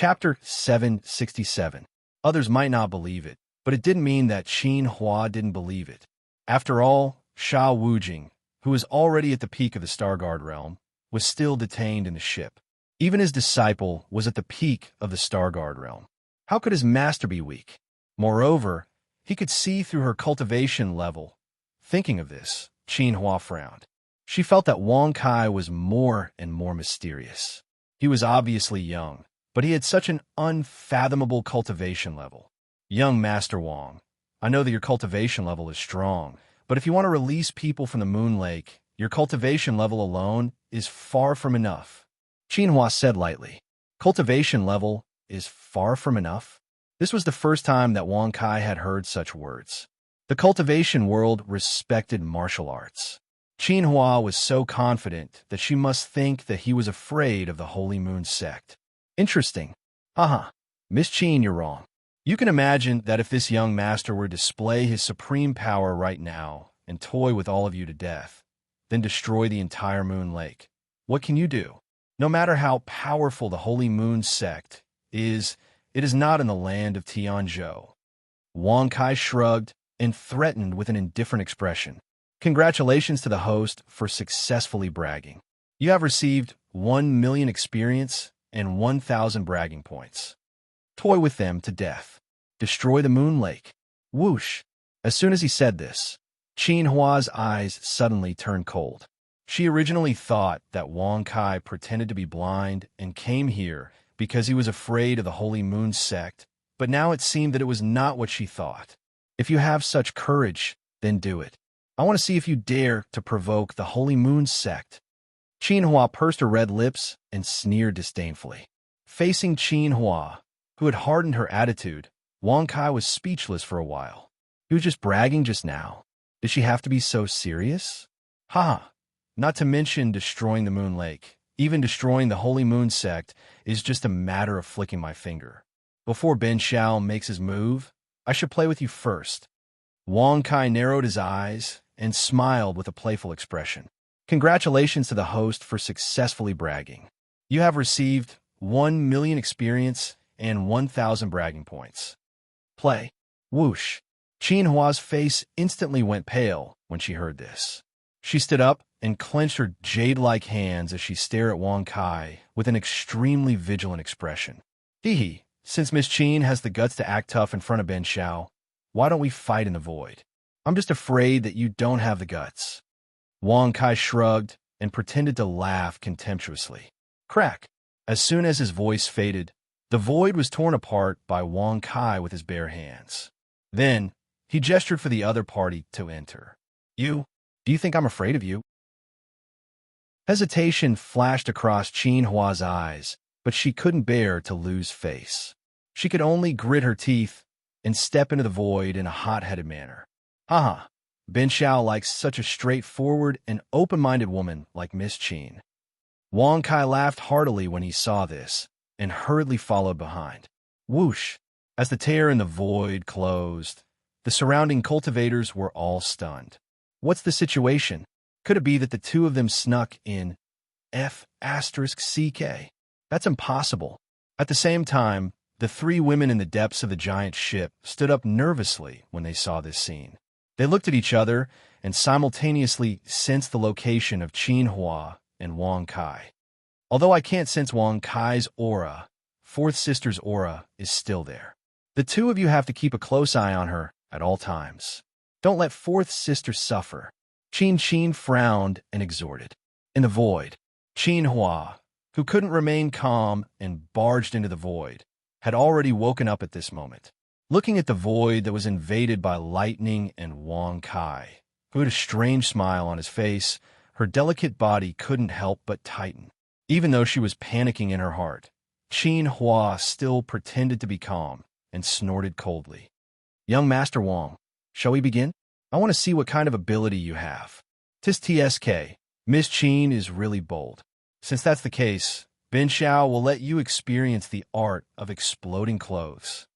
Chapter 767. Others might not believe it, but it didn't mean that Qin Hua didn't believe it. After all, Sha Wujing, who was already at the peak of the Starguard realm, was still detained in the ship. Even his disciple was at the peak of the Starguard realm. How could his master be weak? Moreover, he could see through her cultivation level. Thinking of this, Qin Hua frowned. She felt that Wang Kai was more and more mysterious. He was obviously young, but he had such an unfathomable cultivation level. Young Master Wang, I know that your cultivation level is strong, but if you want to release people from the Moon Lake, your cultivation level alone is far from enough. Qin Hua said lightly. Cultivation level is far from enough? This was the first time that Wang Kai had heard such words. The cultivation world respected martial arts. Qin Hua was so confident that she must think that he was afraid of the Holy Moon sect. Interesting. Miss Qin, you're wrong. You can imagine that if this young master were to display his supreme power right now and toy with all of you to death, then destroy the entire Moon Lake, what can you do? No matter how powerful the Holy Moon sect is, it is not in the land of Tianzhou. Wang Kai shrugged and threatened with an indifferent expression. Congratulations to the host for successfully bragging. You have received 1 million experience and 1,000 bragging points. Toy with them to death. Destroy the Moon Lake. Whoosh! As soon as he said this, Qin Hua's eyes suddenly turned cold. She originally thought that Wang Kai pretended to be blind and came here because he was afraid of the Holy Moon sect, but now it seemed that it was not what she thought. If you have such courage, then do it. I want to see if you dare to provoke the Holy Moon sect. Qin Hua pursed her red lips and sneered disdainfully. Facing Qin Hua, who had hardened her attitude, Wang Kai was speechless for a while. He was just bragging just now. Did she have to be so serious? Not to mention destroying the Moon Lake. Even destroying the Holy Moon sect is just a matter of flicking my finger. Before Ben Xiao makes his move, I should play with you first. Wang Kai narrowed his eyes and smiled with a playful expression. Congratulations to the host for successfully bragging. You have received 1 million experience and 1,000 bragging points. Play. Whoosh. Qin Hua's face instantly went pale when she heard this. She stood up and clenched her jade-like hands as she stared at Wang Kai with an extremely vigilant expression. Hee, since Miss Qin has the guts to act tough in front of Ben Xiao, why don't we fight in the void? I'm just afraid that you don't have the guts. Wang Kai shrugged and pretended to laugh contemptuously. Crack! As soon as his voice faded, the void was torn apart by Wang Kai with his bare hands. Then, he gestured for the other party to enter. Do you think I'm afraid of you? Hesitation flashed across Qin Hua's eyes, but she couldn't bear to lose face. She could only grit her teeth and step into the void in a hot-headed manner. Ben Xiao likes such a straightforward and open-minded woman like Miss Qin. Wang Kai laughed heartily when he saw this, and hurriedly followed behind. Whoosh! As the tear in the void closed, the surrounding cultivators were all stunned. What's the situation? Could it be that the two of them snuck in F***CK? That's impossible. At the same time, the three women in the depths of the giant ship stood up nervously when they saw this scene. They looked at each other and simultaneously sensed the location of Qin Hua and Wang Kai. Although I can't sense Wang Kai's aura, Fourth Sister's aura is still there. The two of you have to keep a close eye on her at all times. Don't let Fourth Sister suffer. Qin frowned and exhorted. In the void, Qin Hua, who couldn't remain calm and barged into the void, had already woken up at this moment. Looking at the void that was invaded by lightning and Wang Kai, who had a strange smile on his face, her delicate body couldn't help but tighten. Even though she was panicking in her heart, Qin Hua still pretended to be calm and snorted coldly. Young Master Wang, shall we begin? I want to see what kind of ability you have. Tis TSK. Miss Qin is really bold. Since that's the case, Ben Xiao will let you experience the art of exploding clothes.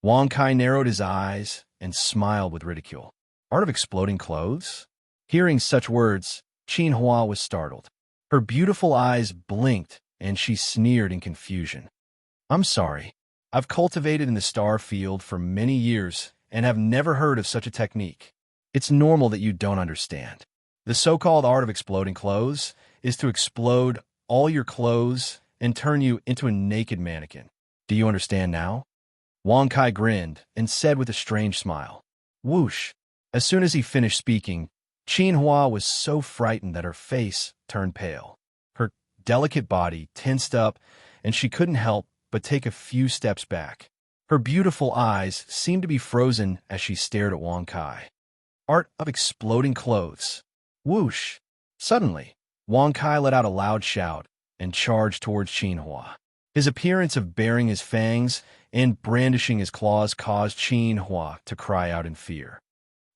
Wang Kai narrowed his eyes and smiled with ridicule. Art of exploding clothes? Hearing such words, Qin Hua was startled. Her beautiful eyes blinked, and she sneered in confusion. I'm sorry. I've cultivated in the star field for many years and have never heard of such a technique. It's normal that you don't understand. The so-called art of exploding clothes is to explode all your clothes and turn you into a naked mannequin. Do you understand now? Wang Kai grinned and said with a strange smile, "Whoosh." As soon as he finished speaking, Qin Hua was so frightened that her face turned pale. Her delicate body tensed up, and she couldn't help but take a few steps back. Her beautiful eyes seemed to be frozen as she stared at Wang Kai. Art of exploding clothes. Whoosh! Suddenly, Wang Kai let out a loud shout and charged towards Qin Hua. His appearance of baring his fangs and brandishing his claws caused Qin Hua to cry out in fear.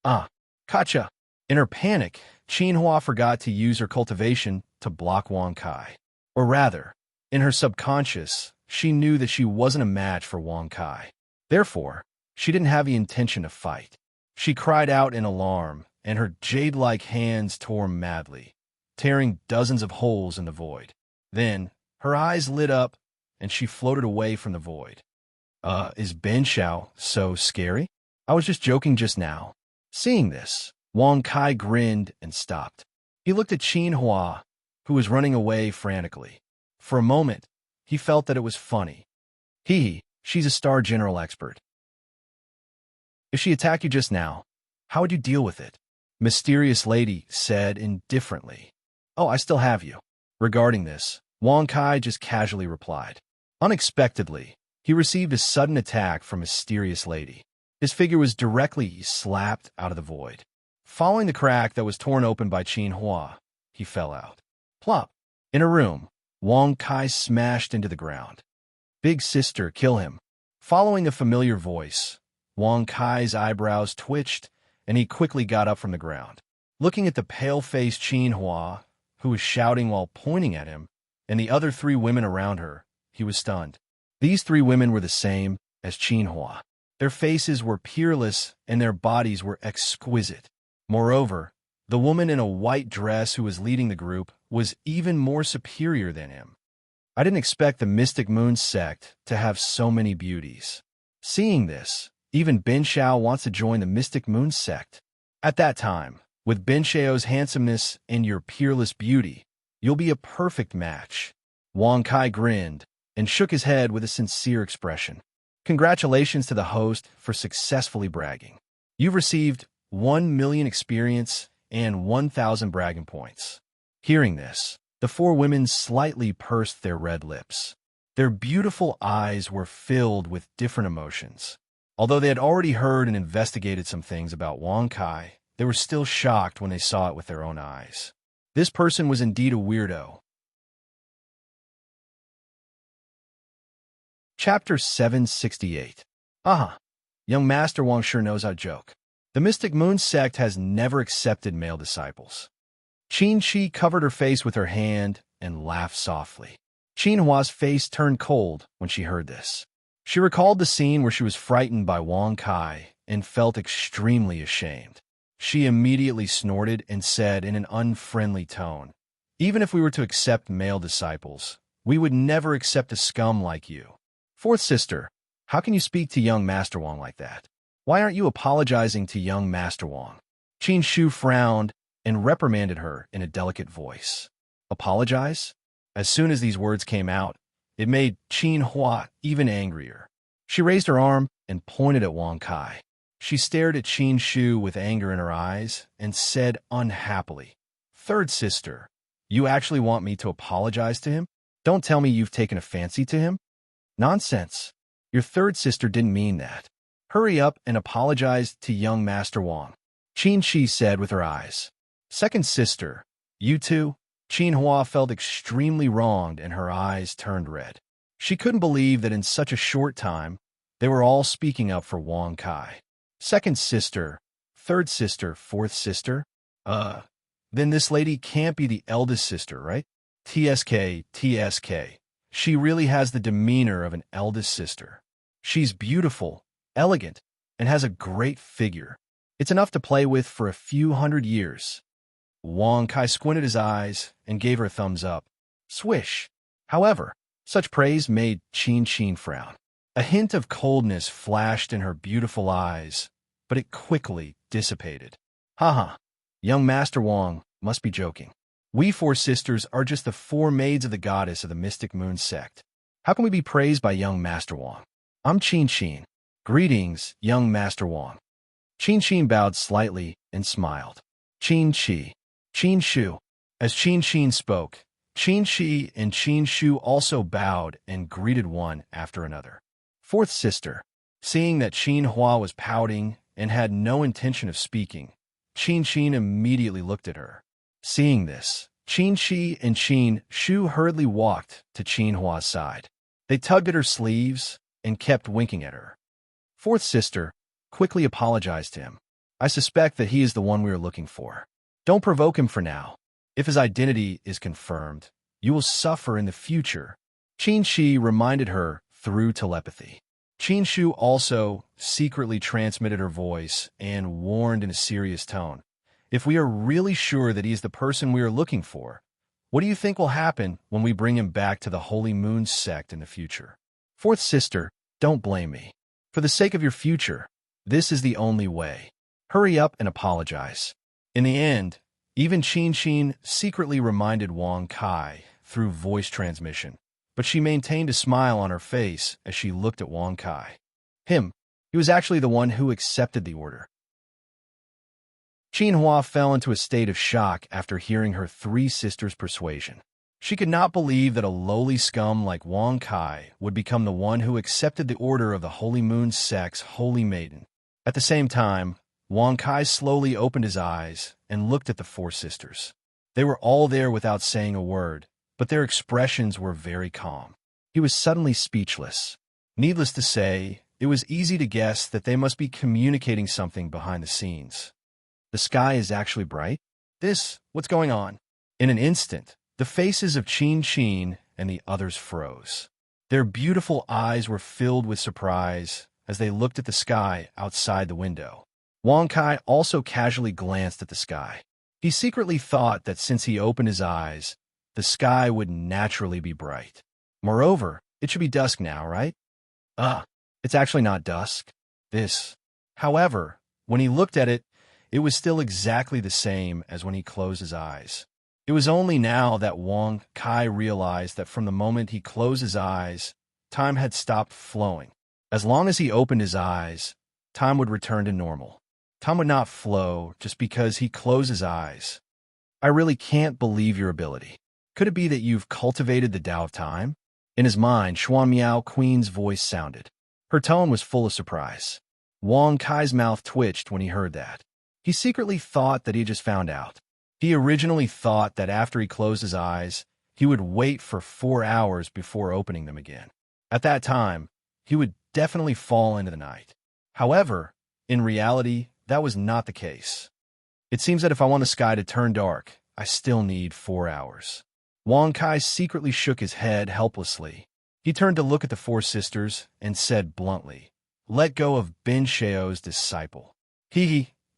Ah, Kacha! In her panic, Qin Hua forgot to use her cultivation to block Wang Kai. Or rather, in her subconscious, she knew that she wasn't a match for Wang Kai. Therefore, she didn't have the intention to fight. She cried out in alarm, and her jade-like hands tore madly, tearing dozens of holes in the void. Then, her eyes lit up, and she floated away from the void. Is Ben Shao so scary? I was just joking just now. Seeing this, Wang Kai grinned and stopped. He looked at Qin Hua, who was running away frantically. For a moment, he felt that it was funny. She's a star general expert. If she attacked you just now, how would you deal with it? Mysterious lady said indifferently. Oh, I still have you. Regarding this, Wang Kai just casually replied. Unexpectedly, he received a sudden attack from Mysterious Lady. His figure was directly slapped out of the void. Following the crack that was torn open by Qin Hua, he fell out. Plop! In a room, Wang Kai smashed into the ground. Big sister, kill him. Following a familiar voice, Wang Kai's eyebrows twitched, and he quickly got up from the ground. Looking at the pale-faced Qin Hua, who was shouting while pointing at him, and the other three women around her, he was stunned. These three women were the same as Qin Hua. Their faces were peerless, and their bodies were exquisite. Moreover, the woman in a white dress who was leading the group was even more superior than him. I didn't expect the Mystic Moon sect to have so many beauties. Seeing this, even Ben Shao wants to join the Mystic Moon sect. At that time, with Ben Shao's handsomeness and your peerless beauty, you'll be a perfect match. Wang Kai grinned and shook his head with a sincere expression. Congratulations to the host for successfully bragging. You've received 1 million experience and 1,000 bragging points. Hearing this, the four women slightly pursed their red lips. Their beautiful eyes were filled with different emotions. Although they had already heard and investigated some things about Wang Kai, they were still shocked when they saw it with their own eyes. This person was indeed a weirdo. Chapter 768. Young Master Wang sure knows how to joke. The Mystic Moon sect has never accepted male disciples. Qin Shi covered her face with her hand and laughed softly. Qin Hua's face turned cold when she heard this. She recalled the scene where she was frightened by Wang Kai and felt extremely ashamed. She immediately snorted and said in an unfriendly tone, "Even if we were to accept male disciples, we would never accept a scum like you. Fourth sister, how can you speak to young Master Wang like that? Why aren't you apologizing to young Master Wang?" Qin Shu frowned and reprimanded her in a delicate voice. Apologize? As soon as these words came out, it made Qin Hua even angrier. She raised her arm and pointed at Wang Kai. She stared at Qin Shu with anger in her eyes and said unhappily, "Third sister, you actually want me to apologize to him? Don't tell me you've taken a fancy to him? Nonsense. Your third sister didn't mean that. Hurry up and apologize to young Master Wang," Qin Shi said with her eyes. Second sister, you too? Qin Hua felt extremely wronged and her eyes turned red. She couldn't believe that in such a short time, they were all speaking up for Wang Kai. Second sister, third sister, fourth sister? Then this lady can't be the eldest sister, right? TSK. She really has the demeanor of an eldest sister. She's beautiful, elegant, and has a great figure. It's enough to play with for a few hundred years. Wang Kai squinted his eyes and gave her a thumbs up. Swish. However, Such praise made Qin frown. A hint of coldness flashed in her beautiful eyes, but it quickly dissipated. Haha, young Master Wang must be joking. We four sisters are just the four maids of the goddess of the Mystic Moon sect. How can we be praised by young Master Wang? I'm Qin. Greetings, young Master Wang. Qin bowed slightly and smiled. Qin Shu. As Qin spoke, Qin Shi and Qin Shu also bowed and greeted one after another. Fourth sister, seeing that Qin Hua was pouting and had no intention of speaking, Qin immediately looked at her. Seeing this, Qin Shi and Qin Shu hurriedly walked to Qin Hua's side. They tugged at her sleeves and kept winking at her. Fourth sister quickly apologized to him. I suspect that he is the one we are looking for. Don't provoke him for now. If his identity is confirmed, you will suffer in the future. Qin Shi reminded her through telepathy. Qin Shu also secretly transmitted her voice and warned in a serious tone. If we are really sure that he is the person we are looking for, what do you think will happen when we bring him back to the Holy Moon sect in the future? Fourth sister, don't blame me. For the sake of your future, this is the only way. Hurry up and apologize. In the end, even Qin secretly reminded Wang Kai through voice transmission, but she maintained a smile on her face as she looked at Wang Kai. He was actually the one who accepted the order. Qin Hua fell into a state of shock after hearing her three sisters' persuasion. She could not believe that a lowly scum like Wang Kai would become the one who accepted the order of the Holy Moon sect's holy maiden. At the same time, Wang Kai slowly opened his eyes and looked at the four sisters. They were all there without saying a word, but their expressions were very calm. He was suddenly speechless. Needless to say, it was easy to guess that they must be communicating something behind the scenes. The sky is actually bright? What's going on? In an instant, the faces of Qin and the others froze. Their beautiful eyes were filled with surprise as they looked at the sky outside the window. Wang Kai also casually glanced at the sky. He secretly thought that since he opened his eyes, the sky would naturally be bright. Moreover, it should be dusk now, right? It's actually not dusk. However, when he looked at it, it was still exactly the same as when he closed his eyes. It was only now that Wang Kai realized that from the moment he closed his eyes, time had stopped flowing. As long as he opened his eyes, time would return to normal. Time would not flow just because he closed his eyes. I really can't believe your ability. Could it be that you've cultivated the Tao of Time? In his mind, Xuan Miao Queen's voice sounded. Her tone was full of surprise. Wang Kai's mouth twitched when he heard that. He secretly thought that he just found out. He originally thought that after he closed his eyes, he would wait for 4 hours before opening them again. At that time, he would definitely fall into the night. However, in reality, that was not the case. It seems that if I want the sky to turn dark, I still need 4 hours. Wang Kai secretly shook his head helplessly. He turned to look at the four sisters and said bluntly, "Let go of Bin Xiao's disciple."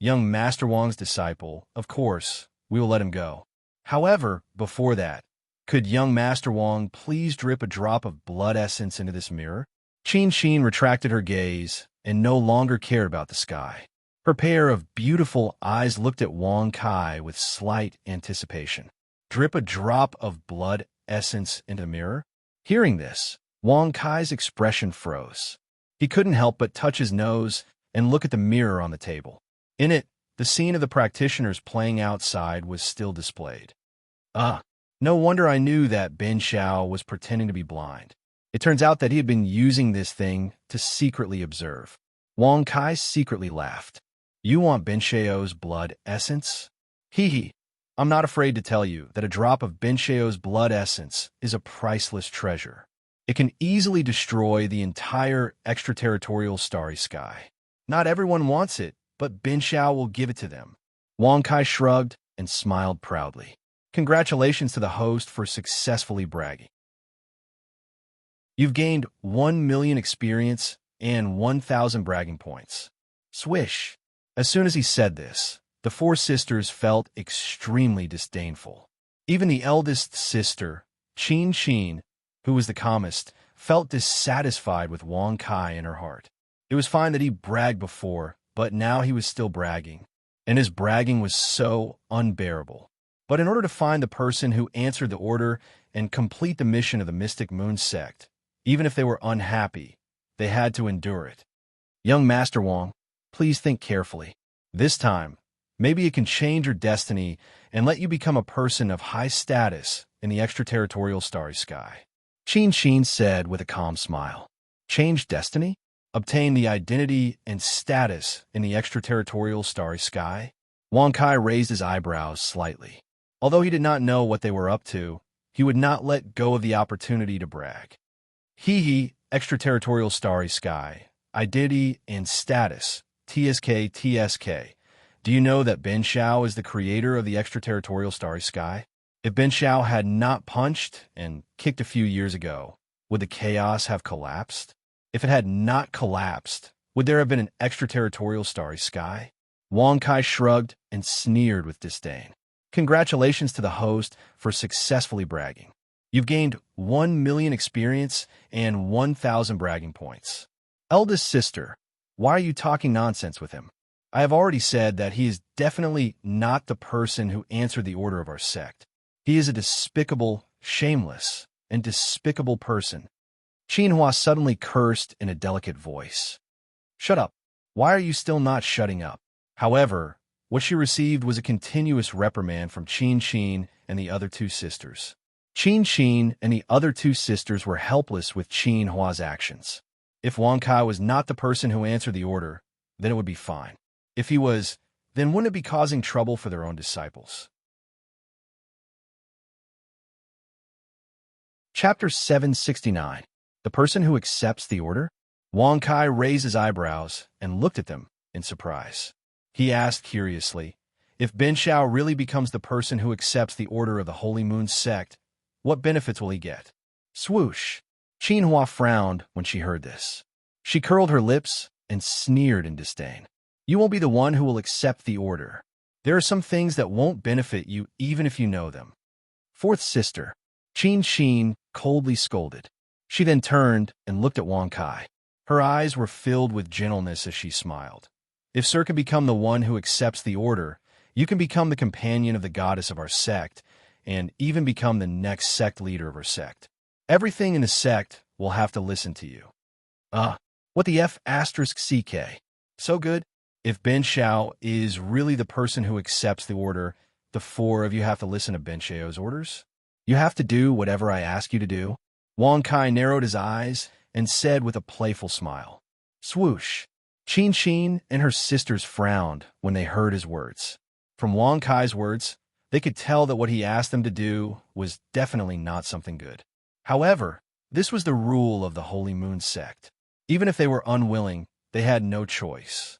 Young Master Wang's disciple, of course, we will let him go. However, before that, could young Master Wang please drip a drop of blood essence into this mirror? Qin retracted her gaze and no longer cared about the sky. Her pair of beautiful eyes looked at Wang Kai with slight anticipation. Drip a drop of blood essence into the mirror? Hearing this, Wang Kai's expression froze. He couldn't help but touch his nose and look at the mirror on the table. In it, the scene of the practitioners playing outside was still displayed. No wonder I knew that Bin Xiao was pretending to be blind. It turns out that he had been using this thing to secretly observe. Wang Kai secretly laughed. You want Bin Xiao's blood essence? I'm not afraid to tell you that a drop of Bin Xiao's blood essence is a priceless treasure. It can easily destroy the entire extraterritorial starry sky. Not everyone wants it, but Bin Xiao will give it to them. Wang Kai shrugged and smiled proudly. Congratulations to the host for successfully bragging. You've gained 1 million experience and 1,000 bragging points. Swish. As soon as he said this, the four sisters felt extremely disdainful. Even the eldest sister, Qin, who was the calmest, felt dissatisfied with Wang Kai in her heart. It was fine that he bragged before, but now he was still bragging, and his bragging was so unbearable. But in order to find the person who answered the order and complete the mission of the Mystic Moon sect, even if they were unhappy, they had to endure it. Young Master Wang, please think carefully. This time, maybe it can change your destiny and let you become a person of high status in the extraterritorial starry sky. Qin Xin said with a calm smile. Change destiny? Obtain the identity and status in the extraterritorial starry sky? Wang Kai raised his eyebrows slightly. Although he did not know what they were up to, he would not let go of the opportunity to brag. He, extraterritorial starry sky, identity and status, TSK. Do you know that Ben Xiao is the creator of the extraterritorial starry sky? If Ben Xiao had not punched and kicked a few years ago, would the chaos have collapsed? If it had not collapsed, would there have been an extraterritorial starry sky? Wang Kai shrugged and sneered with disdain. Congratulations to the host for successfully bragging. You've gained 1 million experience and 1,000 bragging points. Eldest sister, why are you talking nonsense with him? I have already said that he is definitely not the person who answered the order of our sect. He is a despicable, shameless, and despicable person. Xinhua suddenly cursed in a delicate voice. Shut up. Why are you still not shutting up? However, what she received was a continuous reprimand from Qin Xin and the other two sisters. Qin Xin and the other two sisters were helpless with Xinhua's actions. If Wang Kai was not the person who answered the order, then it would be fine. If he was, then wouldn't it be causing trouble for their own disciples? Chapter 769. The person who accepts the order? Wang Kai raised his eyebrows and looked at them in surprise. He asked curiously, if Ben Xiao really becomes the person who accepts the order of the Holy Moon sect, what benefits will he get? Swoosh! Xinhua frowned when she heard this. She curled her lips and sneered in disdain. You won't be the one who will accept the order. There are some things that won't benefit you even if you know them. Fourth sister, Qin Xin, coldly scolded. She then turned and looked at Wang Kai. Her eyes were filled with gentleness as she smiled. If Sir can become the one who accepts the order, you can become the companion of the goddess of our sect, and even become the next sect leader of our sect. Everything in the sect will have to listen to you. What the F***CK? So good? If Ben Xiao is really the person who accepts the order, the four of you have to listen to Ben Xiao's orders? You have to do whatever I ask you to do? Wang Kai narrowed his eyes and said with a playful smile. Swoosh! Qin Xin and her sisters frowned when they heard his words. From Wang Kai's words, they could tell that what he asked them to do was definitely not something good. However, this was the rule of the Holy Moon sect. Even if they were unwilling, they had no choice.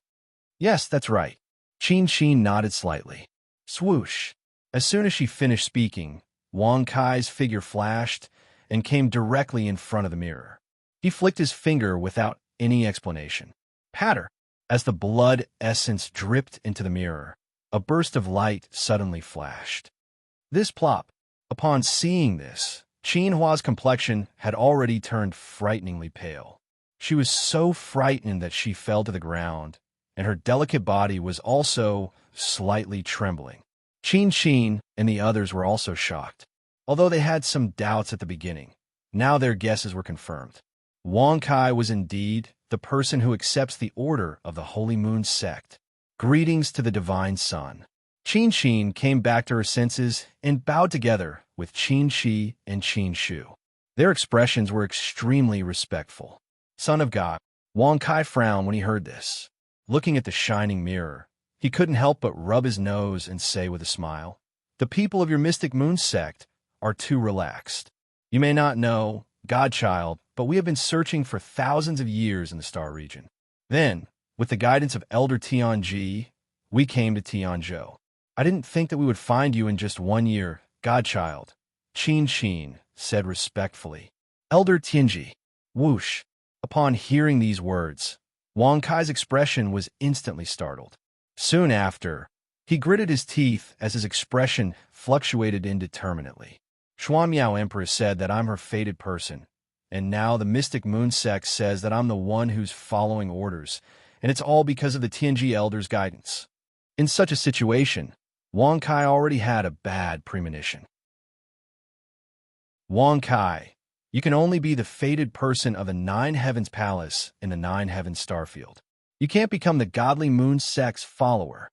Yes, that's right. Qin Xin nodded slightly. Swoosh! As soon as she finished speaking, Wang Kai's figure flashed and came directly in front of the mirror. He flicked his finger without any explanation. Patter! As the blood essence dripped into the mirror, a burst of light suddenly flashed. This plop. Upon seeing this, Xinhua's complexion had already turned frighteningly pale. She was so frightened that she fell to the ground, and her delicate body was also slightly trembling. Qin Xin and the others were also shocked. Although they had some doubts at the beginning, now their guesses were confirmed. Wang Kai was indeed the person who accepts the order of the Holy Moon sect. Greetings to the Divine Sun. Qin Xin came back to her senses and bowed together with Qin Shi and Qin Shu. Their expressions were extremely respectful. Son of God, Wang Kai frowned when he heard this. Looking at the shining mirror, he couldn't help but rub his nose and say with a smile, the people of your Mystic Moon sect are too relaxed. You may not know, Godchild, but we have been searching for thousands of years in the star region. Then, with the guidance of Elder Tianji, we came to Tianzhou. I didn't think that we would find you in just 1 year, Godchild, Qin Xin said respectfully. Elder Tianji, whoosh. Upon hearing these words, Wang Kai's expression was instantly startled. Soon after, he gritted his teeth as his expression fluctuated indeterminately. Xuan Miao Empress said that I'm her fated person, and now the mystic moon sect says that I'm the one who's following orders, and it's all because of the Tianji Elder's guidance. In such a situation, Wang Kai already had a bad premonition. Wang Kai, you can only be the fated person of the Nine Heavens Palace in the Nine Heavens Starfield. You can't become the godly moon sect's follower.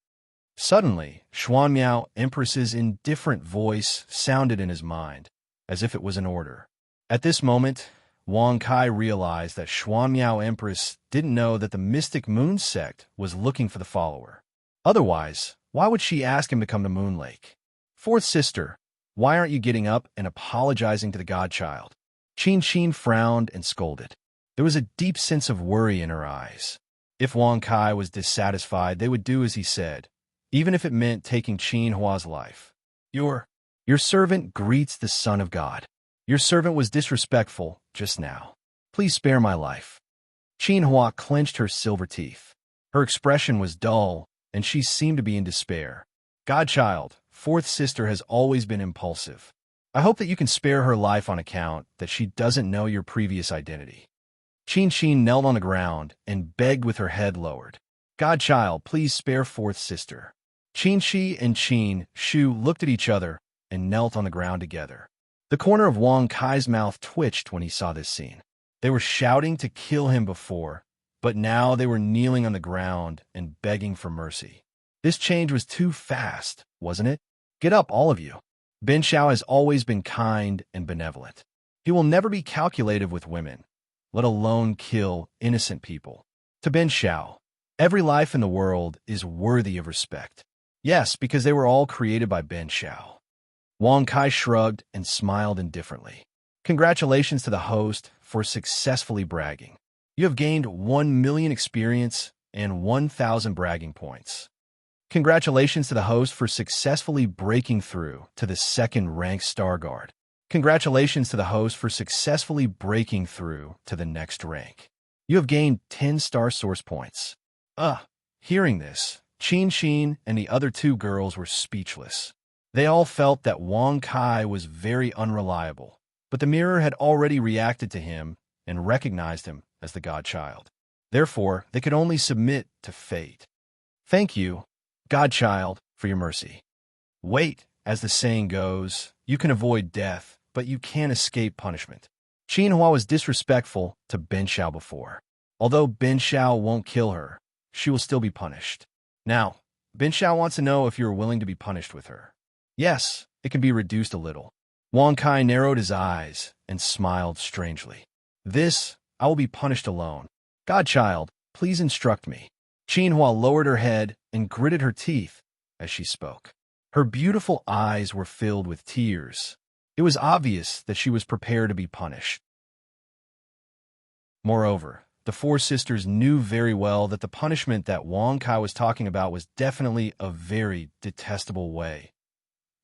Suddenly, Xuan Miao Empress's indifferent voice sounded in his mind, as if it was an order. At this moment, Wang Kai realized that Xuan Miao Empress didn't know that the mystic moon sect was looking for the follower. Otherwise, why would she ask him to come to Moon Lake? Fourth sister, why aren't you getting up and apologizing to the godchild? Qin frowned and scolded. There was a deep sense of worry in her eyes. If Wang Kai was dissatisfied, they would do as he said, even if it meant taking Qin Hua's life. Your servant greets the Son of God. Your servant was disrespectful just now. Please spare my life. Qin Hua clenched her silver teeth. Her expression was dull, and she seemed to be in despair. Godchild, fourth sister has always been impulsive. I hope that you can spare her life on account that she doesn't know your previous identity. Qin knelt on the ground and begged with her head lowered. Godchild, please spare fourth sister. Qin Shi and Qin Shu looked at each other and knelt on the ground together. The corner of Wang Kai's mouth twitched when he saw this scene. They were shouting to kill him before, but now they were kneeling on the ground and begging for mercy. This change was too fast, wasn't it? Get up, all of you. Ben Xiao has always been kind and benevolent. He will never be calculative with women, let alone kill innocent people. To Ben Xiao, every life in the world is worthy of respect. Yes, because they were all created by Ben Xiao. Wang Kai shrugged and smiled indifferently. Congratulations to the host for successfully bragging. You have gained 1 million experience and 1,000 bragging points. Congratulations to the host for successfully breaking through to the second-ranked Star Guard. Congratulations to the host for successfully breaking through to the next rank. You have gained 10 star source points. Hearing this, Qin and the other two girls were speechless. They all felt that Wang Kai was very unreliable, but the mirror had already reacted to him and recognized him as the godchild. Therefore, they could only submit to fate. Thank you, godchild, for your mercy. Wait, as the saying goes, you can avoid death, but you can't escape punishment. Qin Hua was disrespectful to Ben Xiao before. Although Ben Xiao won't kill her, she will still be punished. Now, Ben Xiao wants to know if you are willing to be punished with her. Yes, it can be reduced a little. Wang Kai narrowed his eyes and smiled strangely. This, I will be punished alone. Godchild, please instruct me. Qin Hua lowered her head and gritted her teeth as she spoke. Her beautiful eyes were filled with tears. It was obvious that she was prepared to be punished. Moreover, the four sisters knew very well that the punishment that Wang Kai was talking about was definitely a very detestable way.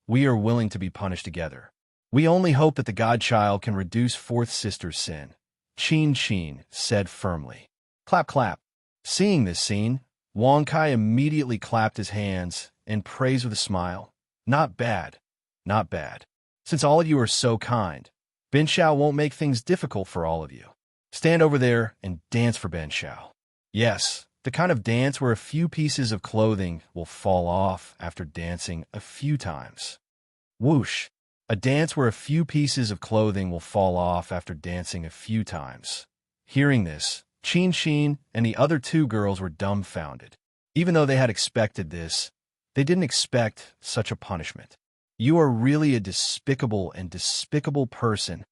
We are willing to be punished together. We only hope that the godchild can reduce fourth sister's sin, Qin said firmly. Clap, clap. Seeing this scene, Wang Kai immediately clapped his hands and praised with a smile. Not bad, not bad. Since all of you are so kind, Ben Xiao won't make things difficult for all of you. Stand over there and dance for Ben Xiao. Yes, the kind of dance where a few pieces of clothing will fall off after dancing a few times. Whoosh. A dance where a few pieces of clothing will fall off after dancing a few times. Hearing this, Qin and the other two girls were dumbfounded. Even though they had expected this, they didn't expect such a punishment. You are really a despicable person,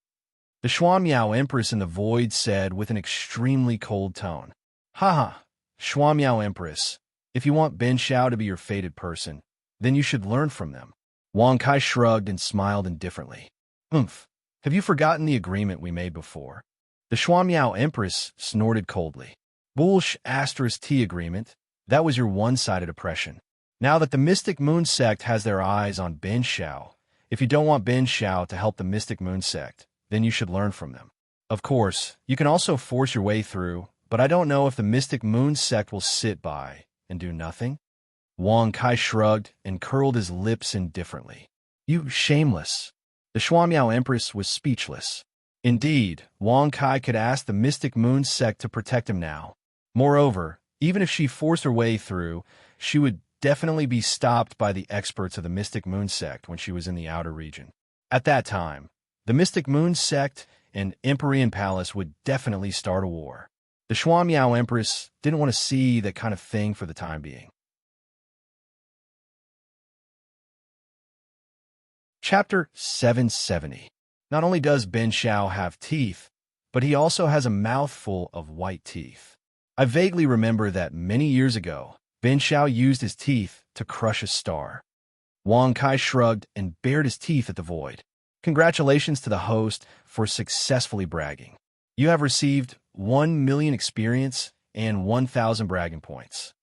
the Xuan Miao Empress in the void said with an extremely cold tone. Haha, Xuan Miao Empress, if you want Ben Xiao to be your fated person, then you should learn from them. Wang Kai shrugged and smiled indifferently. Have you forgotten the agreement we made before? The Xuan Miao Empress snorted coldly. T agreement, that was your one-sided oppression. Now that the Mystic Moon Sect has their eyes on Ben Xiao, if you don't want Ben Xiao to help the Mystic Moon Sect, then you should learn from them. Of course, you can also force your way through, but I don't know if the Mystic Moon Sect will sit by and do nothing. Wang Kai shrugged and curled his lips indifferently. You shameless. The Shuamiao Empress was speechless. Indeed, Wang Kai could ask the Mystic Moon sect to protect him now. Moreover, even if she forced her way through, she would definitely be stopped by the experts of the Mystic Moon sect when she was in the outer region. At that time, the Mystic Moon sect and Empyrean Palace would definitely start a war. The Shuamiao Empress didn't want to see that kind of thing for the time being. Chapter 770. Not only does Ben Shao have teeth, but he also has a mouthful of white teeth. I vaguely remember that many years ago, Ben Shao used his teeth to crush a star. Wang Kai shrugged and bared his teeth at the void. Congratulations to the host for successfully bragging. You have received 1 million experience and 1,000 bragging points.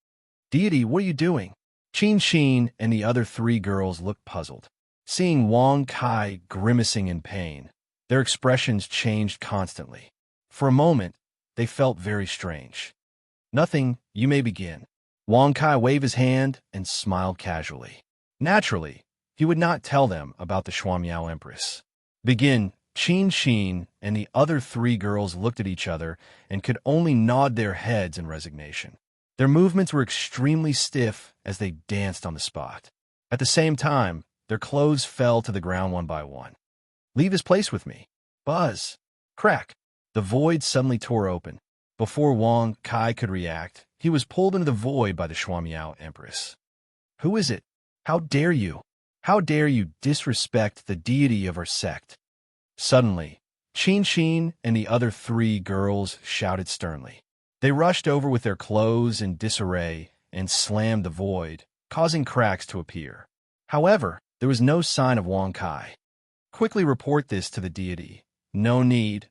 Deity, what are you doing? Qin Xin and the other 3 girls looked puzzled. Seeing Wang Kai grimacing in pain, their expressions changed constantly. For a moment, they felt very strange. Nothing, you may begin. Wang Kai waved his hand and smiled casually. Naturally, he would not tell them about the Shuamiao Empress. Begin. Qin Xin and the other 3 girls looked at each other and could only nod their heads in resignation. Their movements were extremely stiff as they danced on the spot. At the same time, their clothes fell to the ground one by one. Leave his place with me. Buzz. Crack. The void suddenly tore open. Before Wang Kai could react, he was pulled into the void by the Shuamiao Empress. Who is it? How dare you? How dare you disrespect the deity of our sect? Suddenly, Qin Xin and the other 3 girls shouted sternly. They rushed over with their clothes in disarray and slammed the void, causing cracks to appear. However, there was no sign of Wang Kai. Quickly report this to the deity. No need.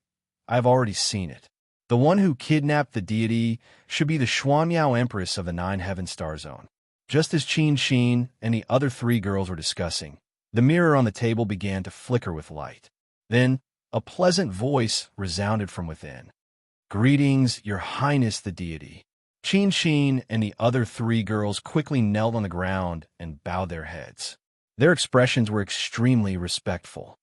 I've already seen it. The one who kidnapped the deity should be the Shuamiao Empress of the 9 Heaven Star Zone. Just as Qin Xin and the other 3 girls were discussing, the mirror on the table began to flicker with light. Then, a pleasant voice resounded from within. Greetings, Your Highness the deity. Qin Xin and the other 3 girls quickly knelt on the ground and bowed their heads. Their expressions were extremely respectful.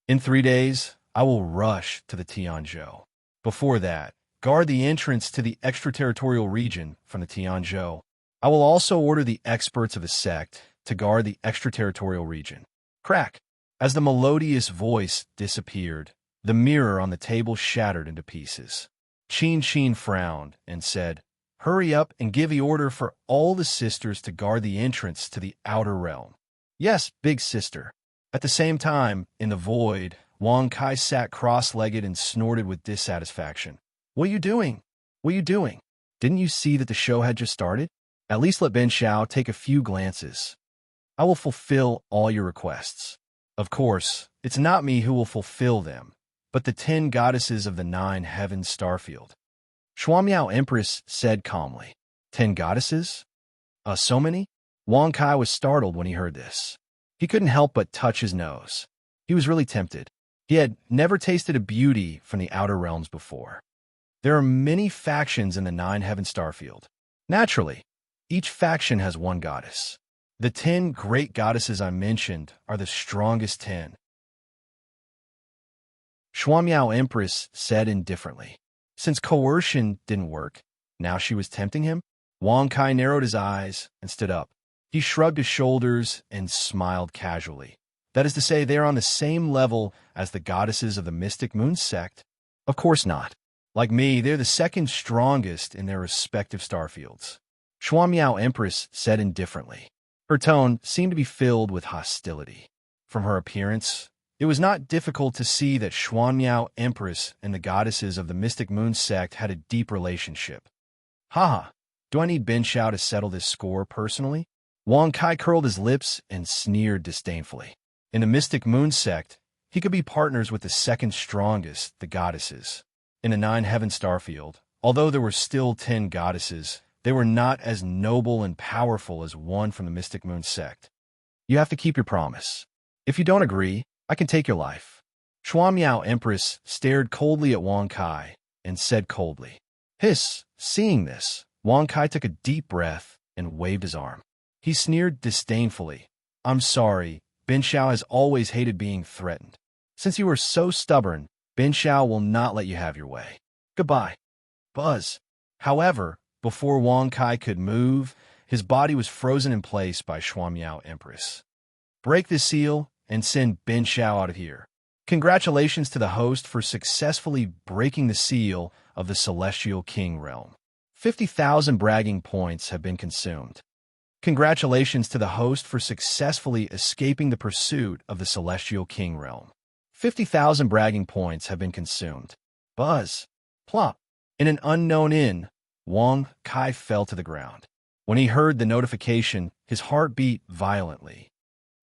In 3 days, I will rush to the Tianzhou. Before that, guard the entrance to the extraterritorial region from the Tianzhou. I will also order the experts of the sect to guard the extraterritorial region. Crack! As the melodious voice disappeared, the mirror on the table shattered into pieces. Qin Xin frowned and said, Hurry up and give the order for all the sisters to guard the entrance to the outer realm. Yes, big sister. At the same time, in the void, Wang Kai sat cross-legged and snorted with dissatisfaction. What are you doing? What are you doing? Didn't you see that the show had just started? At least let Ben Shao take a few glances. I will fulfill all your requests. Of course, it's not me who will fulfill them, but the 10 goddesses of the 9 heavens starfield. Shuamiao Empress said calmly. 10 goddesses? So many? Wang Kai was startled when he heard this. He couldn't help but touch his nose. He was really tempted. He had never tasted a beauty from the outer realms before. There are many factions in the 9 heaven starfield. Naturally, each faction has 1 goddess. The 10 great goddesses I mentioned are the strongest 10. Shuamiao Empress said indifferently. Since coercion didn't work, now she was tempting him? Wang Kai narrowed his eyes and stood up. He shrugged his shoulders and smiled casually. That is to say, they are on the same level as the goddesses of the Mystic Moon sect? Of course not. Like me, they're the second strongest in their respective starfields. Shuamiao Empress said indifferently. Her tone seemed to be filled with hostility. From her appearance, it was not difficult to see that Shuamiao Empress and the goddesses of the Mystic Moon sect had a deep relationship. Haha, do I need Ben Shao to settle this score personally? Wang Kai curled his lips and sneered disdainfully. In the Mystic Moon sect, he could be partners with the second strongest, the goddesses. In the 9 heaven starfield, although there were still 10 goddesses, they were not as noble and powerful as one from the Mystic Moon sect. You have to keep your promise. If you don't agree, I can take your life. Shuamiao Empress stared coldly at Wang Kai and said coldly. Hiss! Seeing this, Wang Kai took a deep breath and waved his arm. He sneered disdainfully. I'm sorry, Bin Xiao has always hated being threatened. Since you are so stubborn, Bin Xiao will not let you have your way. Goodbye. Buzz. However, before Wang Kai could move, his body was frozen in place by Xuamiao Empress. Break the seal and send Bin Xiao out of here. Congratulations to the host for successfully breaking the seal of the Celestial King realm. 50,000 bragging points have been consumed. Congratulations to the host for successfully escaping the pursuit of the Celestial King realm. 50,000 bragging points have been consumed. Buzz. Plop. In an unknown inn, Wang Kai fell to the ground. When he heard the notification, his heart beat violently.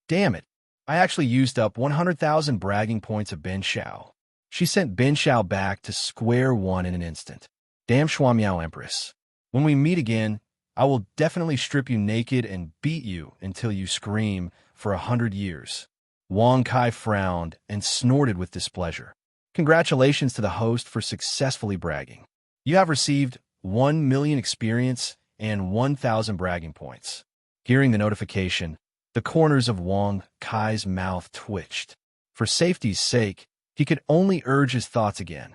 Damn it. I actually used up 100,000 bragging points of Bin Xiao. She sent Bin Xiao back to square one in an instant. Damn Xuamiao Empress. When we meet again, I will definitely strip you naked and beat you until you scream for 100 years. Wang Kai frowned and snorted with displeasure. Congratulations to the host for successfully bragging. You have received 1 million experience and 1,000 bragging points. Hearing the notification, the corners of Wang Kai's mouth twitched. For safety's sake, he could only urge his thoughts again.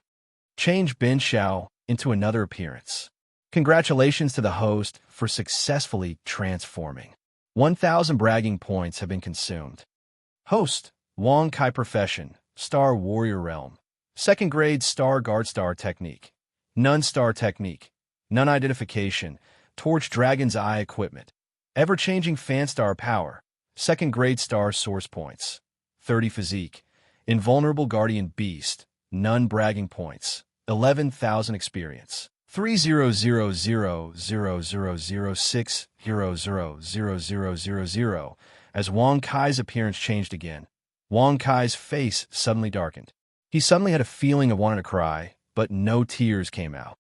Change Bin Xiao into another appearance. Congratulations to the host for successfully transforming. 1,000 bragging points have been consumed. Host, Wang Kai Profession, Star Warrior Realm. Second grade Star Guard Star Technique. Nun Star Technique. Nun Identification. Torch Dragon's Eye Equipment. Ever-changing Fan Star Power. Second grade Star Source Points. 30 Physique. Invulnerable Guardian Beast. Nun Bragging Points. 11,000 Experience. 300,000,006,000,000. As Wang Kai's appearance changed again, Wang Kai's face suddenly darkened. He suddenly had a feeling of wanting to cry, but no tears came out.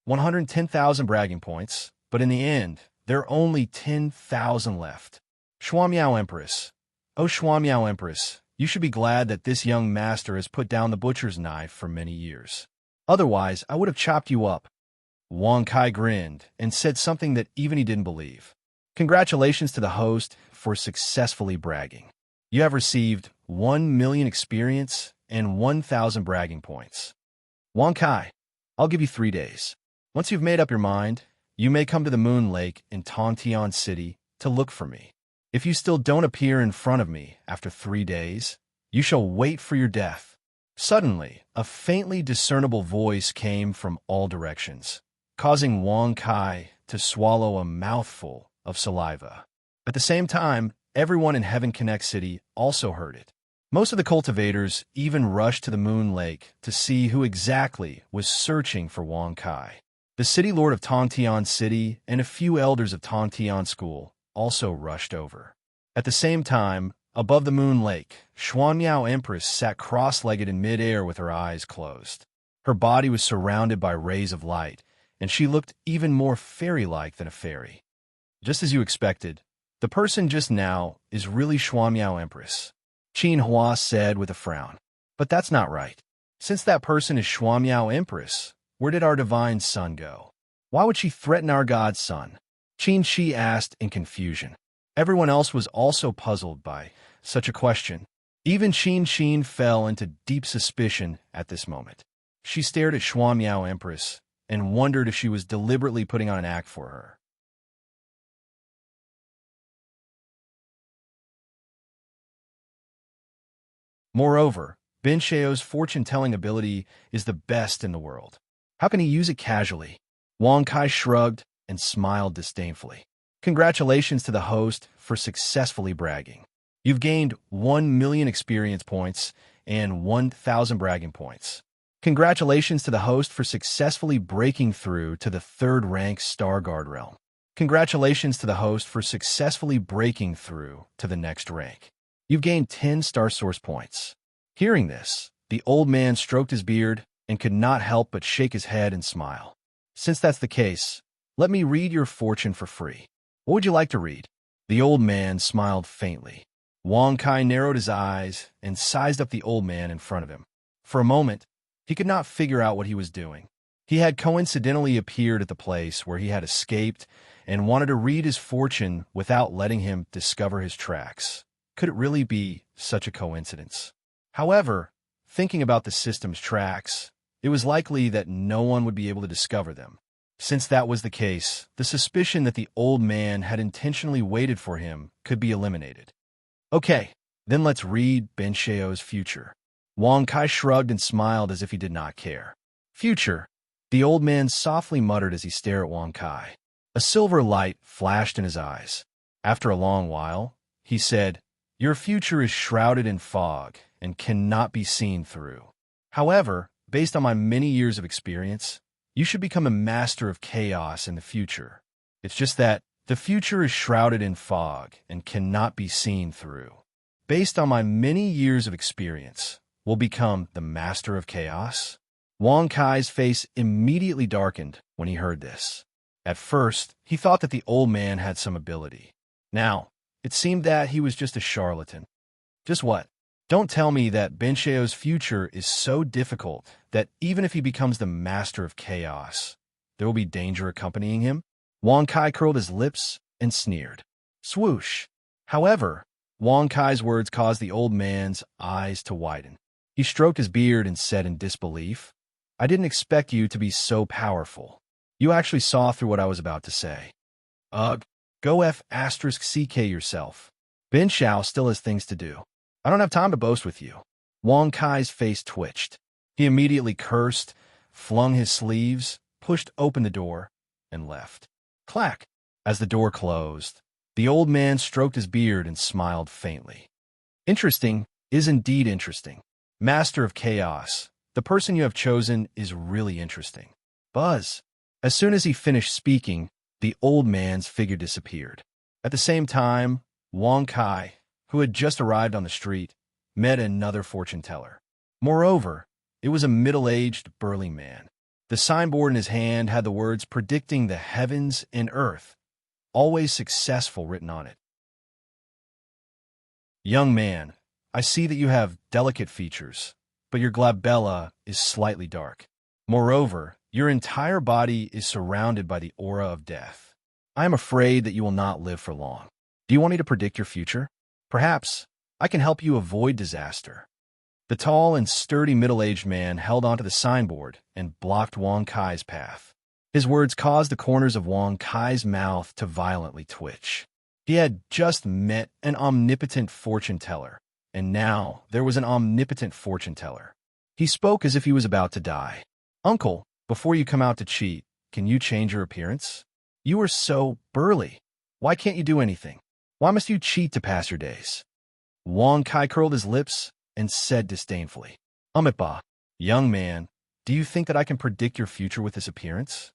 110,000 bragging points, but in the end, there are only 10,000 left. Xuamiao Empress. Oh, Xuamiao Empress, you should be glad that this young master has put down the butcher's knife for many years. Otherwise, I would have chopped you up. Wang Kai grinned and said something that even he didn't believe. Congratulations to the host for successfully bragging. You have received 1 million experience and 1,000 bragging points. Wang Kai, I'll give you 3 days. Once you've made up your mind, you may come to the Moon Lake in Tongtian City to look for me. If you still don't appear in front of me after 3 days, you shall wait for your death. Suddenly, a faintly discernible voice came from all directions, causing Wang Kai to swallow a mouthful of saliva. At the same time, everyone in Heaven Connect City also heard it. Most of the cultivators even rushed to the Moon Lake to see who exactly was searching for Wang Kai. The city lord of Tongtian City and a few elders of Tongtian School also rushed over. At the same time, above the Moon Lake, Xuamiao Empress sat cross-legged in mid-air with her eyes closed. Her body was surrounded by rays of light, and she looked even more fairy-like than a fairy. Just as you expected, the person just now is really Xuamiao Empress, Qin Hua said with a frown. But that's not right. Since that person is Xuamiao Empress, where did our divine son go? Why would she threaten our god's son? Qin Shi asked in confusion. Everyone else was also puzzled by such a question. Even Qin Xin fell into deep suspicion at this moment. She stared at Xuamiao Empress and wondered if she was deliberately putting on an act for her. Moreover, Bin Xiao's fortune-telling ability is the best in the world. How can he use it casually? Wang Kai shrugged and smiled disdainfully. Congratulations to the host for successfully bragging. You've gained 1 million experience points and 1,000 bragging points. Congratulations to the host for successfully breaking through to the 3rd rank Star Guard realm. Congratulations to the host for successfully breaking through to the next rank. You've gained 10 Star Source points. Hearing this, the old man stroked his beard and could not help but shake his head and smile. Since that's the case, let me read your fortune for free. What would you like to read? The old man smiled faintly. Wang Kai narrowed his eyes and sized up the old man in front of him. For a moment, he could not figure out what he was doing. He had coincidentally appeared at the place where he had escaped and wanted to read his fortune without letting him discover his tracks. Could it really be such a coincidence? However, thinking about the system's tracks, it was likely that no one would be able to discover them. Since that was the case, the suspicion that the old man had intentionally waited for him could be eliminated. Okay, then let's read Bencheo's future. Wang Kai shrugged and smiled as if he did not care. Future, the old man softly muttered as he stared at Wang Kai. A silver light flashed in his eyes. After a long while, he said, "Your future is shrouded in fog and cannot be seen through. However, based on my many years of experience, you should become a master of chaos in the future. It's just that the future is shrouded in fog and cannot be seen through. Based on my many years of experience, will become the master of chaos?" Wang Kai's face immediately darkened when he heard this. At first, he thought that the old man had some ability. Now, it seemed that he was just a charlatan. Just what? Don't tell me that Bencheo's future is so difficult that even if he becomes the master of chaos, there will be danger accompanying him? Wang Kai curled his lips and sneered. Swoosh! However, Wang Kai's words caused the old man's eyes to widen. He stroked his beard and said in disbelief, "I didn't expect you to be so powerful. You actually saw through what I was about to say. Ugh, go F***ck yourself. Ben Shao still has things to do. I don't have time to boast with you." Wang Kai's face twitched. He immediately cursed, flung his sleeves, pushed open the door, and left. Clack! As the door closed, the old man stroked his beard and smiled faintly. Interesting is indeed interesting. Master of Chaos, the person you have chosen is really interesting. Buzz! As soon as he finished speaking, the old man's figure disappeared. At the same time, Wang Kai, who had just arrived on the street, met another fortune teller. Moreover, it was a middle-aged, burly man. The signboard in his hand had the words predicting the heavens and earth, always successful written on it. Young man, I see that you have delicate features, but your glabella is slightly dark. Moreover, your entire body is surrounded by the aura of death. I am afraid that you will not live for long. Do you want me to predict your future? Perhaps I can help you avoid disaster. The tall and sturdy middle-aged man held onto the signboard and blocked Wang Kai's path. His words caused the corners of Wang Kai's mouth to violently twitch. He had just met an omnipotent fortune teller, and now there was an omnipotent fortune teller. He spoke as if he was about to die. "Uncle, before you come out to cheat, can you change your appearance? You are so burly. Why can't you do anything? Why must you cheat to pass your days?" Wang Kai curled his lips and said disdainfully, "Amitba, young man, do you think that I can predict your future with this appearance?"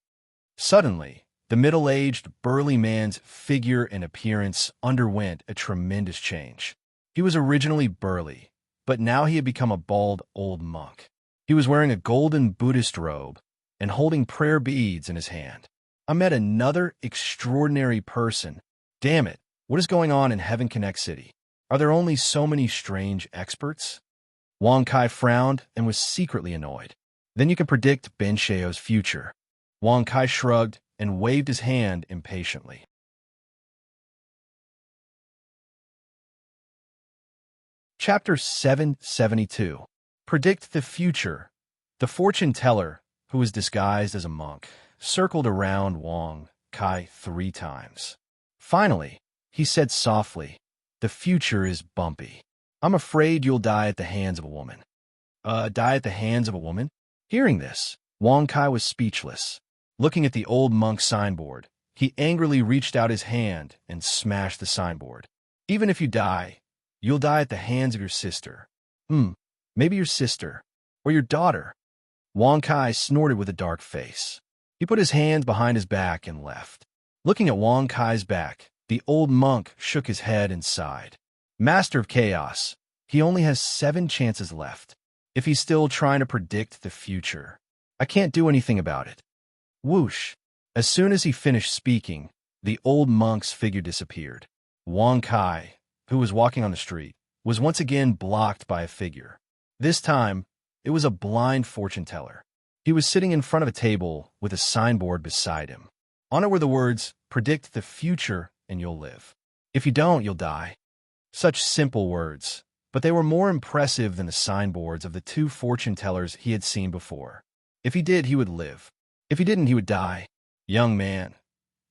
Suddenly, the middle-aged, burly man's figure and appearance underwent a tremendous change. He was originally burly, but now he had become a bald old monk. He was wearing a golden Buddhist robe and holding prayer beads in his hand. I met another extraordinary person. Damn it, what is going on in Heaven Connect City? Are there only so many strange experts? Wang Kai frowned and was secretly annoyed. Then you can predict Bencheo's future. Wang Kai shrugged and waved his hand impatiently. Chapter 772. Predict the future. The fortune teller, who was disguised as a monk, circled around Wang Kai 3 times. Finally, he said softly, "The future is bumpy. I'm afraid you'll die at the hands of a woman." Die at the hands of a woman? Hearing this, Wang Kai was speechless. Looking at the old monk signboard, he angrily reached out his hand and smashed the signboard. "Even if you die, you'll die at the hands of your sister." Maybe your sister, or your daughter." Wang Kai snorted with a dark face. He put his hands behind his back and left. Looking at Wang Kai's back, the old monk shook his head and sighed. Master of Chaos, he only has 7 chances left. If he's still trying to predict the future, I can't do anything about it. Whoosh! As soon as he finished speaking, the old monk's figure disappeared. Wang Kai, who was walking on the street, was once again blocked by a figure. This time, it was a blind fortune teller. He was sitting in front of a table with a signboard beside him. On it were the words, "Predict the future and you'll live. If you don't, you'll die." Such simple words, but they were more impressive than the signboards of the two fortune tellers he had seen before. If he did, he would live. If he didn't, he would die. Young man.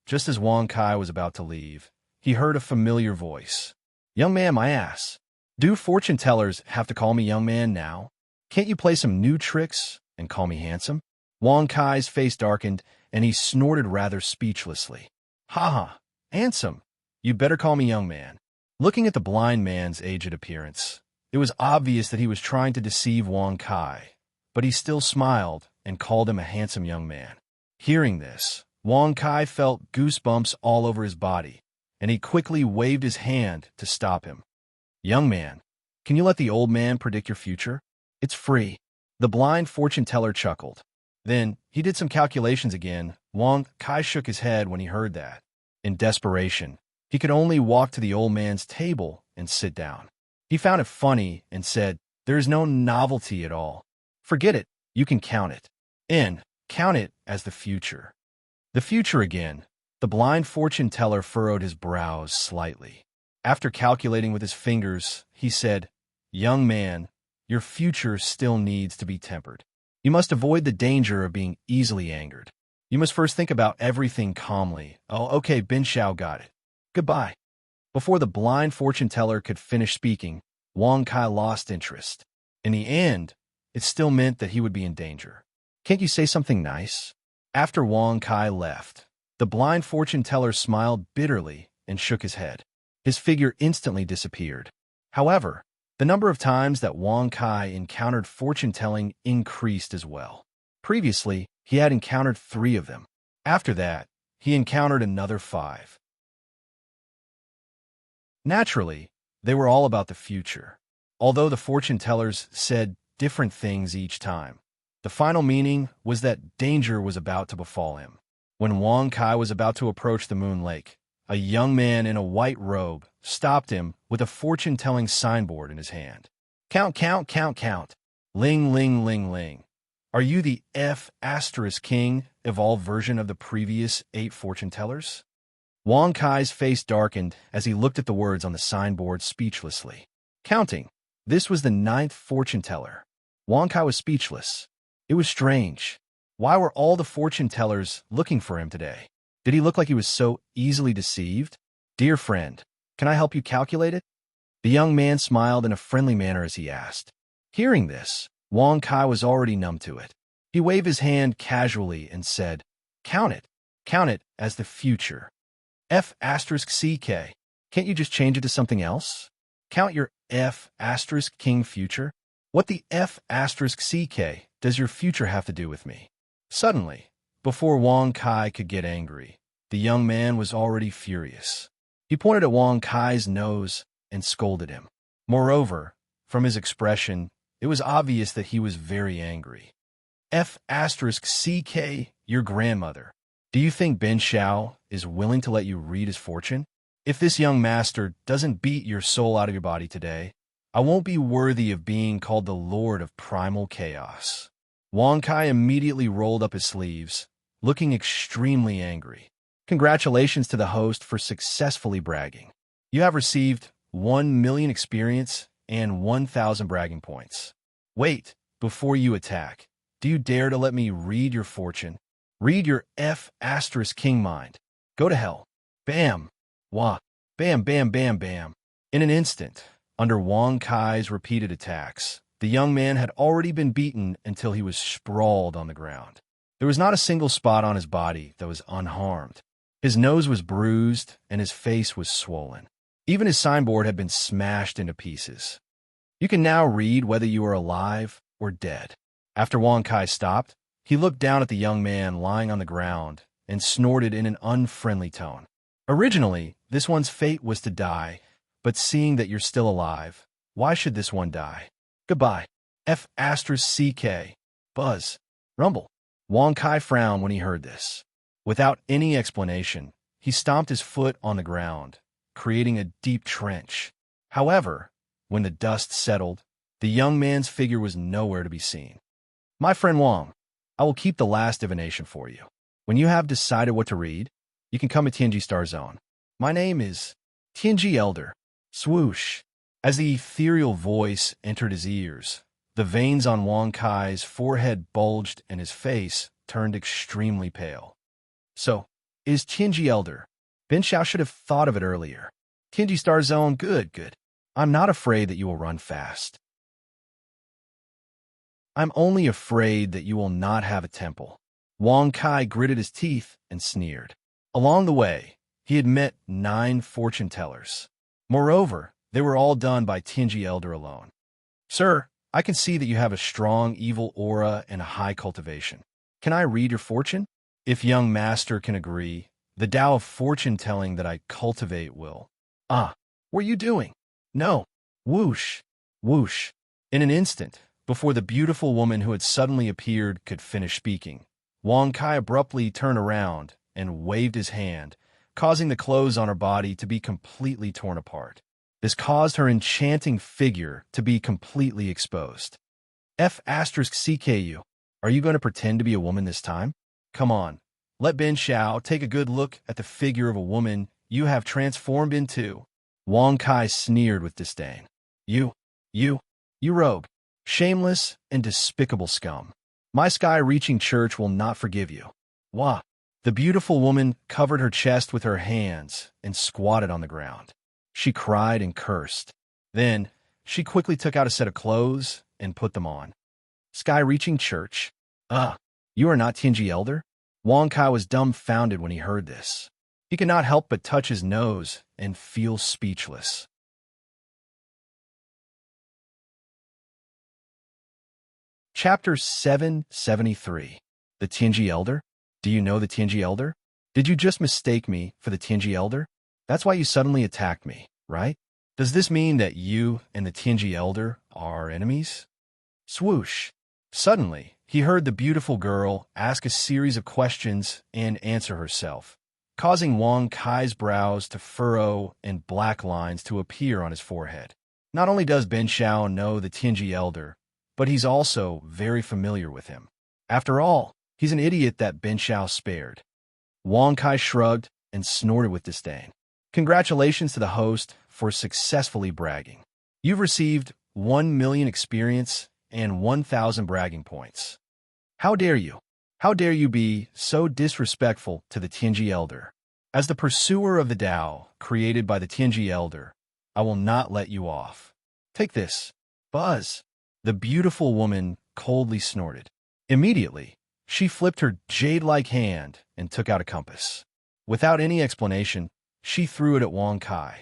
Just as Wang Kai was about to leave, he heard a familiar voice. "Young man, my ass. Do fortune tellers have to call me young man now? Can't you play some new tricks and call me handsome?" Wang Kai's face darkened, and he snorted rather speechlessly. "Ha ha, handsome. You'd better call me young man." Looking at the blind man's aged appearance, it was obvious that he was trying to deceive Wang Kai, but he still smiled and called him a handsome young man. Hearing this, Wang Kai felt goosebumps all over his body, and he quickly waved his hand to stop him. "Young man, can you let the old man predict your future? It's free." The blind fortune teller chuckled. Then he did some calculations again. Wang Kai shook his head when he heard that. In desperation, he could only walk to the old man's table and sit down. He found it funny and said, "There is no novelty at all. Forget it. You can count it. Count it as the future." The future again. The blind fortune teller furrowed his brows slightly. After calculating with his fingers, he said, "Young man, your future still needs to be tempered. You must avoid the danger of being easily angered. You must first think about everything calmly." "Oh, okay, Bin Shao got it. Goodbye." Before the blind fortune teller could finish speaking, Wang Kai lost interest. In the end, it still meant that he would be in danger. "Can't you say something nice?" After Wang Kai left, the blind fortune teller smiled bitterly and shook his head. His figure instantly disappeared. However, the number of times that Wang Kai encountered fortune-telling increased as well. Previously, he had encountered 3 of them. After that, he encountered another 5. Naturally, they were all about the future. Although the fortune tellers said different things each time, the final meaning was that danger was about to befall him. When Wang Kai was about to approach the Moon Lake, a young man in a white robe stopped him with a fortune-telling signboard in his hand. "Count, count, count, count. Ling, ling, ling, ling. Are you the F***king evolved version of the previous 8 fortune tellers?" Wang Kai's face darkened as he looked at the words on the signboard speechlessly. Counting. This was the 9th fortune teller. Wang Kai was speechless. It was strange. Why were all the fortune tellers looking for him today? Did he look like he was so easily deceived? "Dear friend, can I help you calculate it?" The young man smiled in a friendly manner as he asked. Hearing this, Wang Kai was already numb to it. He waved his hand casually and said, Count it as the future. F***ck. Can't you just change it to something else? Count your F***king future? What the F***ck does your future have to do with me?" Suddenly, before Wang Kai could get angry, the young man was already furious. He pointed at Wang Kai's nose and scolded him. Moreover, from his expression, it was obvious that he was very angry. F***ck, your grandmother. Do you think Bin Shao is willing to let you read his fortune? If this young master doesn't beat your soul out of your body today, I won't be worthy of being called the Lord of Primal Chaos. Wang Kai immediately rolled up his sleeves, looking extremely angry. Congratulations to the host for successfully bragging. You have received 1 million experience and 1,000 bragging points. Wait, before you attack, do you dare to let me read your fortune? Read your F***king mind. Go to hell. Bam. Wah. Bam, bam, bam, bam. In an instant, under Wang Kai's repeated attacks, the young man had already been beaten until he was sprawled on the ground. There was not a single spot on his body that was unharmed. His nose was bruised and his face was swollen. Even his signboard had been smashed into pieces. You can now read whether you are alive or dead. After Wang Kai stopped, he looked down at the young man lying on the ground and snorted in an unfriendly tone. Originally, this one's fate was to die, but seeing that you're still alive, why should this one die? Goodbye. F***ck. Buzz. Rumble. Wang Kai frowned when he heard this. Without any explanation, he stomped his foot on the ground, creating a deep trench. However, when the dust settled, the young man's figure was nowhere to be seen. My friend Wang, I will keep the last divination for you. When you have decided what to read, you can come to Tianji Star Zone. My name is Tianji Elder. Swoosh. As the ethereal voice entered his ears, the veins on Wang Kai's forehead bulged and his face turned extremely pale. So, is Tianji Elder? Bin Xiao should have thought of it earlier. Tianji Star Zone, good, good. I'm not afraid that you will run fast. I'm only afraid that you will not have a temple. Wang Kai gritted his teeth and sneered. Along the way, he had met 9 fortune tellers. Moreover, they were all done by Tianji Elder alone. Sir, I can see that you have a strong evil aura and a high cultivation. Can I read your fortune? If young master can agree, the Tao of fortune-telling that I cultivate will. Ah, what are you doing? No. Whoosh, whoosh. In an instant, before the beautiful woman who had suddenly appeared could finish speaking, Wang Kai abruptly turned around and waved his hand, causing the clothes on her body to be completely torn apart. This caused her enchanting figure to be completely exposed. F*CKU. Are you going to pretend to be a woman this time? Come on, let Bin Xiao take a good look at the figure of a woman you have transformed into. Wang Kai sneered with disdain. You rogue, shameless and despicable scum. My sky-reaching church will not forgive you. Wah! The beautiful woman covered her chest with her hands and squatted on the ground. She cried and cursed. Then, she quickly took out a set of clothes and put them on. Sky-reaching church? You are not Tianji Elder? Wang Kai was dumbfounded when he heard this. He could not help but touch his nose and feel speechless. Chapter 773. The Tianji Elder? Do you know the Tianji Elder? Did you just mistake me for the Tianji Elder? That's why you suddenly attacked me, right? Does this mean that you and the Tianji Elder are enemies? Swoosh. Suddenly, he heard the beautiful girl ask a series of questions and answer herself, causing Wang Kai's brows to furrow and black lines to appear on his forehead. Not only does Bin Xiao know the Tianji Elder, but he's also very familiar with him. After all, he's an idiot that Bin Xiao spared. Wang Kai shrugged and snorted with disdain. Congratulations to the host for successfully bragging. You've received 1 million experience and 1,000 bragging points. How dare you? How dare you be so disrespectful to the Tianji Elder? As the pursuer of the Tao created by the Tianji Elder, I will not let you off. Take this. Buzz. The beautiful woman coldly snorted. Immediately, she flipped her jade-like hand and took out a compass. Without any explanation, she threw it at Wang Kai.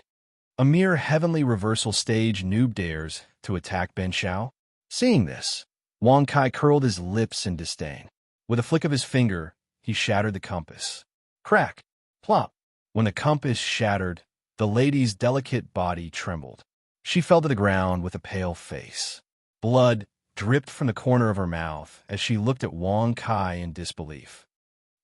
A mere heavenly reversal stage noob dares to attack Bin Xiao? Seeing this, Wang Kai curled his lips in disdain. With a flick of his finger, he shattered the compass. Crack! Plop! When the compass shattered, the lady's delicate body trembled. She fell to the ground with a pale face. Blood dripped from the corner of her mouth as she looked at Wang Kai in disbelief.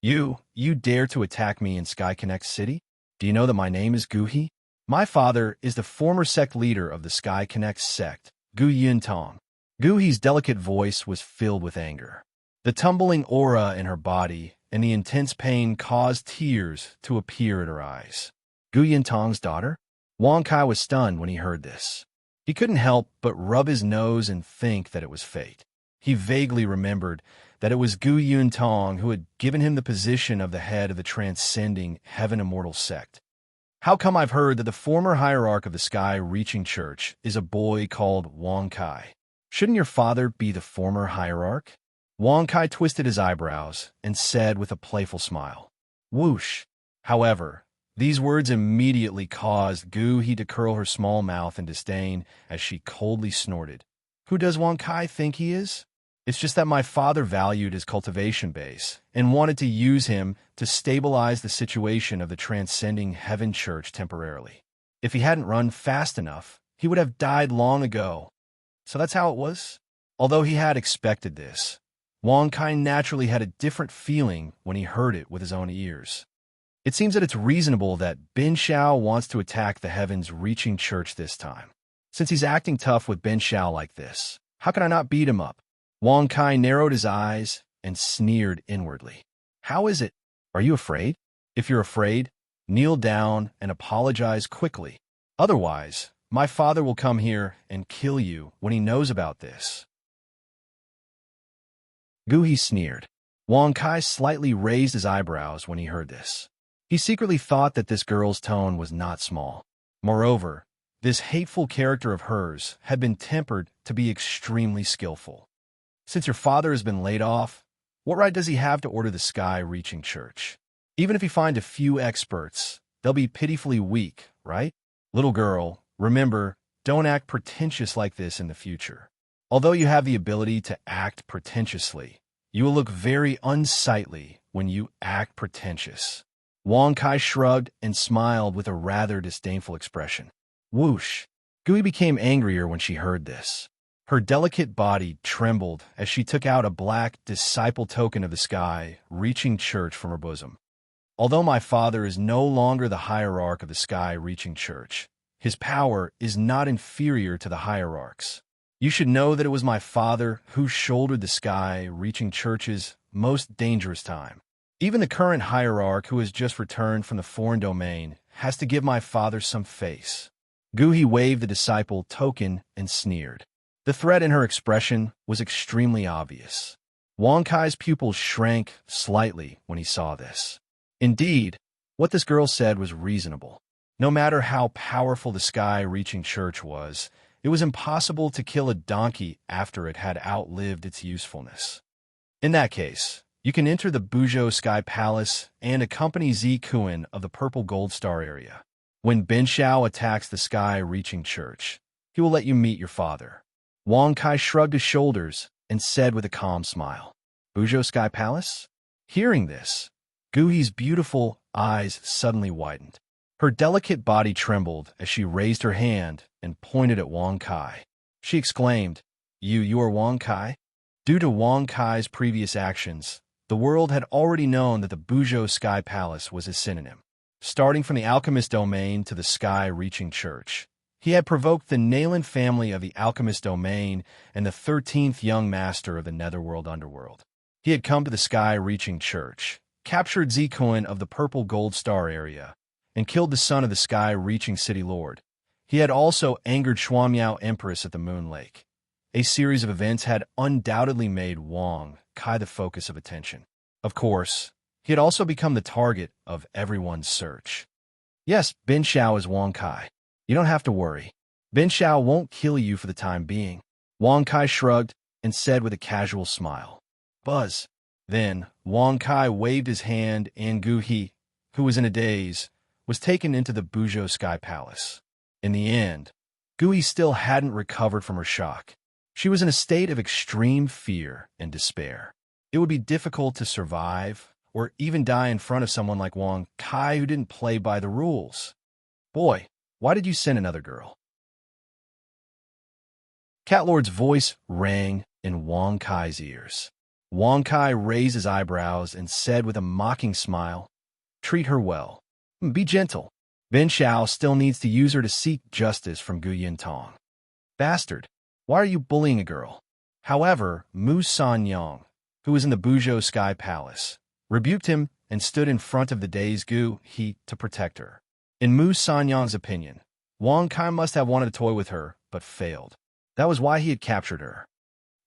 You dare to attack me in Sky Connect City? Do you know that my name is Guhi? My father is the former sect leader of the Sky Connect sect, Gu Yuntong. Guhi's delicate voice was filled with anger. The tumbling aura in her body and the intense pain caused tears to appear at her eyes. Gu Yuntong's daughter? Wang Kai was stunned when he heard this. He couldn't help but rub his nose and think that it was fate. He vaguely remembered that it was Gu Yuntong who had given him the position of the head of the transcending Heaven Immortal sect. How come I've heard that the former hierarch of the Sky-reaching church is a boy called Wang Kai? Shouldn't your father be the former hierarch? Wang Kai twisted his eyebrows and said with a playful smile, Whoosh! However, these words immediately caused Guhi to curl her small mouth in disdain as she coldly snorted. Who does Wang Kai think he is? It's just that my father valued his cultivation base and wanted to use him to stabilize the situation of the transcending heaven church temporarily. If he hadn't run fast enough, he would have died long ago. So that's how it was? Although he had expected this, Wang Kai naturally had a different feeling when he heard it with his own ears. It seems that it's reasonable that Bin Xiao wants to attack the heavens reaching church this time. Since he's acting tough with Bin Xiao like this, how can I not beat him up? Wang Kai narrowed his eyes and sneered inwardly. How is it? Are you afraid? If you're afraid, kneel down and apologize quickly. Otherwise, my father will come here and kill you when he knows about this. Gu He sneered. Wang Kai slightly raised his eyebrows when he heard this. He secretly thought that this girl's tone was not small. Moreover, this hateful character of hers had been tempered to be extremely skillful. Since your father has been laid off, what right does he have to order the sky-reaching church? Even if he finds a few experts, they'll be pitifully weak, right? Little girl, remember, don't act pretentious like this in the future. Although you have the ability to act pretentiously, you will look very unsightly when you act pretentious. Wang Kai shrugged and smiled with a rather disdainful expression. Whoosh! Gui became angrier when she heard this. Her delicate body trembled as she took out a black disciple token of the sky-reaching church from her bosom. Although my father is no longer the hierarch of the sky-reaching church, his power is not inferior to the hierarchs. You should know that it was my father who shouldered the sky-reaching church's most dangerous time. Even the current hierarch who has just returned from the foreign domain has to give my father some face. Gu He waved the disciple token and sneered. The threat in her expression was extremely obvious. Wang Kai's pupils shrank slightly when he saw this. Indeed, what this girl said was reasonable. No matter how powerful the sky-reaching church was impossible to kill a donkey after it had outlived its usefulness. In that case, you can enter the Buzhou Sky Palace and accompany Zi Kuan of the Purple Gold Star area. When Bin Xiao attacks the sky-reaching church, he will let you meet your father. Wang Kai shrugged his shoulders and said with a calm smile, Buzhou Sky Palace? Hearing this, Gu He's beautiful eyes suddenly widened. Her delicate body trembled as she raised her hand and pointed at Wang Kai. She exclaimed, You are Wang Kai? Due to Wang Kai's previous actions, the world had already known that the Buzhou Sky Palace was his synonym. Starting from the alchemist domain to the sky-reaching church, he had provoked the Nayland family of the alchemist domain and the 13th young master of the netherworld underworld. He had come to the sky-reaching church, captured Zi Kuan of the Purple Gold Star area, and killed the son of the sky-reaching city lord. He had also angered Shuamiao Empress at the Moon Lake. A series of events had undoubtedly made Wang Kai the focus of attention. Of course, he had also become the target of everyone's search. Yes, Bin Xiao is Wang Kai. You don't have to worry. Bin Xiao won't kill you for the time being. Wang Kai shrugged and said with a casual smile. Buzz. Then, Wang Kai waved his hand and Gu He, who was in a daze, was taken into the Buzhou Sky Palace. In the end, Gu He still hadn't recovered from her shock. She was in a state of extreme fear and despair. It would be difficult to survive or even die in front of someone like Wang Kai who didn't play by the rules. Boy, why did you send another girl? Catlord's voice rang in Wang Kai's ears. Wang Kai raised his eyebrows and said with a mocking smile, Treat her well. Be gentle. Bin Xiao still needs to use her to seek justice from Gu Yintong. Bastard, why are you bullying a girl? However, Mu Sanyang, who was in the Buzhou Sky Palace, rebuked him and stood in front of the dazed Gu He to protect her. In Mu Sanyang's opinion, Wang Kai must have wanted a toy with her, but failed. That was why he had captured her.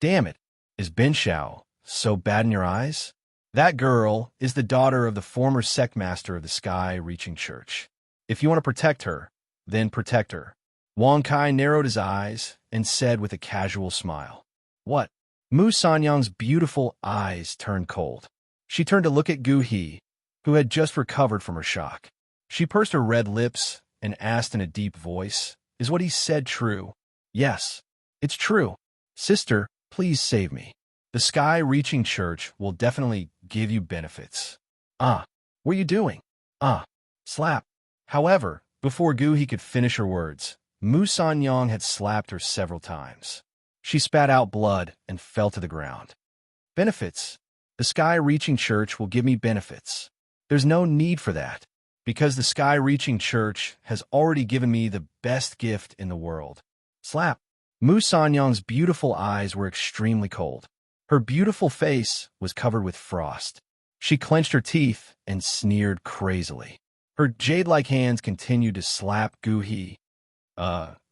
Damn it, is Bin Xiao so bad in your eyes? That girl is the daughter of the former sect master of the sky-reaching church. If you want to protect her, then protect her. Wang Kai narrowed his eyes and said with a casual smile. What? Mu Sanyang's beautiful eyes turned cold. She turned to look at Gu He, who had just recovered from her shock. She pursed her red lips and asked in a deep voice, Is what he said true? Yes, it's true. Sister, please save me. The sky-reaching church will definitely give you benefits. What are you doing? Slap. However, before Gu He could finish her words, Mu Sanyang had slapped her several times. She spat out blood and fell to the ground. Benefits. The sky-reaching church will give me benefits. There's no need for that, because the sky-reaching church has already given me the best gift in the world. Slap. Mu Sanyang's beautiful eyes were extremely cold. Her beautiful face was covered with frost. She clenched her teeth and sneered crazily. Her jade-like hands continued to slap Gu-hee.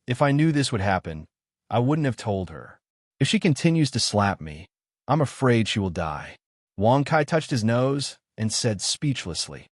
If I knew this would happen, I wouldn't have told her. If she continues to slap me, I'm afraid she will die. Wang Kai touched his nose and said speechlessly.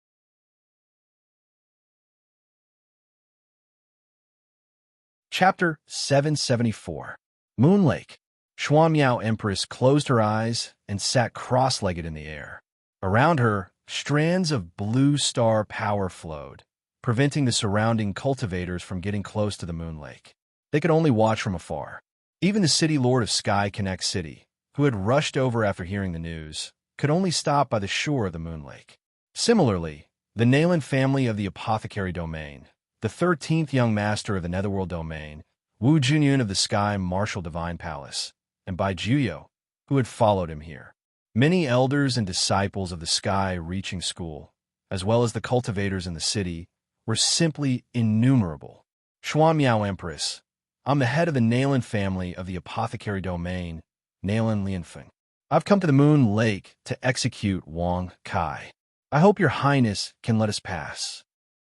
Chapter 774. Moon Lake. Xuanmiao Empress closed her eyes and sat cross-legged in the air. Around her, strands of blue star power flowed, preventing the surrounding cultivators from getting close to the Moon Lake. They could only watch from afar. Even the city lord of Sky Connect City, who had rushed over after hearing the news, could only stop by the shore of the Moon Lake. Similarly, the Nalan family of the Apothecary Domain, the 13th young master of the Netherworld Domain, Wu Junyun of the Sky Martial Divine Palace, and Bai Juyo, who had followed him here. Many elders and disciples of the Sky Reaching School, as well as the cultivators in the city, were simply innumerable. Xuanmiao Empress, I'm the head of the Nalan family of the Apothecary Domain, Nalan Lianfeng. I've come to the Moon Lake to execute Wang Kai. I hope your highness can let us pass.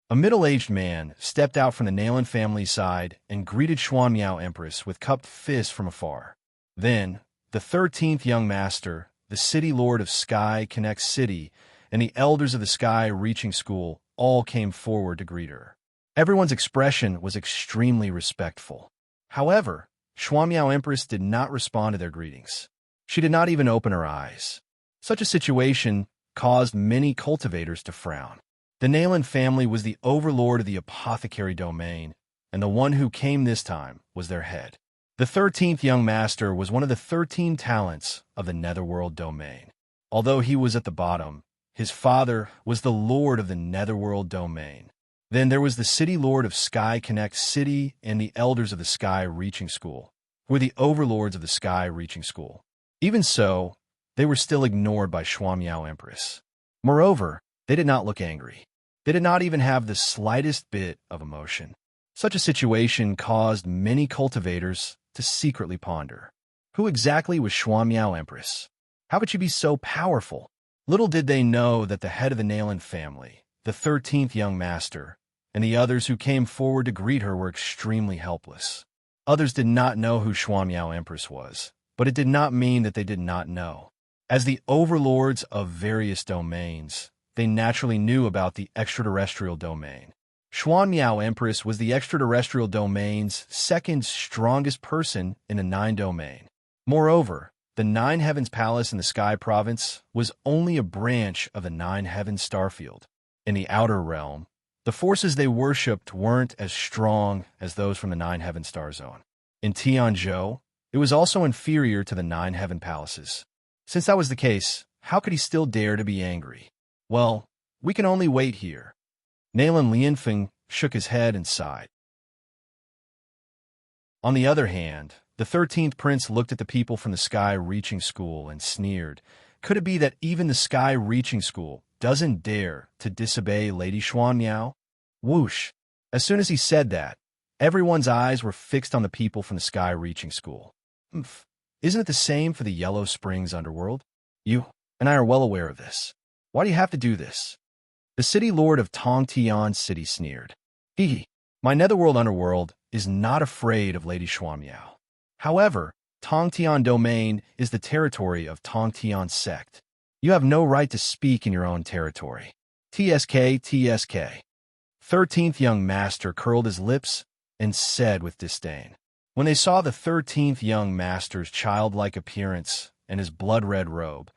A middle-aged man stepped out from the Nalan family's side and greeted Xuanmiao Empress with cupped fists from afar. Then, the 13th young master, the city lord of Sky Connect City, and the elders of the Sky Reaching School all came forward to greet her. Everyone's expression was extremely respectful. However, Xuanmiao Empress did not respond to their greetings. She did not even open her eyes. Such a situation caused many cultivators to frown. The Nalan family was the overlord of the Apothecary Domain, and the one who came this time was their head. The 13th young master was one of the 13 talents of the Netherworld Domain. Although he was at the bottom, his father was the lord of the Netherworld Domain. Then there was the city lord of Sky Connect City and the elders of the Sky Reaching School, who were the overlords of the Sky Reaching School. Even so, they were still ignored by Xuanmiao Empress. Moreover, they did not look angry. They did not even have the slightest bit of emotion. Such a situation caused many cultivators to secretly ponder. Who exactly was Xuanmiao Empress? How could she be so powerful? Little did they know that the head of the Nalan family, the 13th young master, and the others who came forward to greet her were extremely helpless. Others did not know who Xuanmiao Empress was, but it did not mean that they did not know. As the overlords of various domains, they naturally knew about the extraterrestrial domain. Xuanmiao Empress was the extraterrestrial domain's second strongest person in the 9 domain. Moreover, the 9 Heavens Palace in the Sky Province was only a branch of the 9 Heavens Starfield. In the outer realm, the forces they worshipped weren't as strong as those from the 9 Heaven Star Zone. In Tianzhou, it was also inferior to the 9 Heaven Palaces. Since that was the case, how could he still dare to be angry? Well, we can only wait here. Nalan Lianfeng shook his head and sighed. On the other hand, the 13th prince looked at the people from the Sky Reaching School and sneered. Could it be that even the Sky Reaching School doesn't dare to disobey Lady Xuanmiao? Whoosh! As soon as he said that, everyone's eyes were fixed on the people from the Sky Reaching School. Isn't it the same for the Yellow Springs underworld? You and I are well aware of this. Why do you have to do this? The city lord of Tongtian City sneered. My Netherworld underworld is not afraid of Lady Xuanmiao. However, Tongtian Domain is the territory of Tongtian Sect. You have no right to speak in your own territory. TSK, TSK. 13th young master curled his lips and said with disdain. When they saw the 13th young master's childlike appearance and his blood-red robe,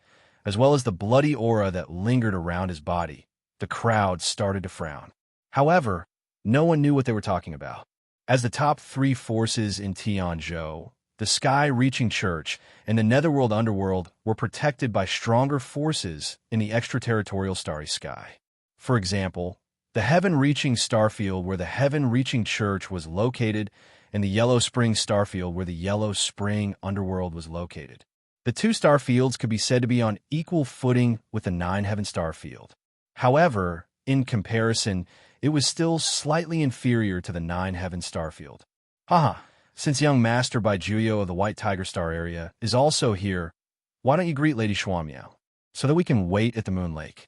as well as the bloody aura that lingered around his body, the crowd started to frown. However, no one knew what they were talking about. As the top 3 forces in Tianzhou, the Sky Reaching Church and the Netherworld Underworld were protected by stronger forces in the extraterritorial starry sky. For example, the Heaven Reaching Starfield where the Heaven Reaching Church was located and the Yellow Spring Starfield where the Yellow Spring Underworld was located. The 2 starfields could be said to be on equal footing with the 9 Heaven Starfield. However, in comparison, it was still slightly inferior to the 9 Heaven Starfield. Since young Master Bai Juyo of the White Tiger Star area is also here, why don't you greet Lady Xuanmiao, so that we can wait at the Moon Lake?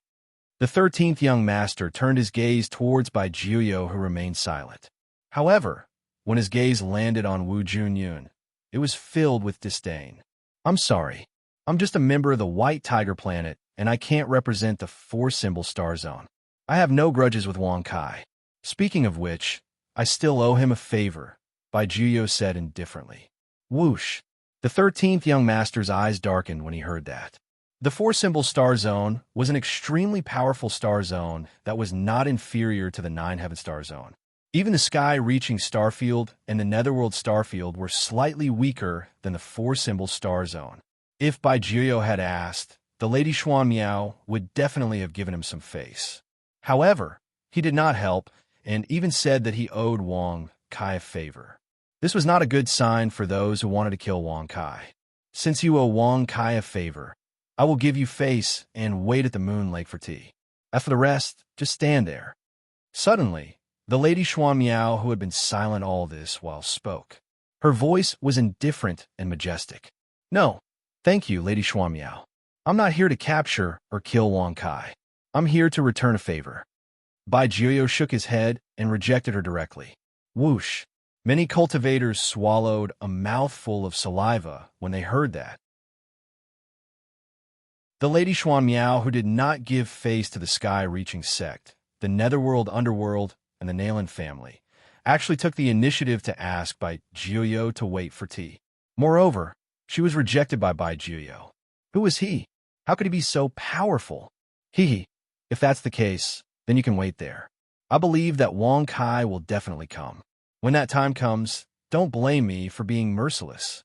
The 13th young master turned his gaze towards Bai Jiuyo, who remained silent. However, when his gaze landed on Wu Junyun, it was filled with disdain. I'm sorry. I'm just a member of the White Tiger Planet, and I can't represent the four-symbol star zone. I have no grudges with Wang Kai. Speaking of which, I still owe him a favor, Bai Jiuyo said indifferently. Whoosh! The 13th young master's eyes darkened when he heard that. The four-symbol star zone was an extremely powerful star zone that was not inferior to the nine-heaven star zone. Even the sky-reaching starfield and the netherworld starfield were slightly weaker than the four-symbol star zone. If Bai Jiuyo had asked, the Lady Xuanmiao would definitely have given him some face. However, he did not help, and even said that he owed Wang Kai a favor. This was not a good sign for those who wanted to kill Wang Kai. Since you owe Wang Kai a favor, I will give you face and wait at the Moon Lake for tea. As for the rest, just stand there. Suddenly, the Lady Xuanmiao, who had been silent all this while spoke. Her voice was indifferent and majestic. No, thank you, Lady Xuanmiao. I'm not here to capture or kill Wang Kai. I'm here to return a favor. Bai Jiuyo shook his head and rejected her directly. Whoosh! Many cultivators swallowed a mouthful of saliva when they heard that. The Lady Xuanmiao, who did not give face to the sky-reaching sect, the netherworld, underworld, and the Nalan family, actually took the initiative to ask Bai Jiuyo to wait for tea. Moreover, she was rejected by Bai Jiuyo. Who was he? How could he be so powerful? Hee. If that's the case, then you can wait there. I believe that Wang Kai will definitely come. When that time comes, don't blame me for being merciless.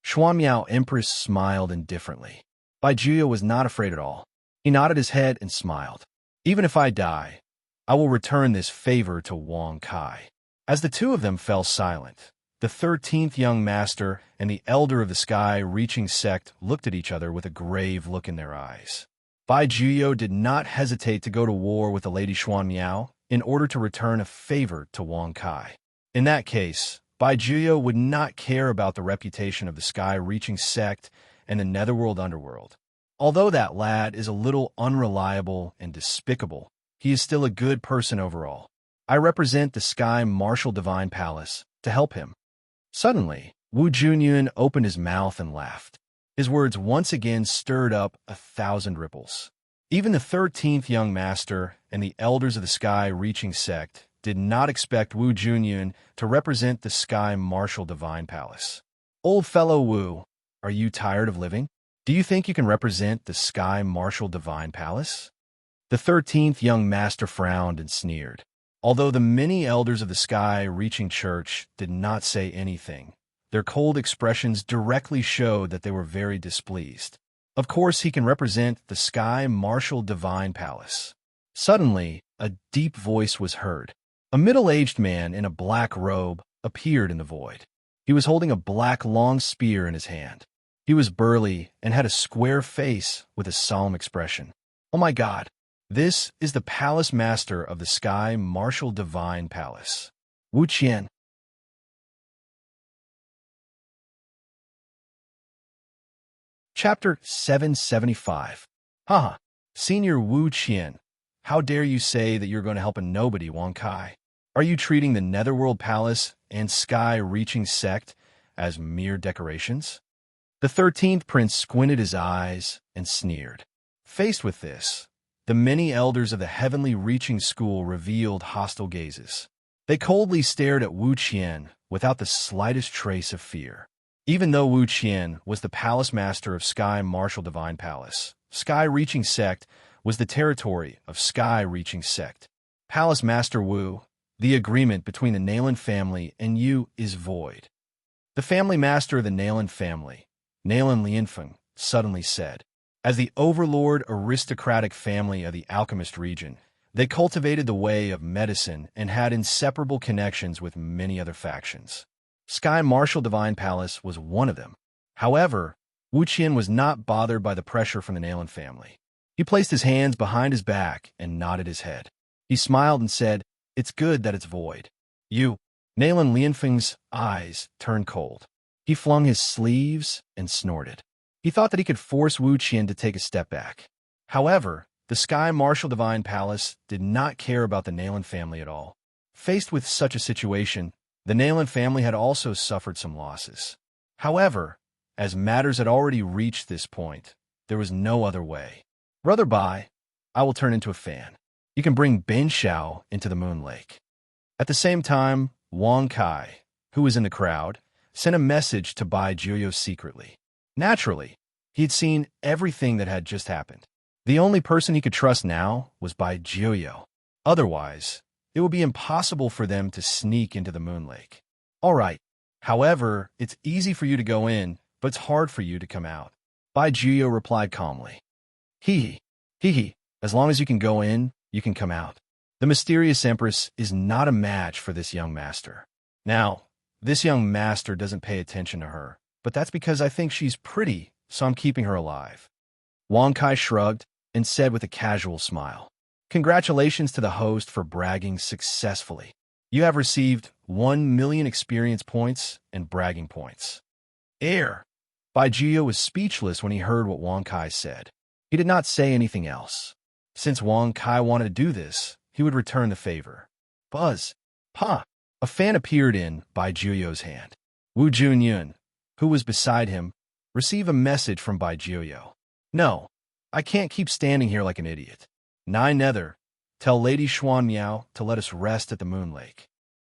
Xuanmiao Empress smiled indifferently. Bai Jiuyo was not afraid at all. He nodded his head and smiled. Even if I die, I will return this favor to Wang Kai. As the two of them fell silent, the 13th young master and the elder of the sky-reaching sect looked at each other with a grave look in their eyes. Bai Jiuyo did not hesitate to go to war with the Lady Xuanmiao in order to return a favor to Wang Kai. In that case, Bai Jiuyo would not care about the reputation of the sky-reaching sect and the netherworld underworld. Although that lad is a little unreliable and despicable, he is still a good person overall. I represent the Sky Martial Divine Palace to help him. Suddenly, Wu Junyun opened his mouth and laughed. His words once again stirred up 1,000 ripples. Even the 13th young master and the elders of the sky-reaching sect did not expect Wu Junyun to represent the Sky Martial Divine Palace. Old fellow Wu, are you tired of living? Do you think you can represent the Sky Martial Divine Palace? The 13th young master frowned and sneered. Although the many elders of the sky-reaching church did not say anything, their cold expressions directly showed that they were very displeased. Of course, he can represent the Sky Martial Divine Palace. Suddenly, a deep voice was heard. A middle-aged man in a black robe appeared in the void. He was holding a black long spear in his hand. He was burly and had a square face with a solemn expression. Oh my God, this is the palace master of the Sky Martial Divine Palace. Wu Qian. Chapter 775. Haha, Senior Wu Qian, how dare you say that you're going to help a nobody, Wang Kai? Are you treating the Netherworld Palace and Sky-reaching sect as mere decorations? The 13th prince squinted his eyes and sneered. Faced with this, the many elders of the heavenly reaching school revealed hostile gazes. They coldly stared at Wu Qian without the slightest trace of fear. Even though Wu Qian was the palace master of Sky Martial Divine Palace, Sky-reaching sect was the territory of Sky-reaching sect. Palace Master Wu, the agreement between the Nalan family and you is void. The family master of the Nalan family, Nalan Lianfeng, suddenly said. As the overlord aristocratic family of the alchemist region, they cultivated the way of medicine and had inseparable connections with many other factions. Sky Martial Divine Palace was one of them. However, Wu Qian was not bothered by the pressure from the Nalan family. He placed his hands behind his back and nodded his head. He smiled and said, "It's good that it's void." Nalan Lianfeng's eyes turned cold. He flung his sleeves and snorted. He thought that he could force Wu Qian to take a step back. However, the Sky Martial Divine Palace did not care about the Nayland family at all. Faced with such a situation, the Nayland family had also suffered some losses. However, as matters had already reached this point, there was no other way. Brother Bai, I will turn into a fan. You can bring Ben Shao into the Moon Lake. At the same time, Wang Kai, who was in the crowd, sent a message to Bai Jiuyo secretly. Naturally, he had seen everything that had just happened. The only person he could trust now was Bai Jiuyo. Otherwise, it would be impossible for them to sneak into the Moon Lake. All right. However, it's easy for you to go in, but it's hard for you to come out. Bai Jiuyo replied calmly. Hee hee. As long as you can go in, you can come out. The mysterious Empress is not a match for this young master. Now, this young master doesn't pay attention to her, but that's because I think she's pretty, so I'm keeping her alive. Wang Kai shrugged and said with a casual smile, Congratulations to the host for bragging successfully. You have received 1 million experience points and bragging points. Bai Jiuyo was speechless when he heard what Wang Kai said. He did not say anything else. Since Wang Kai wanted to do this, he would return the favor. Buzz. Pa! A fan appeared in Bai Jiuyo's hand. Wu Junyun, who was beside him, received a message from Bai Jiuyo. No, I can't keep standing here like an idiot. Nether, tell Lady Xuan Miao to let us rest at the Moon Lake.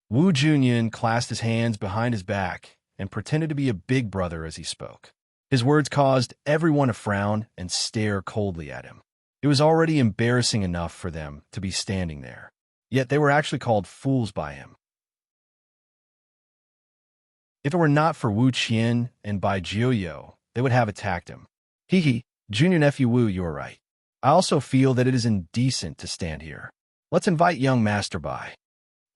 Wu Junyun clasped his hands behind his back and pretended to be a big brother as he spoke. His words caused everyone to frown and stare coldly at him. It was already embarrassing enough for them to be standing there, yet they were actually called fools by him. If it were not for Wu Qian and Bai Jiuyo, they would have attacked him. Junior nephew Wu, you are right. I also feel that it is indecent to stand here. Let's invite young Master Bai.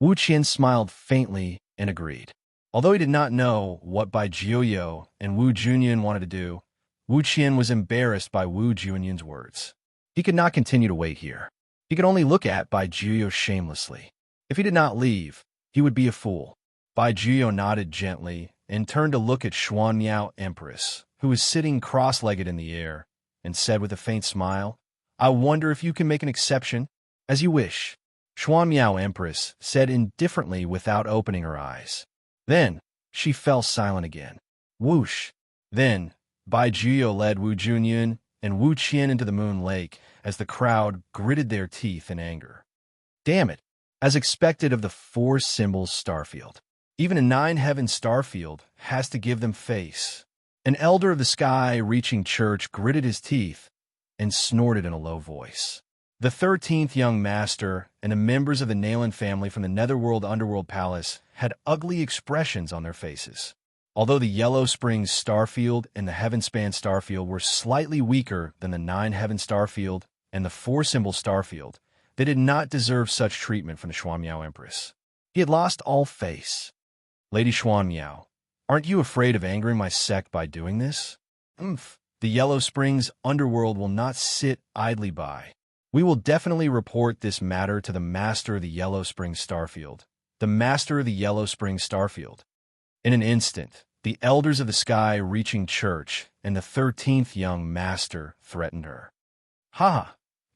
Wu Qian smiled faintly and agreed. Although he did not know what Bai Jiuyo and Wu Junyun wanted to do, Wu Qian was embarrassed by Wu Junyun's words. He could not continue to wait here. He could only look at Bai Jiuyo shamelessly. If he did not leave, he would be a fool. Bai Jiuyo nodded gently and turned to look at Xuan Miao Empress, who was sitting cross-legged in the air, and said with a faint smile, I wonder if you can make an exception. As you wish. Xuan Miao Empress said indifferently without opening her eyes. Then, she fell silent again. Whoosh! Then, Bai Jiuyo led Wu Junyun and Wu Qian into the Moon Lake as the crowd gritted their teeth in anger. Damn it! As expected of the 4 symbols starfield. Even a 9-heaven starfield has to give them face. An elder of the sky reaching church gritted his teeth and snorted in a low voice. The 13th young master and the members of the Nayland family from the Netherworld Underworld Palace had ugly expressions on their faces. Although the Yellow Springs Starfield and the Heavenspan Starfield were slightly weaker than the 9-heaven Starfield and the 4-symbol Starfield, they did not deserve such treatment from the Xuan Miao Empress. He had lost all face. Lady Xuan Miao, aren't you afraid of angering my sect by doing this? The Yellow Springs Underworld will not sit idly by. We will definitely report this matter to the Master of the Yellow Springs Starfield. The Master of the Yellow Springs Starfield. In an instant, the Elders of the Sky reaching church and the 13th young master threatened her.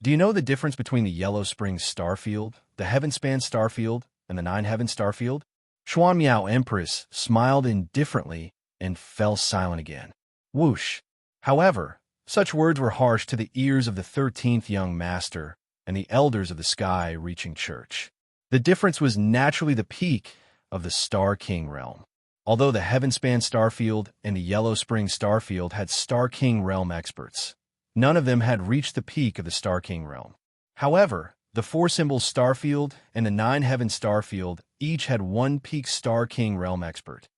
Do you know the difference between the Yellow Springs Starfield, the Heavenspan Starfield, and the 9-heaven Starfield? Xuan Miao Empress smiled indifferently and fell silent again. Whoosh! However, such words were harsh to the ears of the 13th young master and the Elders of the Sky reaching church. The difference was naturally the peak of the Star King realm. Although the Heavenspan Starfield and the Yellow Springs Starfield had Star King realm experts, none of them had reached the peak of the Star King realm. However, the 4-symbol Starfield and the 9-heaven Starfield each had 1 peak Star King realm expert.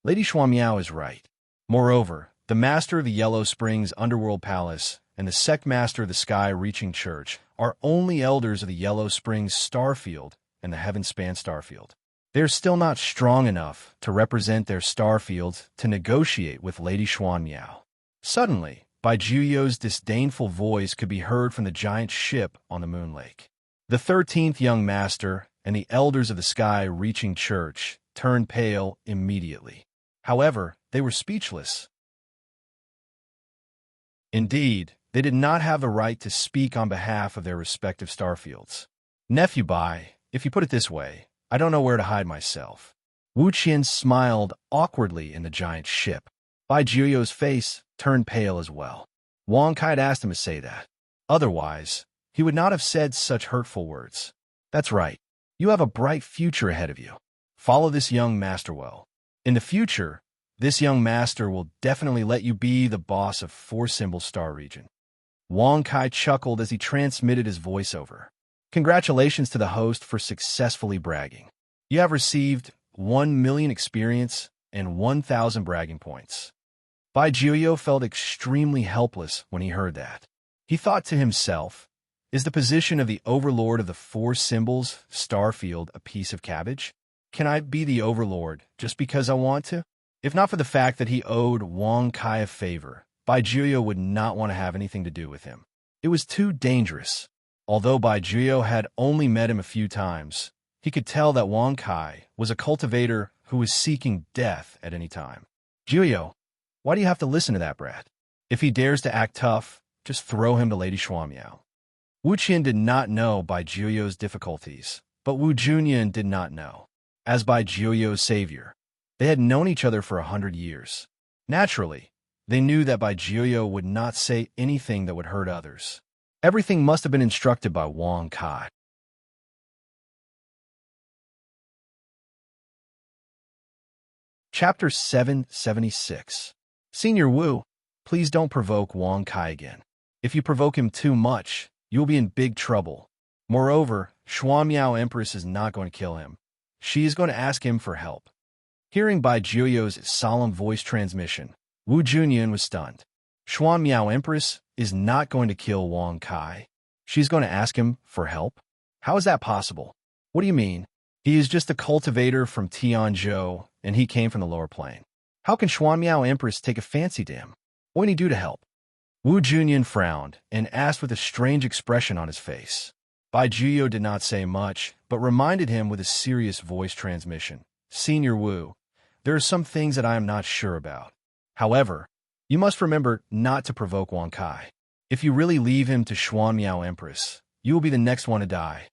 Lady Xuan Miao is right. Moreover, the Master of the Yellow Springs Underworld Palace and the Sect Master of the Sky Reaching Church are only elders of the Yellow Springs Starfield and the Heavenspan Starfield. They are still not strong enough to represent their starfields to negotiate with Lady Xuan Miao. Suddenly, Bai Jiuyo's disdainful voice could be heard from the giant ship on the Moon Lake. The 13th young master and the Elders of the Sky Reaching Church turned pale immediately. However, they were speechless. Indeed, they did not have the right to speak on behalf of their respective starfields. Nephew Bai, if you put it this way, I don't know where to hide myself. Wu Qian smiled awkwardly in the giant ship. Bai Jiuyo's face turned pale as well. Wang Kai had asked him to say that. Otherwise, he would not have said such hurtful words. That's right. You have a bright future ahead of you. Follow this young master well. In the future, this young master will definitely let you be the boss of 4-symbol star region. Wang Kai chuckled as he transmitted his voiceover. Congratulations to the host for successfully bragging. You have received 1 million experience and 1,000 bragging points. Bai Jiuyo felt extremely helpless when he heard that. He thought to himself, is the position of the overlord of the 4 symbols starfield a piece of cabbage? Can I be the overlord just because I want to? If not for the fact that he owed Wang Kai a favor, Bai Jiuyo would not want to have anything to do with him. It was too dangerous. Although Bai Jiuyo had only met him a few times, he could tell that Wang Kai was a cultivator who was seeking death at any time. Jiuyo, why do you have to listen to that brat? If he dares to act tough, just throw him to Lady Xuamiao. Wu Qian did not know Bai Jiuyo's difficulties, but Wu Junyan did not know. As Bai Jiuyo's savior, they had known each other for 100 years. Naturally, they knew that Bai Jiuyo would not say anything that would hurt others. Everything must have been instructed by Wang Kai. Chapter 776. Senior Wu, please don't provoke Wang Kai again. If you provoke him too much, you'll be in big trouble. Moreover, Xuamiao Empress is not going to kill him. She is going to ask him for help. Hearing Bai Jiuyo's solemn voice transmission, Wu Junyan was stunned. Xuamiao Empress is not going to kill Wang Kai. She's going to ask him for help? How is that possible? What do you mean? He is just a cultivator from Tianzhou, and he came from the lower plane. How can Xuamiao Empress take a fancy to him? What can he do to help? Wu Junyan frowned and asked with a strange expression on his face. Bai Jiuyo did not say much, but reminded him with a serious voice transmission. Senior Wu, there are some things that I am not sure about. However, you must remember not to provoke Wang Kai. If you really leave him to Xuamiao Empress, you will be the next one to die.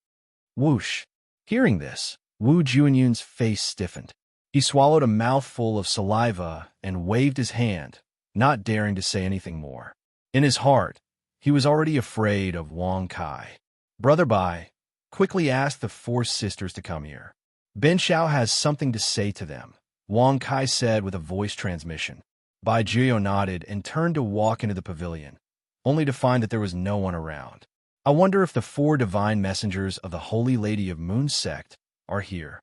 Whoosh. Hearing this, Wu Junyan's face stiffened. He swallowed a mouthful of saliva and waved his hand, not daring to say anything more. In his heart, he was already afraid of Wang Kai. Brother Bai, quickly ask the 4 sisters to come here. Ben Shao has something to say to them, Wang Kai said with a voice transmission. Bai Jiuyo nodded and turned to walk into the pavilion, only to find that there was no one around. I wonder if the 4 divine messengers of the Holy Lady of Moon sect are here.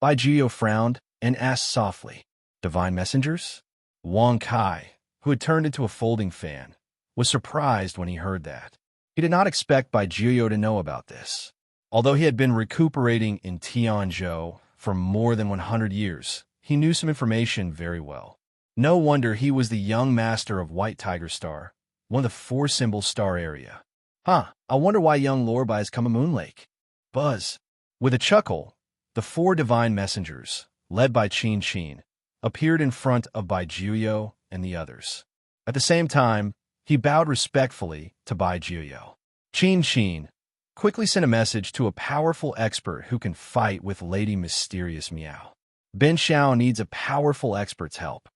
Bai Jiuyo frowned and asked softly, Divine messengers? Wang Kai, who had turned into a folding fan, was surprised when he heard that. He did not expect Bai Jiuyo to know about this. Although he had been recuperating in Tianzhou for more than 100 years, he knew some information very well. No wonder he was the young master of White Tiger Star, one of the 4-symbol star area. I wonder why young Lorbai has come to Moon Lake. Buzz. With a chuckle, the 4 divine messengers, led by Qin, appeared in front of Bai Jiuyo and the others. At the same time, he bowed respectfully to Bai Jiuyo. Qin quickly sent a message to a powerful expert who can fight with Lady Mysterious Meow. Ben Shao needs a powerful expert's help.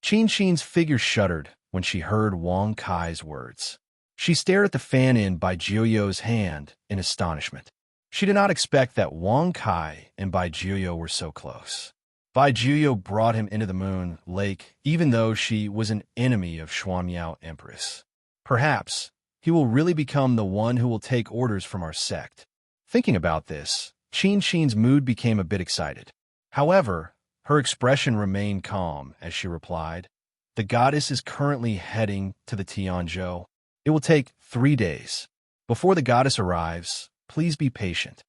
Qin's figure shuddered when she heard Wang Kai's words. She stared at the fan in Bai Jiuyo's hand in astonishment. She did not expect that Wang Kai and Bai Jiuyo were so close. Bai Jiuyo brought him into the Moon Lake even though she was an enemy of Xuamiao Empress. Perhaps he will really become the one who will take orders from our sect. Thinking about this, Qin's mood became a bit excited. However, her expression remained calm as she replied, The goddess is currently heading to the Tianzhou. It will take 3 days. Before the goddess arrives, please be patient.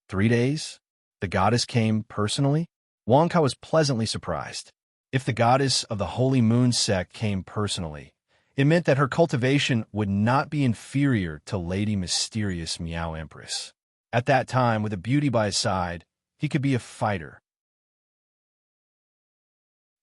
3 days? The goddess came personally? Wang Kai was pleasantly surprised. If the goddess of the Holy Moon sect came personally, it meant that her cultivation would not be inferior to Lady Mysterious Meow Empress. At that time, with a beauty by his side, he could be a fighter.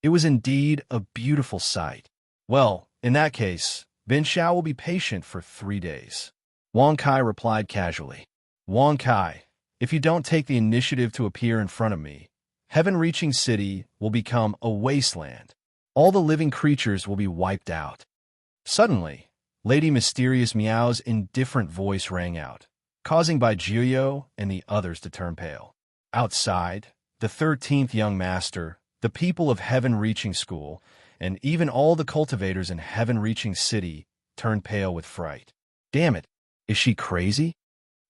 It was indeed a beautiful sight. Well, in that case, Ben Shao will be patient for 3 days. Wang Kai replied casually. Wang Kai, if you don't take the initiative to appear in front of me, Heaven-reaching city will become a wasteland. All the living creatures will be wiped out. Suddenly, Lady Mysterious Meow's indifferent voice rang out, causing Bai Jiuyo and the others to turn pale. Outside, the 13th young master, the people of Heaven-reaching school, and even all the cultivators in Heaven-reaching city turned pale with fright. Damn it, is she crazy?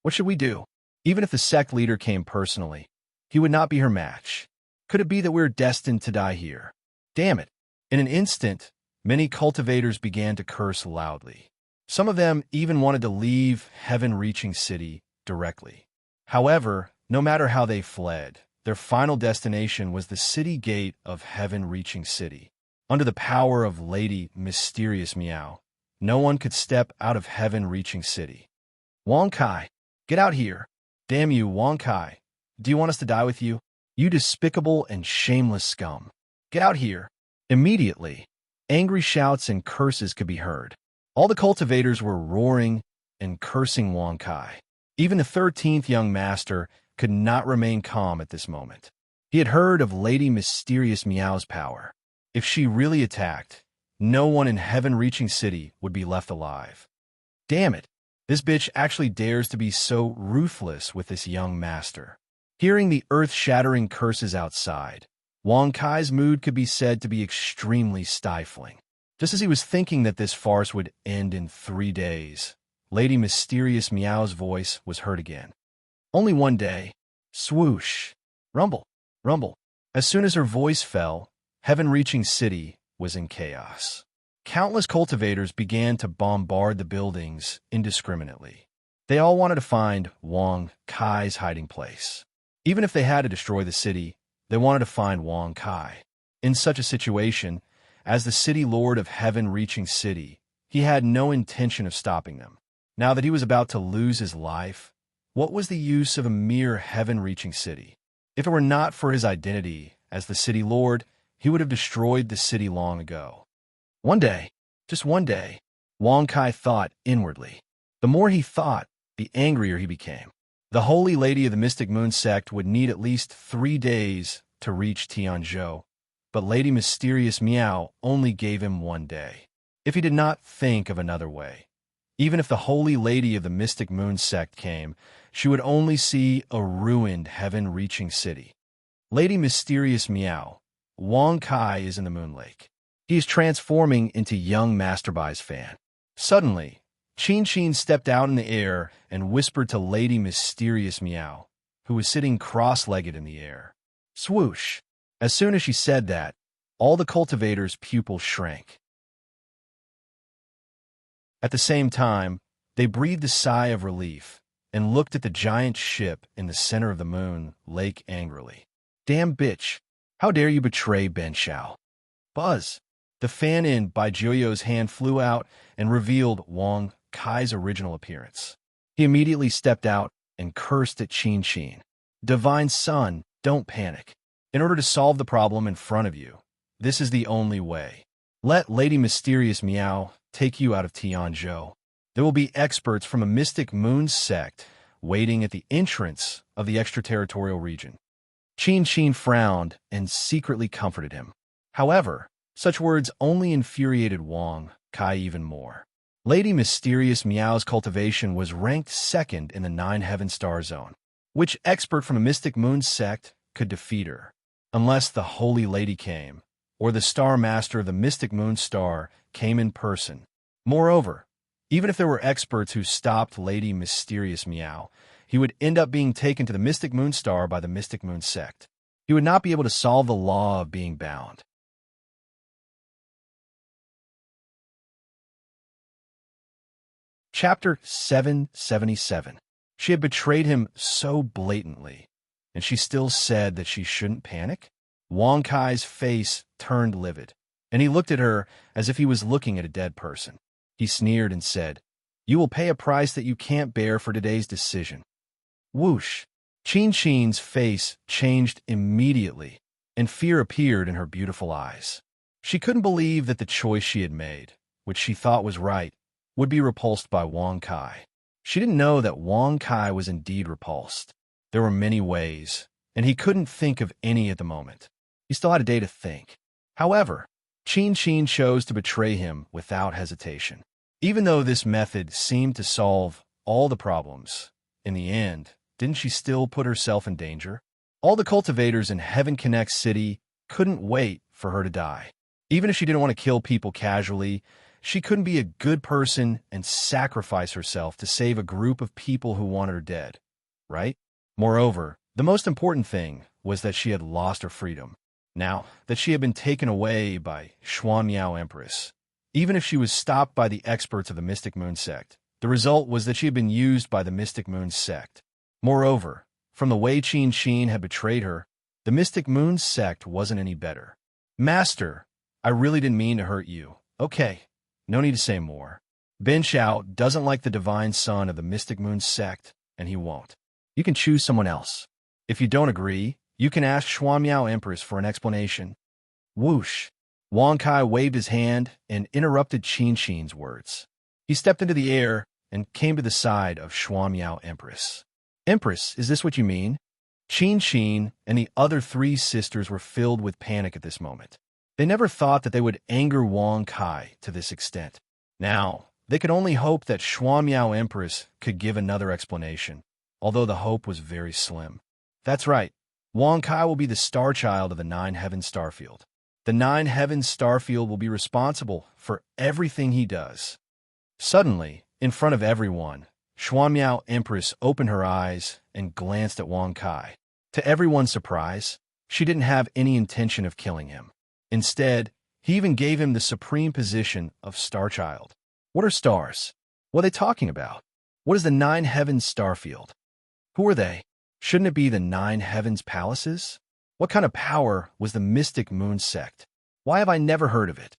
What should we do? Even if the sect leader came personally, he would not be her match. Could it be that we're destined to die here? Damn it. In an instant, many cultivators began to curse loudly. Some of them even wanted to leave Heaven-reaching city directly. However, no matter how they fled, their final destination was the city gate of Heaven-reaching city. Under the power of Lady Mysterious Meow, no one could step out of Heaven-reaching city. Wang Kai, get out here. Damn you, Wang Kai. Do you want us to die with you? You despicable and shameless scum. Get out here. Immediately, angry shouts and curses could be heard. All the cultivators were roaring and cursing Wang Kai. Even the 13th young master could not remain calm at this moment. He had heard of Lady Mysterious Meow's power. If she really attacked, no one in Heaven-reaching city would be left alive. Damn it, this bitch actually dares to be so ruthless with this young master. Hearing the earth-shattering curses outside, Wang Kai's mood could be said to be extremely stifling. Just as he was thinking that this farce would end in 3 days, Lady Mysterious Meow's voice was heard again. Only 1 day. Swoosh. Rumble. Rumble. As soon as her voice fell, Heaven-reaching city was in chaos. Countless cultivators began to bombard the buildings indiscriminately. They all wanted to find Wang Kai's hiding place. Even if they had to destroy the city, they wanted to find Wang Kai. In such a situation, as the city lord of Heaven-reaching city, he had no intention of stopping them. Now that he was about to lose his life, what was the use of a mere Heaven-reaching city? If it were not for his identity as the city lord, he would have destroyed the city long ago. 1 day, just 1 day, Wang Kai thought inwardly. The more he thought, the angrier he became. The Holy Lady of the Mystic Moon sect would need at least 3 days to reach Tianzhou, but Lady Mysterious Meow only gave him 1 day. If he did not think of another way, even if the Holy Lady of the Mystic Moon sect came, she would only see a ruined Heaven-reaching city. Lady Mysterious Meow, Wang Kai is in the Moon Lake. He is transforming into young Master Bai's fan. Suddenly, Qin stepped out in the air and whispered to Lady Mysterious Meow, who was sitting cross-legged in the air. Swoosh! As soon as she said that, all the cultivators' pupils shrank. At the same time, they breathed a sigh of relief and looked at the giant ship in the center of the Moon Lake angrily. Damn bitch! How dare you betray Ben Shao? Buzz! The fan in Bai Jiuyo's hand flew out and revealed Wang Kai's original appearance. He immediately stepped out and cursed at Qin. Divine Son, don't panic. In order to solve the problem in front of you, this is the only way. Let Lady Mysterious Meow take you out of Tianzhou. There will be experts from a Mystic Moon sect waiting at the entrance of the extraterritorial region. Qin frowned and secretly comforted him. However, such words only infuriated Wang Kai even more. Lady Mysterious Meow's cultivation was ranked 2nd in the 9 Heaven Star Zone. Which expert from a Mystic Moon sect could defeat her? Unless the Holy Lady came, or the Star Master of the Mystic Moon Star came in person. Moreover, even if there were experts who stopped Lady Mysterious Meow, he would end up being taken to the Mystic Moon Star by the Mystic Moon sect. He would not be able to solve the law of being bound. Chapter 777. She had betrayed him so blatantly, and she still said that she shouldn't panic? Wang Kai's face turned livid, and he looked at her as if he was looking at a dead person. He sneered and said, "You will pay a price that you can't bear for today's decision." Whoosh! Qin's face changed immediately, and fear appeared in her beautiful eyes. She couldn't believe that the choice she had made, which she thought was right, would be repulsed by Wang Kai. She didn't know that Wang Kai was indeed repulsed. There were many ways, and he couldn't think of any at the moment. He still had a day to think. However, Qin chose to betray him without hesitation. Even though this method seemed to solve all the problems, in the end, didn't she still put herself in danger? All the cultivators in Heaven Connect City couldn't wait for her to die. Even if she didn't want to kill people casually, she couldn't be a good person and sacrifice herself to save a group of people who wanted her dead, right? Moreover, the most important thing was that she had lost her freedom. Now that she had been taken away by Xuanmiao Empress, even if she was stopped by the experts of the Mystic Moon sect, the result was that she had been used by the Mystic Moon sect. Moreover, from the way Qin had betrayed her, the Mystic Moon sect wasn't any better. Master, I really didn't mean to hurt you. Okay, no need to say more. Ben Shao doesn't like the divine son of the Mystic Moon sect, and he won't. You can choose someone else. If you don't agree, you can ask Xuanmiao Empress for an explanation. Whoosh! Wang Kai waved his hand and interrupted Qin's words. He stepped into the air and came to the side of Xuanmiao Empress. Empress, is this what you mean? Qin and the other three sisters were filled with panic at this moment. They never thought that they would anger Wang Kai to this extent. Now, they could only hope that Xuanmiao Empress could give another explanation, although the hope was very slim. That's right. Wang Kai will be the star child of the Nine Heavens Starfield. The Nine Heavens Starfield will be responsible for everything he does. Suddenly, in front of everyone, Xuanmiao Empress opened her eyes and glanced at Wang Kai. To everyone's surprise, she didn't have any intention of killing him. Instead, he even gave him the supreme position of Star Child. What are stars? What are they talking about? What is the Nine Heavens Starfield? Who are they? Shouldn't it be the Nine Heavens Palaces? What kind of power was the Mystic Moon sect? Why have I never heard of it?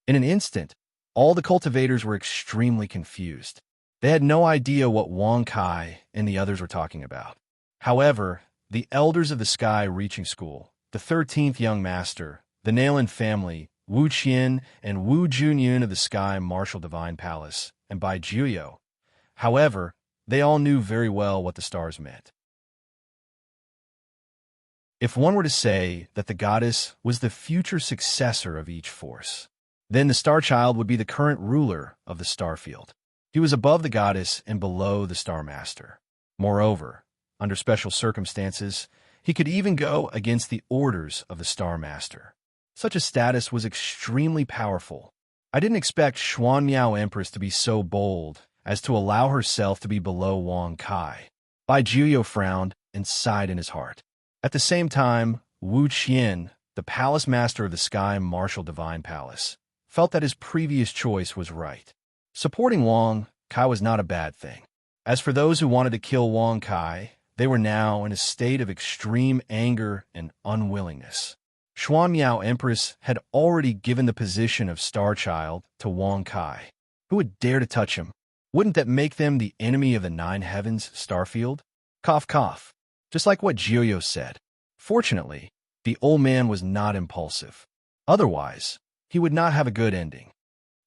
In an instant, all the cultivators were extremely confused. They had no idea what Wang Kai and the others were talking about. However, the elders of the Sky Reaching School, the 13th Young Master, the Nailin family, Wu Qian and Wu Junyun of the Sky Martial Divine Palace, and Bai Jiuyo. However, they all knew very well what the stars meant. If one were to say that the goddess was the future successor of each force, then the Star Child would be the current ruler of the Starfield. He was above the goddess and below the Star Master. Moreover, under special circumstances, he could even go against the orders of the Star Master. Such a status was extremely powerful. I didn't expect Xuanmiao Empress to be so bold as to allow herself to be below Wang Kai. Bai Jiuyo frowned and sighed in his heart. At the same time, Wu Qian, the Palace Master of the Sky Martial Divine Palace, felt that his previous choice was right. Supporting Wang Kai was not a bad thing. As for those who wanted to kill Wang Kai, they were now in a state of extreme anger and unwillingness. Xuanmiao Empress had already given the position of Star Child to Wang Kai. Who would dare to touch him? Wouldn't that make them the enemy of the Nine Heavens Starfield? Cough, cough. Just like what Jiuyo said. Fortunately, the old man was not impulsive. Otherwise, he would not have a good ending.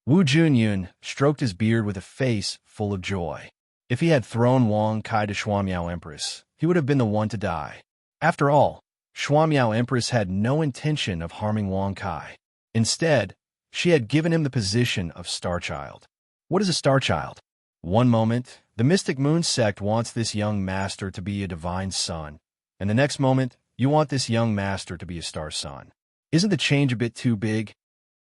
Wu Junyun stroked his beard with a face full of joy. If he had thrown Wang Kai to Xuanmiao Empress, he would have been the one to die. After all, Xuanmiao Empress had no intention of harming Wang Kai. Instead, she had given him the position of Star Child. What is a Star Child? One moment, the Mystic Moon sect wants this young master to be a divine son, and the next moment, you want this young master to be a star son. Isn't the change a bit too big?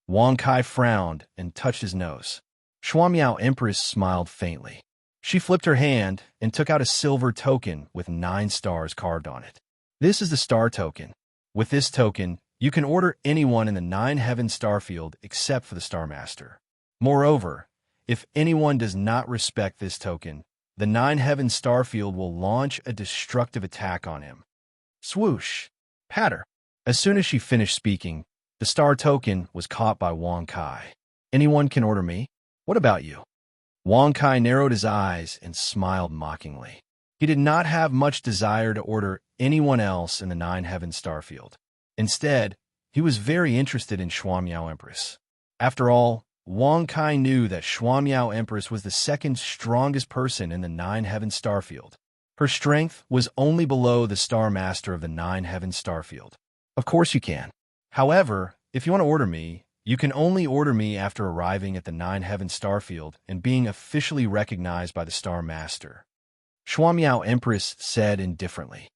Wang Kai frowned and touched his nose. Xuanmiao Empress smiled faintly. She flipped her hand and took out a silver token with 9 stars carved on it. This is the star token. With this token, you can order anyone in the Nine Heavens Starfield except for the Star Master. Moreover, if anyone does not respect this token, the Nine Heavens Starfield will launch a destructive attack on him. Swoosh! Patter! As soon as she finished speaking, the star token was caught by Wang Kai. Anyone can order me? What about you? Wang Kai narrowed his eyes and smiled mockingly. He did not have much desire to order anyone else in the Nine Heavens Starfield. Instead, he was very interested in Xuanmiao Empress. After all, Wang Kai knew that Xuanmiao Empress was the second strongest person in the Nine-Heaven Starfield. Her strength was only below the Star Master of the Nine-Heaven Starfield. Of course you can. However, if you want to order me, you can only order me after arriving at the Nine-Heaven Starfield and being officially recognized by the Star Master. Xuanmiao Empress said indifferently.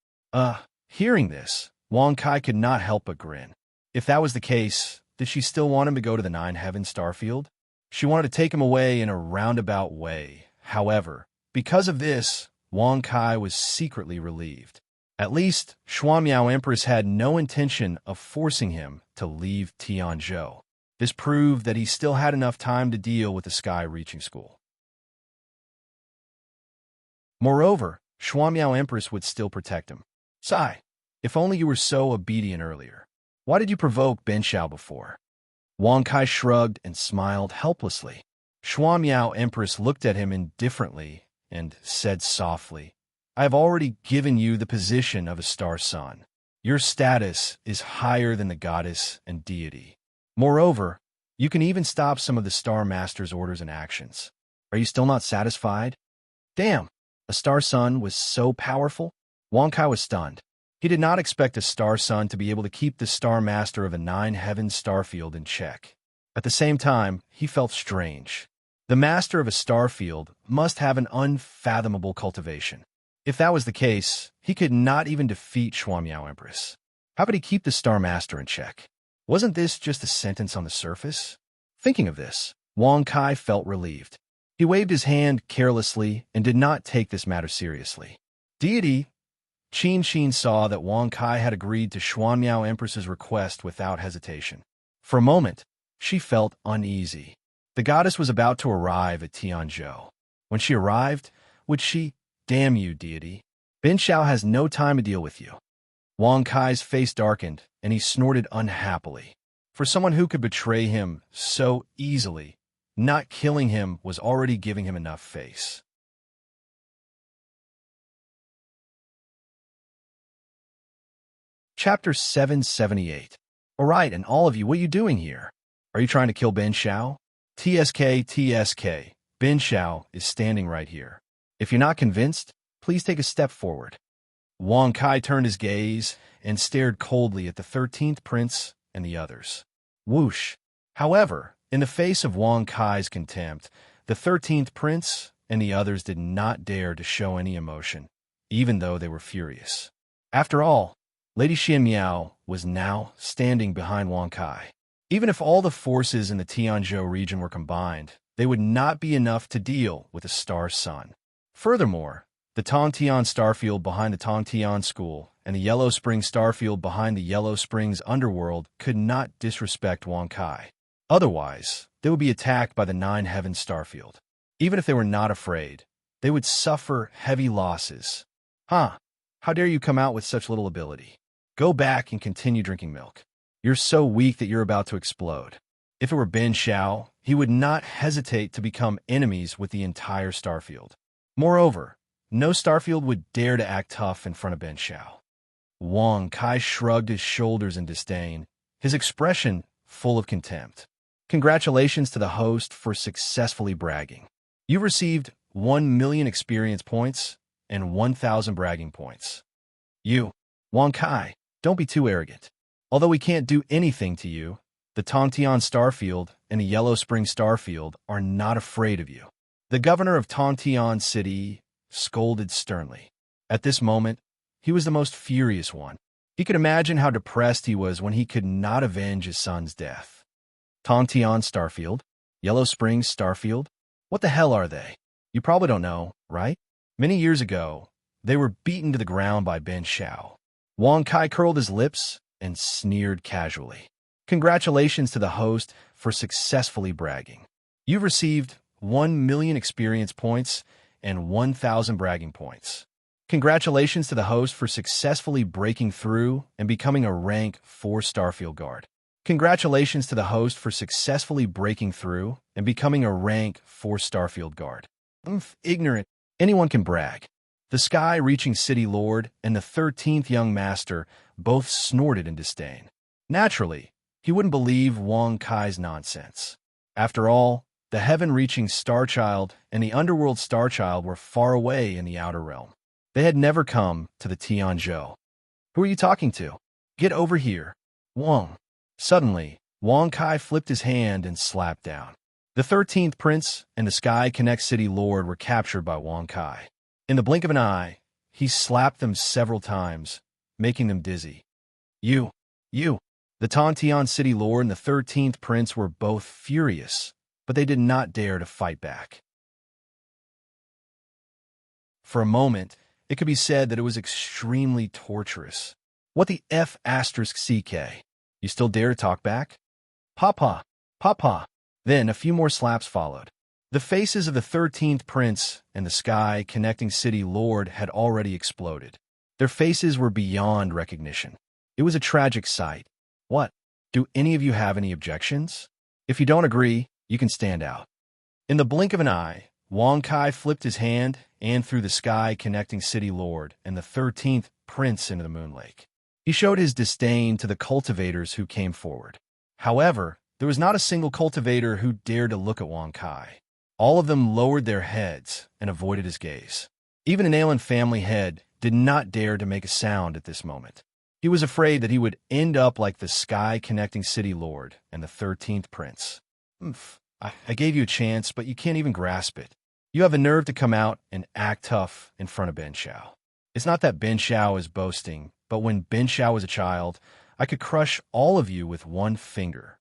Hearing this, Wang Kai could not help but grin. If that was the case, did she still want him to go to the Nine-Heaven Starfield? She wanted to take him away in a roundabout way. However, because of this, Wang Kai was secretly relieved. At least, Xuanmiao Empress had no intention of forcing him to leave Tianzhou. This proved that he still had enough time to deal with the Sky Reaching School. Moreover, Xuanmiao Empress would still protect him. Sigh, if only you were so obedient earlier. Why did you provoke Ben Xiao before? Wang Kai shrugged and smiled helplessly. Xuanmiao Empress looked at him indifferently and said softly, I have already given you the position of a star sun. Your status is higher than the goddess and deity. Moreover, you can even stop some of the Star Master's orders and actions. Are you still not satisfied? Damn, a star sun was so powerful? Wang Kai was stunned. He did not expect a star sun to be able to keep the Star Master of a Nine-Heaven Starfield in check. At the same time, he felt strange. The Master of a Starfield must have an unfathomable cultivation. If that was the case, he could not even defeat Xuanmiao Empress. How could he keep the Star Master in check? Wasn't this just a sentence on the surface? Thinking of this, Wang Kai felt relieved. He waved his hand carelessly and did not take this matter seriously. Deity, Qin saw that Wang Kai had agreed to Xuanmiao Empress's request without hesitation. For a moment, she felt uneasy. The goddess was about to arrive at Tianzhou. When she arrived, would she... Damn you, deity. Ben Xiao has no time to deal with you. Wang Kai's face darkened, and he snorted unhappily. For someone who could betray him so easily, not killing him was already giving him enough face. Chapter 778. All right, and all of you, what are you doing here? Are you trying to kill Ben Xiao? TSK. Ben Xiao is standing right here. If you're not convinced, please take a step forward. Wang Kai turned his gaze and stared coldly at the 13th prince and the others. Whoosh! However, in the face of Wang Kai's contempt, the 13th prince and the others did not dare to show any emotion, even though they were furious. After all, Lady Xianmiao was now standing behind Wang Kai. Even if all the forces in the Tianzhou region were combined, they would not be enough to deal with a star sun. Furthermore, the Tongtian Starfield behind the Tongtian School and the Yellow Springs Starfield behind the Yellow Springs Underworld could not disrespect Wang Kai. Otherwise, they would be attacked by the Nine-Heaven Starfield. Even if they were not afraid, they would suffer heavy losses. How dare you come out with such little ability? Go back and continue drinking milk. You're so weak that you're about to explode. If it were Ben Xiao, he would not hesitate to become enemies with the entire Starfield. Moreover, no Starfield would dare to act tough in front of Ben Xiao. Wang Kai shrugged his shoulders in disdain, his expression full of contempt. Congratulations to the host for successfully bragging. You received 1 million experience points and 1,000 bragging points. You, Wang Kai, don't be too arrogant. Although we can't do anything to you, the Tongtian Starfield and the Yellow Spring Starfield are not afraid of you. The governor of Tongtian City scolded sternly. At this moment, he was the most furious one. He could imagine how depressed he was when he could not avenge his son's death. Tongtian Starfield? Yellow Springs Starfield? What the hell are they? You probably don't know, right? Many years ago, they were beaten to the ground by Ben Xiao. Wang Kai curled his lips and sneered casually. Congratulations to the host for successfully bragging. You've received 1 million experience points and 1,000 bragging points. Congratulations to the host for successfully breaking through and becoming a rank 4 Starfield Guard. Congratulations to the host for successfully breaking through and becoming a rank 4 Starfield Guard. Ignorant. Anyone can brag. The Sky-Reaching City Lord and the 13th Young Master both snorted in disdain. Naturally, he wouldn't believe Wang Kai's nonsense. After all, the heaven-reaching Star-Child and the underworld Star-Child were far away in the outer realm. They had never come to the Tianzhou. Who are you talking to? Get over here. Wang. Suddenly, Wang Kai flipped his hand and slapped down. The 13th Prince and the Sky Connect City Lord were captured by Wang Kai. In the blink of an eye, he slapped them several times, making them dizzy. You. The Tantian City Lord and the 13th Prince were both furious, but they did not dare to fight back. For a moment, it could be said that it was extremely torturous. What the F***CK? You still dare to talk back? Papa. Then a few more slaps followed. The faces of the 13th Prince and the Sky Connecting City Lord had already exploded. Their faces were beyond recognition. It was a tragic sight. What? Do any of you have any objections? If you don't agree, you can stand out. In the blink of an eye, Wang Kai flipped his hand and threw the Sky Connecting City Lord and the 13th Prince into the Moon Lake. He showed his disdain to the cultivators who came forward. However, there was not a single cultivator who dared to look at Wang Kai. All of them lowered their heads and avoided his gaze. Even an Alan family head did not dare to make a sound at this moment. He was afraid that he would end up like the Sky Connecting City Lord and the 13th Prince. I gave you a chance, but you can't even grasp it. You have the nerve to come out and act tough in front of Ben Xiao. It's not that Ben Xiao is boasting, but when Ben Xiao was a child, I could crush all of you with one finger.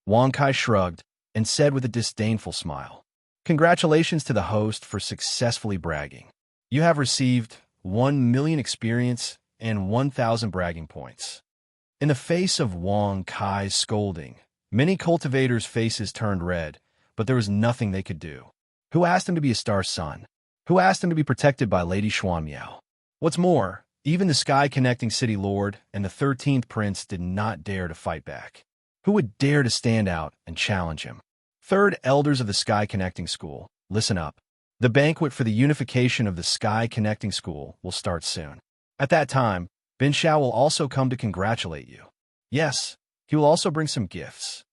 Wang Kai shrugged and said with a disdainful smile, "Congratulations to the host for successfully bragging. You have received 1 million experience and 1,000 bragging points." In the face of Wang Kai's scolding, many cultivators' faces turned red, but there was nothing they could do. Who asked him to be a star son? Who asked him to be protected by Lady Xuanmiao? What's more, even the Sky Connecting City Lord and the 13th Prince did not dare to fight back. Who would dare to stand out and challenge him? Third Elders of the Sky Connecting School, listen up. The banquet for the unification of the Sky Connecting School will start soon. At that time, Ben Xiao will also come to congratulate you. Yes, he will also bring some gifts.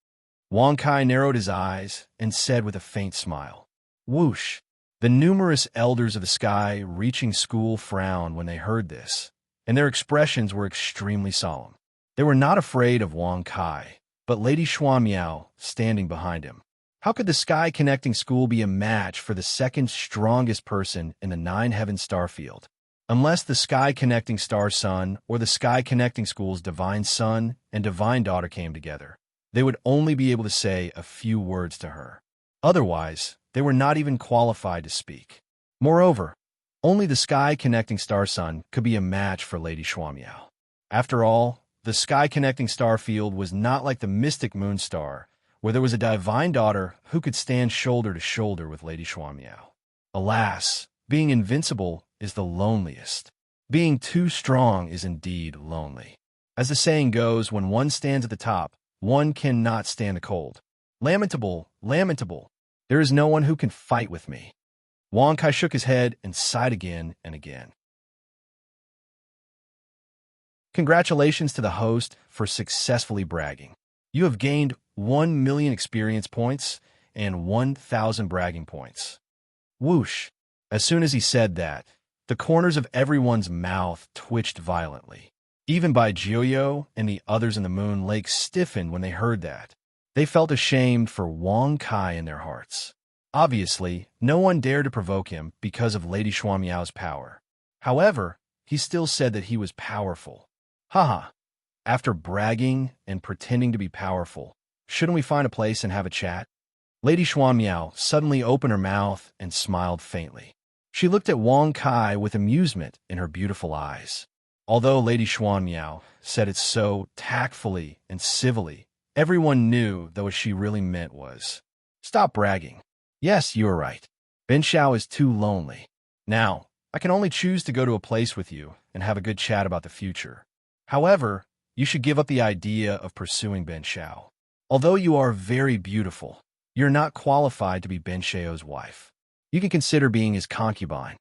Wang Kai narrowed his eyes and said with a faint smile, "Whoosh." The numerous elders of the Sky Reaching School frowned when they heard this, and their expressions were extremely solemn. They were not afraid of Wang Kai, but Lady Xuanmiao standing behind him. How could the Sky Connecting School be a match for the second strongest person in the 9-heaven star field? Unless the Sky Connecting Star Son or the Sky Connecting School's Divine Son and Divine Daughter came together, they would only be able to say a few words to her. Otherwise, they were not even qualified to speak. Moreover, only the Sky Connecting Star Son could be a match for Lady Xuanmiao. After all, the Sky Connecting Star Field was not like the mystic moon star, where there was a divine daughter who could stand shoulder to shoulder with Lady Xuanmiao. Alas, being invincible is the loneliest. Being too strong is indeed lonely. As the saying goes, when one stands at the top, one cannot stand the cold. Lamentable, lamentable. There is no one who can fight with me. Wang Kai shook his head and sighed again and again. Congratulations to the host for successfully bragging. You have gained 1 million experience points and 1,000 bragging points. Whoosh! As soon as he said that, the corners of everyone's mouth twitched violently. Even Bai Jiuyo and the others in the Moon Lake stiffened when they heard that. They felt ashamed for Wang Kai in their hearts. Obviously, no one dared to provoke him because of Lady Xuanmiao's power. However, he still said that he was powerful. Haha. After bragging and pretending to be powerful, shouldn't we find a place and have a chat? Lady Xuanmiao suddenly opened her mouth and smiled faintly. She looked at Wang Kai with amusement in her beautiful eyes. Although Lady Xuanmiao said it so tactfully and civilly, everyone knew that what she really meant was, "Stop bragging. Yes, you are right. Ben Xiao is too lonely. Now, I can only choose to go to a place with you and have a good chat about the future. However, you should give up the idea of pursuing Ben Xiao. Although you are very beautiful, you're not qualified to be Ben Xiao's wife. You can consider being his concubine."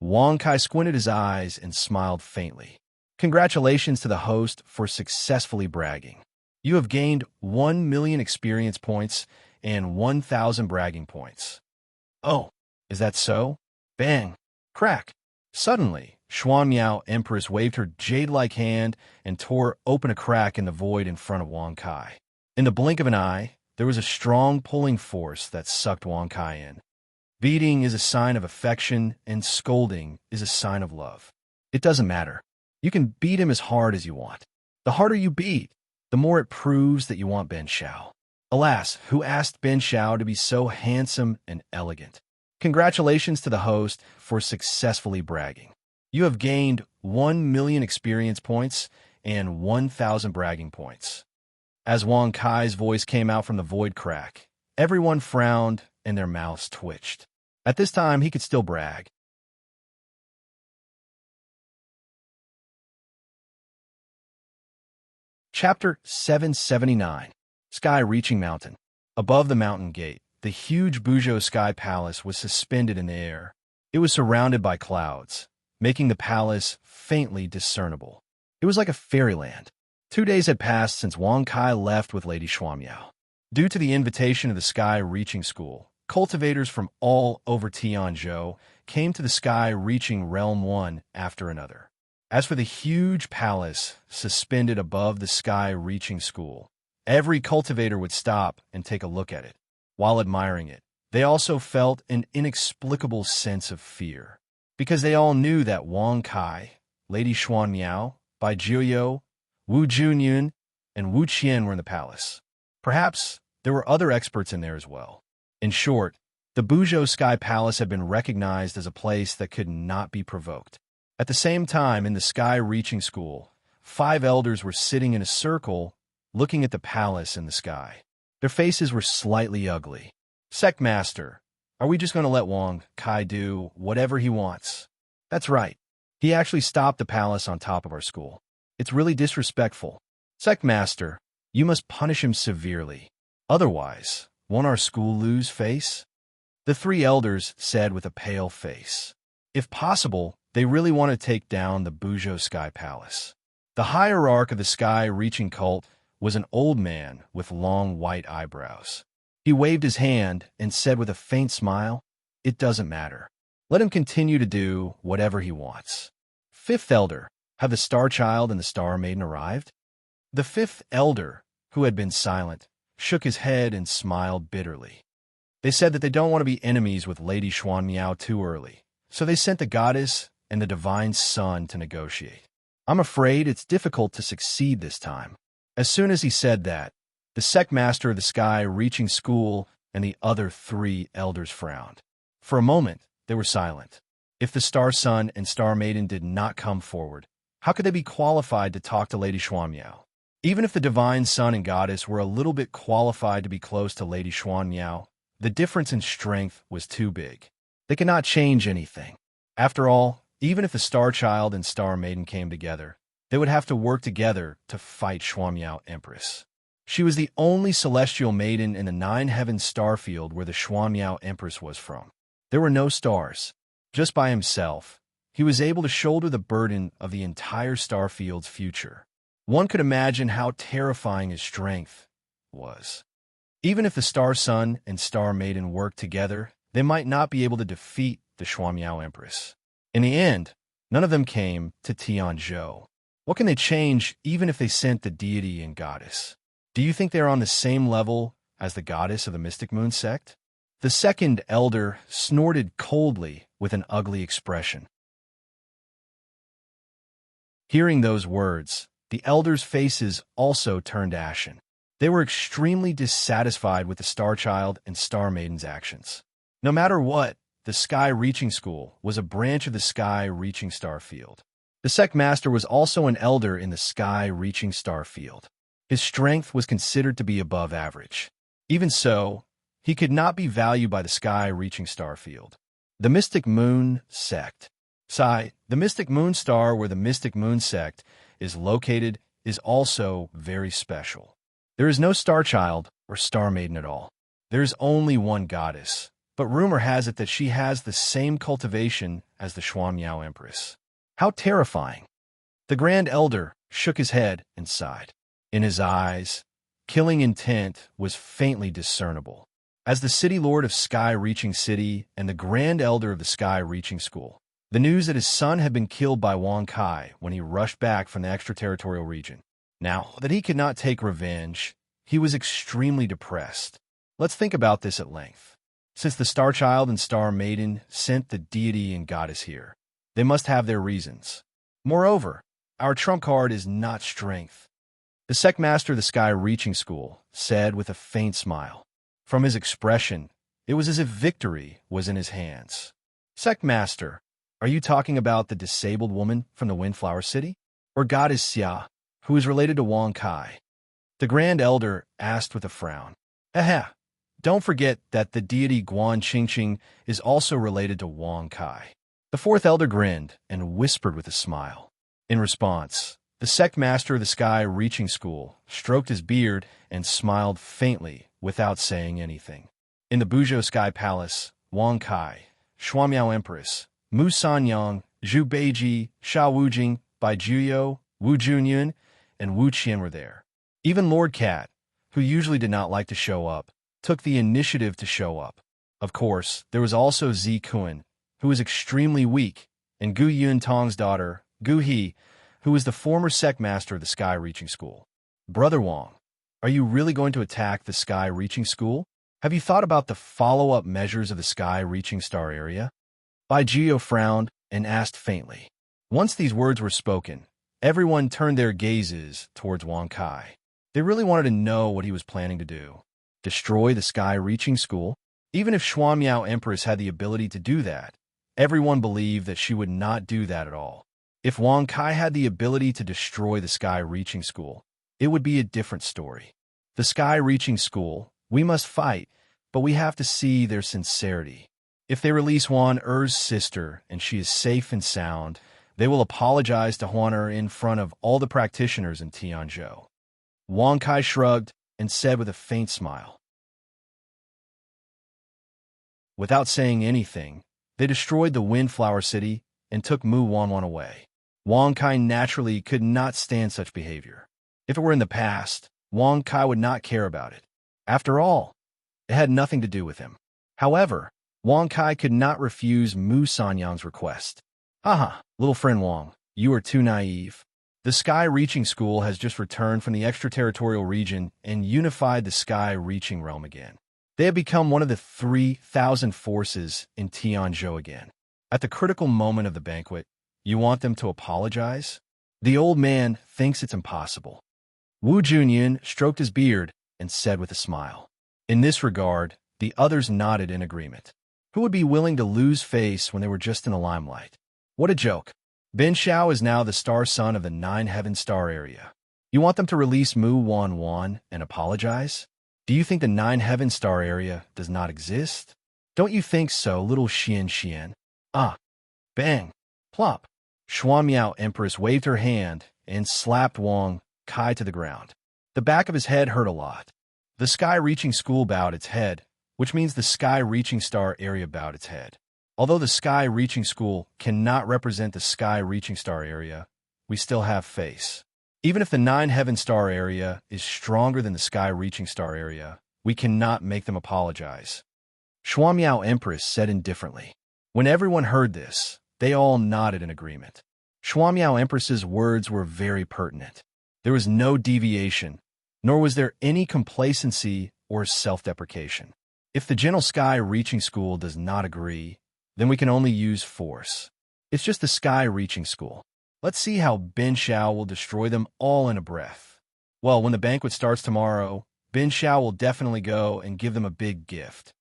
Wang Kai squinted his eyes and smiled faintly. Congratulations to the host for successfully bragging. You have gained 1 million experience points and 1,000 bragging points. Oh, is that so? Bang! Crack! Suddenly, Xuanmiao Empress waved her jade-like hand and tore open a crack in the void in front of Wang Kai. In the blink of an eye, there was a strong pulling force that sucked Wang Kai in. Beating is a sign of affection, and scolding is a sign of love. It doesn't matter. You can beat him as hard as you want. The harder you beat, the more it proves that you want Ben Shao. Alas, who asked Ben Shao to be so handsome and elegant? Congratulations to the host for successfully bragging. You have gained 1 million experience points and 1,000 bragging points. As Wang Kai's voice came out from the void crack, everyone frowned and their mouths twitched. At this time, he could still brag. Chapter 779. Sky-Reaching Mountain. Above the mountain gate, the huge Buzhou Sky Palace was suspended in the air. It was surrounded by clouds, making the palace faintly discernible. It was like a fairyland. 2 days had passed since Wang Kai left with Lady Xuanmiao. Due to the invitation of the Sky-Reaching School, cultivators from all over Tianzhou came to the Sky-Reaching Realm one after another. As for the huge palace suspended above the Sky-Reaching School, every cultivator would stop and take a look at it. While admiring it, they also felt an inexplicable sense of fear, because they all knew that Wang Kai, Lady Xuanmiao, Bai Jiuyou, Wu Junyun, and Wu Qian were in the palace. Perhaps there were other experts in there as well. In short, the Buzhou Sky Palace had been recognized as a place that could not be provoked. At the same time, in the Sky-Reaching School, 5 elders were sitting in a circle, looking at the palace in the sky. Their faces were slightly ugly. Sect Master, are we just going to let Wang Kai do whatever he wants? That's right. He actually stopped the palace on top of our school. It's really disrespectful. Sect Master, you must punish him severely. Otherwise, won't our school lose face? The 3 elders said with a pale face. If possible, they really want to take down the Buzhou Sky Palace. The hierarch of the Sky-Reaching cult was an old man with long white eyebrows. He waved his hand and said with a faint smile, "It doesn't matter. Let him continue to do whatever he wants." 5th Elder, have the Star Child and the Star Maiden arrived? The 5th Elder, who had been silent, shook his head and smiled bitterly. They said that they don't want to be enemies with Lady Xuanmiao too early, so they sent the goddess and the divine sun to negotiate. I'm afraid it's difficult to succeed this time. As soon as he said that, the sect master of the Sky-Reaching School and the other 3 elders frowned. For a moment, they were silent. If the Star Sun and Star Maiden did not come forward, how could they be qualified to talk to Lady Xuanmiao? Even if the divine sun and goddess were a little bit qualified to be close to Lady Xuanmiao, the difference in strength was too big. They could not change anything. After all, even if the Star Child and Star Maiden came together, they would have to work together to fight Xuanmiao Empress. She was the only celestial maiden in the 9 heavens star field where the Xuanmiao Empress was from. There were no stars. Just by himself, he was able to shoulder the burden of the entire star field's future. One could imagine how terrifying his strength was. Even if the Star Sun and Star Maiden worked together, they might not be able to defeat the Xuanmiao Empress. In the end, none of them came to Tianzhou. What can they change even if they sent the deity and goddess? Do you think they are on the same level as the goddess of the Mystic Moon sect? The 2nd elder snorted coldly with an ugly expression. Hearing those words, the elders' faces also turned ashen. They were extremely dissatisfied with the Star Child and Star Maiden's actions. No matter what, the Sky-Reaching School was a branch of the Sky-Reaching Star Field. The sect master was also an elder in the Sky-Reaching Star Field. His strength was considered to be above average. Even so, he could not be valued by the Sky-Reaching Star Field. The Mystic Moon Sect. The Mystic Moon Star where the Mystic Moon Sect is located is also very special. There is no Star Child or Star Maiden at all. There is only one goddess, but rumor has it that she has the same cultivation as the Xuanmiao Empress. How terrifying! The Grand Elder shook his head and sighed. In his eyes, killing intent was faintly discernible. As the city lord of Sky-Reaching City and the grand elder of the Sky-Reaching School, the news that his son had been killed by Wang Kai when he rushed back from the extraterritorial region. Now that he could not take revenge, he was extremely depressed. Let's think about this at length. Since the Star Child and Star Maiden sent the deity and goddess here, they must have their reasons. Moreover, our trump card is not strength. The sect master of the Sky-Reaching School said with a faint smile. From his expression, it was as if victory was in his hands. Sect master, are you talking about the disabled woman from the Windflower City? Or goddess Xia, who is related to Wang Kai? The Grand Elder asked with a frown. Don't forget that the deity Guan Qingqing is also related to Wang Kai. The fourth elder grinned and whispered with a smile. In response, the sect master of the Sky-Reaching School stroked his beard and smiled faintly without saying anything. In the Buzhou Sky Palace, Wang Kai, Xuanmiao Empress, Mu Sanyang, Zhu Beiji, Sha Wujing, Bai Juyo, Wu Junyun, and Wu Qian were there. Even Lord Cat, who usually did not like to show up, took the initiative to show up. Of course, there was also Zi Kun, who was extremely weak, and Gu Yuntong's daughter, Gu He, who was the former sect master of the Sky-Reaching School. Brother Wang, are you really going to attack the Sky-Reaching School? Have you thought about the follow-up measures of the Sky-Reaching Star area? Bai Jio frowned and asked faintly. Once these words were spoken, everyone turned their gazes towards Wang Kai. They really wanted to know what he was planning to do. Destroy the Sky-Reaching School? Even if Xuanmiao Empress had the ability to do that, everyone believed that she would not do that at all. If Wang Kai had the ability to destroy the Sky-Reaching School, it would be a different story. The Sky-Reaching School, we must fight, but we have to see their sincerity. If they release Huan Er's sister and she is safe and sound, they will apologize to Huan Er in front of all the practitioners in Tianzhou. Wang Kai shrugged and said with a faint smile. Without saying anything, they destroyed the Windflower City and took Mu Wanwan away. Wang Kai naturally could not stand such behavior. If it were in the past, Wang Kai would not care about it. After all, it had nothing to do with him. However, Wang Kai could not refuse Mu Sanyang's request. Little friend Wang, you are too naive. The Sky-Reaching School has just returned from the extraterritorial region and unified the Sky-Reaching realm again. They have become one of the 3,000 forces in Tianzhou again. At the critical moment of the banquet, you want them to apologize? The old man thinks it's impossible. Wu Junyun stroked his beard and said with a smile. In this regard, the others nodded in agreement. Who would be willing to lose face when they were just in the limelight? What a joke. Bin Xiao is now the star son of the Nine Heaven Star area. You want them to release Mu Wanwan and apologize? Do you think the Nine Heaven Star area does not exist? Don't you think so, little Xian? Bang! Plop! Xuanmiao Empress waved her hand and slapped Wang Kai to the ground. The back of his head hurt a lot. The Sky-Reaching School bowed its head, which means the Sky-Reaching Star area bowed its head. Although the Sky-Reaching School cannot represent the Sky-Reaching Star area, we still have face. Even if the Nine Heaven Star area is stronger than the Sky-Reaching Star area, we cannot make them apologize. Xuanmiao Empress said indifferently. When everyone heard this, they all nodded in agreement. Xuanmiao Empress's words were very pertinent. There was no deviation, nor was there any complacency or self-deprecation. If the Gentle Sky-Reaching School does not agree, then we can only use force. It's just the Sky-Reaching School. Let's see how Bin Xiao will destroy them all in a breath. Well, when the banquet starts tomorrow, Bin Xiao will definitely go and give them a big gift.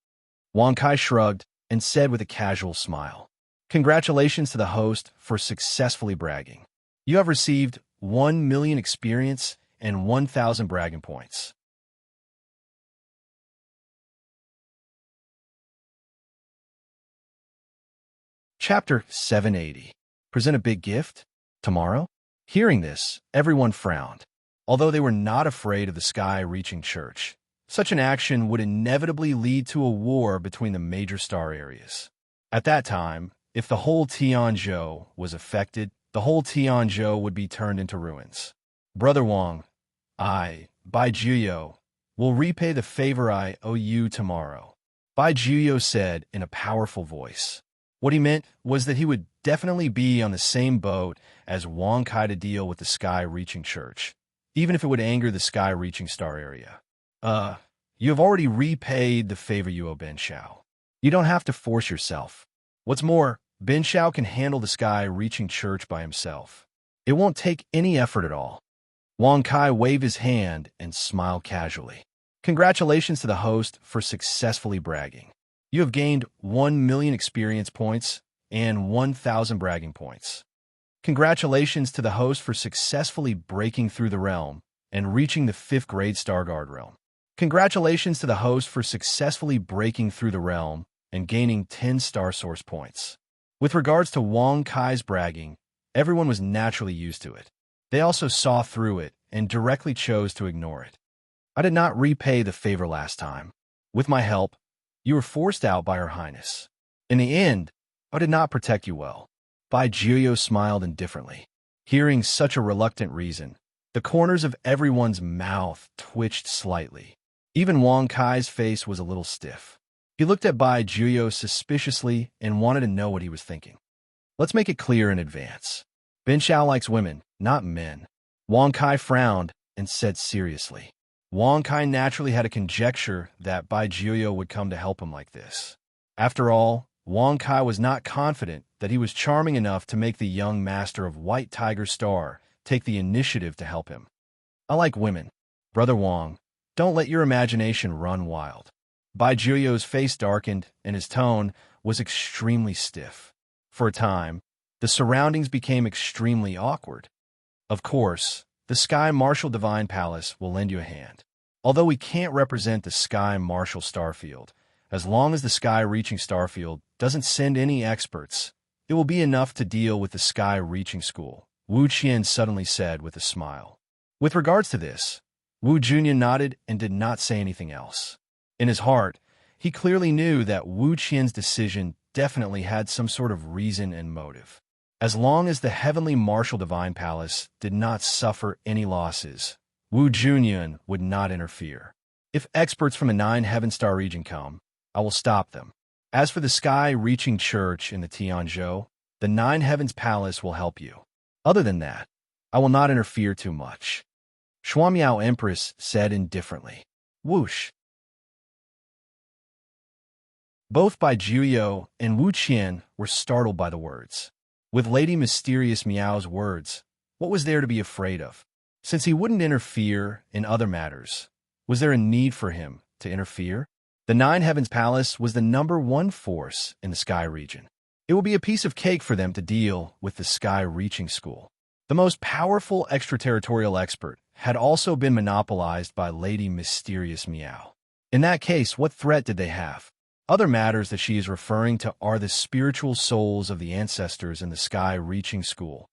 Wang Kai shrugged and said with a casual smile, Congratulations to the host for successfully bragging. You have received 1 million experience and 1,000 bragging points. Chapter 780. Present a big gift? Tomorrow? Hearing this, everyone frowned. Although they were not afraid of the Sky-Reaching Church, such an action would inevitably lead to a war between the major star areas. At that time, if the whole Tianzhou was affected, the whole Tianzhou would be turned into ruins. Brother Wang, I, Bai Juyo, will repay the favor I owe you tomorrow. Bai Jiuyo said in a powerful voice. What he meant was that he would definitely be on the same boat as Wang Kai to deal with the sky-reaching church, even if it would anger the sky-reaching star area. You have already repaid the favor you owe Ben Shao. You don't have to force yourself. What's more, Ben Shao can handle the sky-reaching church by himself. It won't take any effort at all. Wang Kai waved his hand and smiled casually. Congratulations to the host for successfully bragging. You have gained 1 million experience points and 1,000 bragging points. Congratulations to the host for successfully breaking through the realm and reaching the 5th grade Starguard realm. Congratulations to the host for successfully breaking through the realm and gaining 10 Star Source points. With regards to Wang Kai's bragging, everyone was naturally used to it. They also saw through it and directly chose to ignore it. I did not repay the favor last time. With my help, you were forced out by Her Highness. In the end, I did not protect you well. Bai Jiuyo smiled indifferently. Hearing such a reluctant reason, the corners of everyone's mouth twitched slightly. Even Wang Kai's face was a little stiff. He looked at Bai Jiuyo suspiciously and wanted to know what he was thinking. Let's make it clear in advance. Ben Shao likes women, not men. Wang Kai frowned and said seriously. Wang Kai naturally had a conjecture that Bai Jiuyo would come to help him like this. After all, Wang Kai was not confident that he was charming enough to make the young master of White Tiger Star take the initiative to help him. I like women. Brother Wang, don't let your imagination run wild. Bai Jiuyo's face darkened and his tone was extremely stiff. For a time, the surroundings became extremely awkward. Of course, the Sky Marshal Divine Palace will lend you a hand. Although we can't represent the Sky Marshal Starfield, as long as the Sky-reaching Starfield doesn't send any experts, it will be enough to deal with the Sky-reaching school, Wu Qian suddenly said with a smile. With regards to this, Wu Junior nodded and did not say anything else. In his heart, he clearly knew that Wu Qian's decision definitely had some sort of reason and motive. As long as the Heavenly Marshal Divine Palace did not suffer any losses, Wu Junior would not interfere. If experts from the 9 Heaven Star region come, I will stop them. As for the Sky-reaching church in the Tianzhou, the 9 Heavens Palace will help you. Other than that, I will not interfere too much. Shuamiao Empress said indifferently. Whoosh. Both Bai Jiuyo and Wu Qian were startled by the words. With Lady Mysterious Meow's words, what was there to be afraid of? Since he wouldn't interfere in other matters, was there a need for him to interfere? The 9 Heavens Palace was the #1 force in the Sky region. It would be a piece of cake for them to deal with the Sky-reaching school. The most powerful extraterritorial expert had also been monopolized by Lady Mysterious Meow. In that case, what threat did they have? Other matters that she is referring to are the spiritual souls of the ancestors in the Sky-reaching school.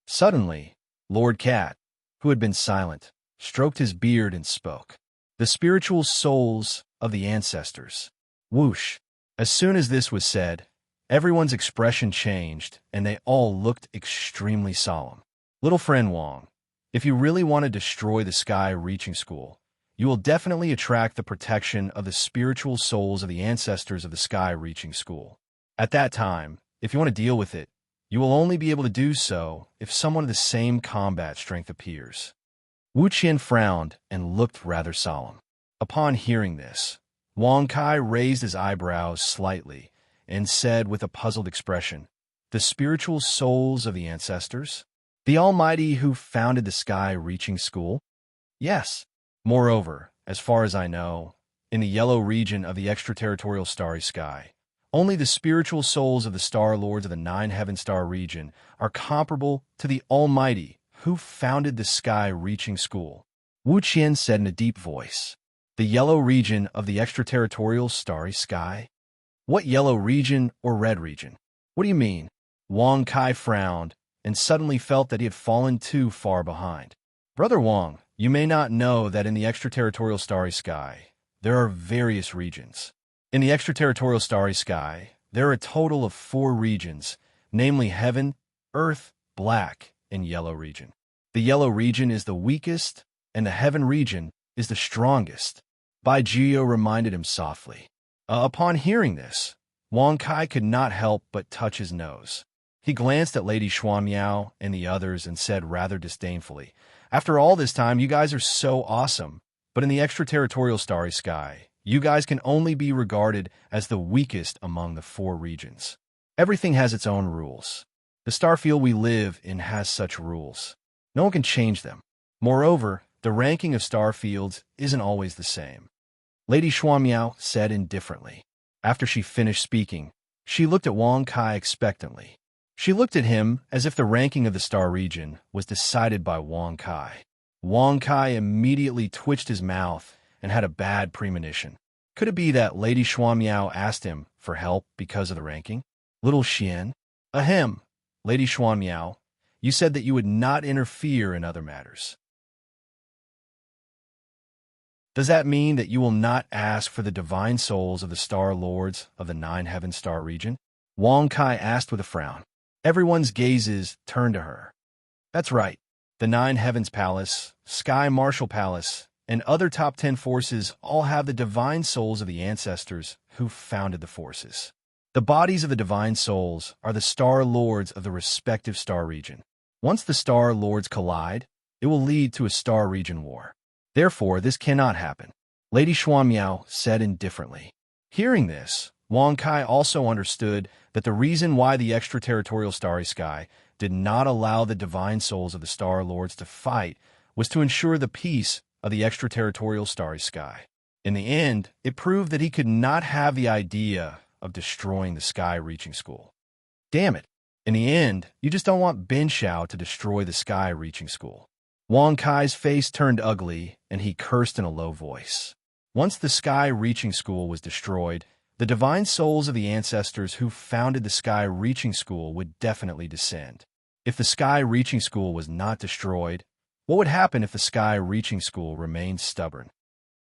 Suddenly, Lord Cat, who had been silent, stroked his beard and spoke. The spiritual souls of the ancestors. Whoosh. As soon as this was said, everyone's expression changed, and they all looked extremely solemn. Little friend Wang, if you really want to destroy the Sky-reaching school, you will definitely attract the protection of the spiritual souls of the ancestors of the Sky-reaching school. At that time, if you want to deal with it, you will only be able to do so if someone of the same combat strength appears. Wu Qian frowned and looked rather solemn. Upon hearing this, Wang Kai raised his eyebrows slightly and said with a puzzled expression, the spiritual souls of the ancestors? The Almighty who founded the Sky-reaching school? Yes. Moreover, as far as I know, in the yellow region of the extraterritorial starry sky, only the spiritual souls of the Star Lords of the 9 Heaven Star region are comparable to the Almighty who founded the Sky-reaching school. Wu Qian said in a deep voice. The yellow region of the extraterritorial starry sky? What yellow region or red region? What do you mean? Wang Kai frowned and suddenly felt that he had fallen too far behind. Brother Wang, you may not know that in the extraterritorial starry sky, there are various regions. In the extraterritorial starry sky, there are a total of 4 regions, namely Heaven, Earth, Black, and Yellow region. The Yellow region is the weakest, and the Heaven region is the strongest. Bai Jiuyo reminded him softly. Upon hearing this, Wang Kai could not help but touch his nose. He glanced at Lady Xuanmiao and the others and said rather disdainfully, "After all this time, you guys are so awesome. But in the extraterritorial starry sky, you guys can only be regarded as the weakest among the 4 regions. Everything has its own rules. The star field we live in has such rules. No one can change them. Moreover, the ranking of star fields isn't always the same." Lady Xuanmiao said indifferently. After she finished speaking, she looked at Wang Kai expectantly. She looked at him as if the ranking of the star region was decided by Wang Kai. Wang Kai immediately twitched his mouth and had a bad premonition. Could it be that Lady Xuanmiao asked him for help because of the ranking? Little Xian? Ahem, Lady Xuanmiao, you said that you would not interfere in other matters. Does that mean that you will not ask for the divine souls of the star lords of the 9 heaven star region? Wang Kai asked with a frown. Everyone's gazes turned to her. That's right. The 9 heavens palace, Sky Marshal Palace, and other top 10 forces all have the divine souls of the ancestors who founded the forces. The bodies of the divine souls are the star lords of the respective star region. Once the star lords collide, it will lead to a star region war. Therefore, this cannot happen, Lady Xuanmiao said indifferently. Hearing this, Wang Kai also understood that the reason why the extraterritorial starry sky did not allow the divine souls of the star lords to fight was to ensure the peace of the extraterritorial starry sky. In the end, it proved that he could not have the idea of destroying the sky-reaching school. Damn it. In the end, you just don't want Bin Shao to destroy the sky-reaching school. Wang Kai's face turned ugly, and he cursed in a low voice. Once the sky-reaching school was destroyed, the divine souls of the ancestors who founded the sky-reaching school would definitely descend. If the sky-reaching school was not destroyed, what would happen if the sky-reaching school remained stubborn?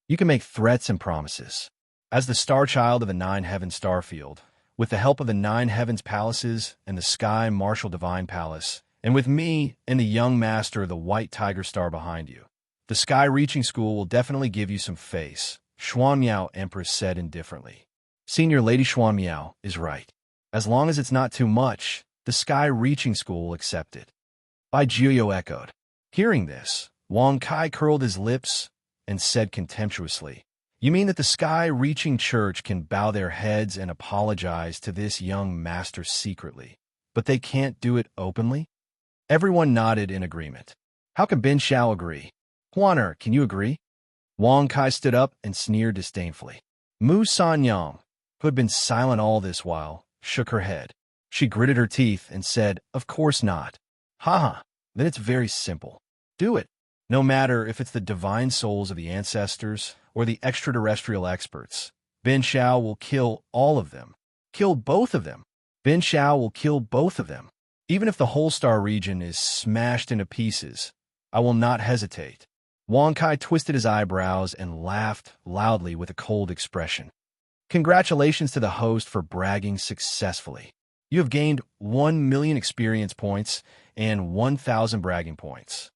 You can make threats and promises. As the star child of the 9 heaven star field, with the help of the 9 heavens palaces and the Sky Marshal Divine Palace, and with me and the young master of the White Tiger Star behind you, the sky-reaching school will definitely give you some face, Xuanmiao Empress said indifferently. Senior Lady Xuanmiao is right. As long as it's not too much, the sky-reaching school will accept it. Bai Jiuyo echoed. Hearing this, Wang Kai curled his lips and said contemptuously, "You mean that the sky-reaching church can bow their heads and apologize to this young master secretly, but they can't do it openly?" Everyone nodded in agreement. How can Bin Shao agree? Huaner, can you agree? Wang Kai stood up and sneered disdainfully. Mu Sanyang, who had been silent all this while, shook her head. She gritted her teeth and said, "Of course not." "Ha! Then it's very simple. Do it. No matter if it's the divine souls of the ancestors or the extraterrestrial experts. Bin Shao will kill all of them. Kill both of them. Bin Shao will kill both of them. Even if the whole star region is smashed into pieces, I will not hesitate." Wang Kai twisted his eyebrows and laughed loudly with a cold expression. Congratulations to the host for bragging successfully. You have gained 1 million experience points and 1,000 bragging points.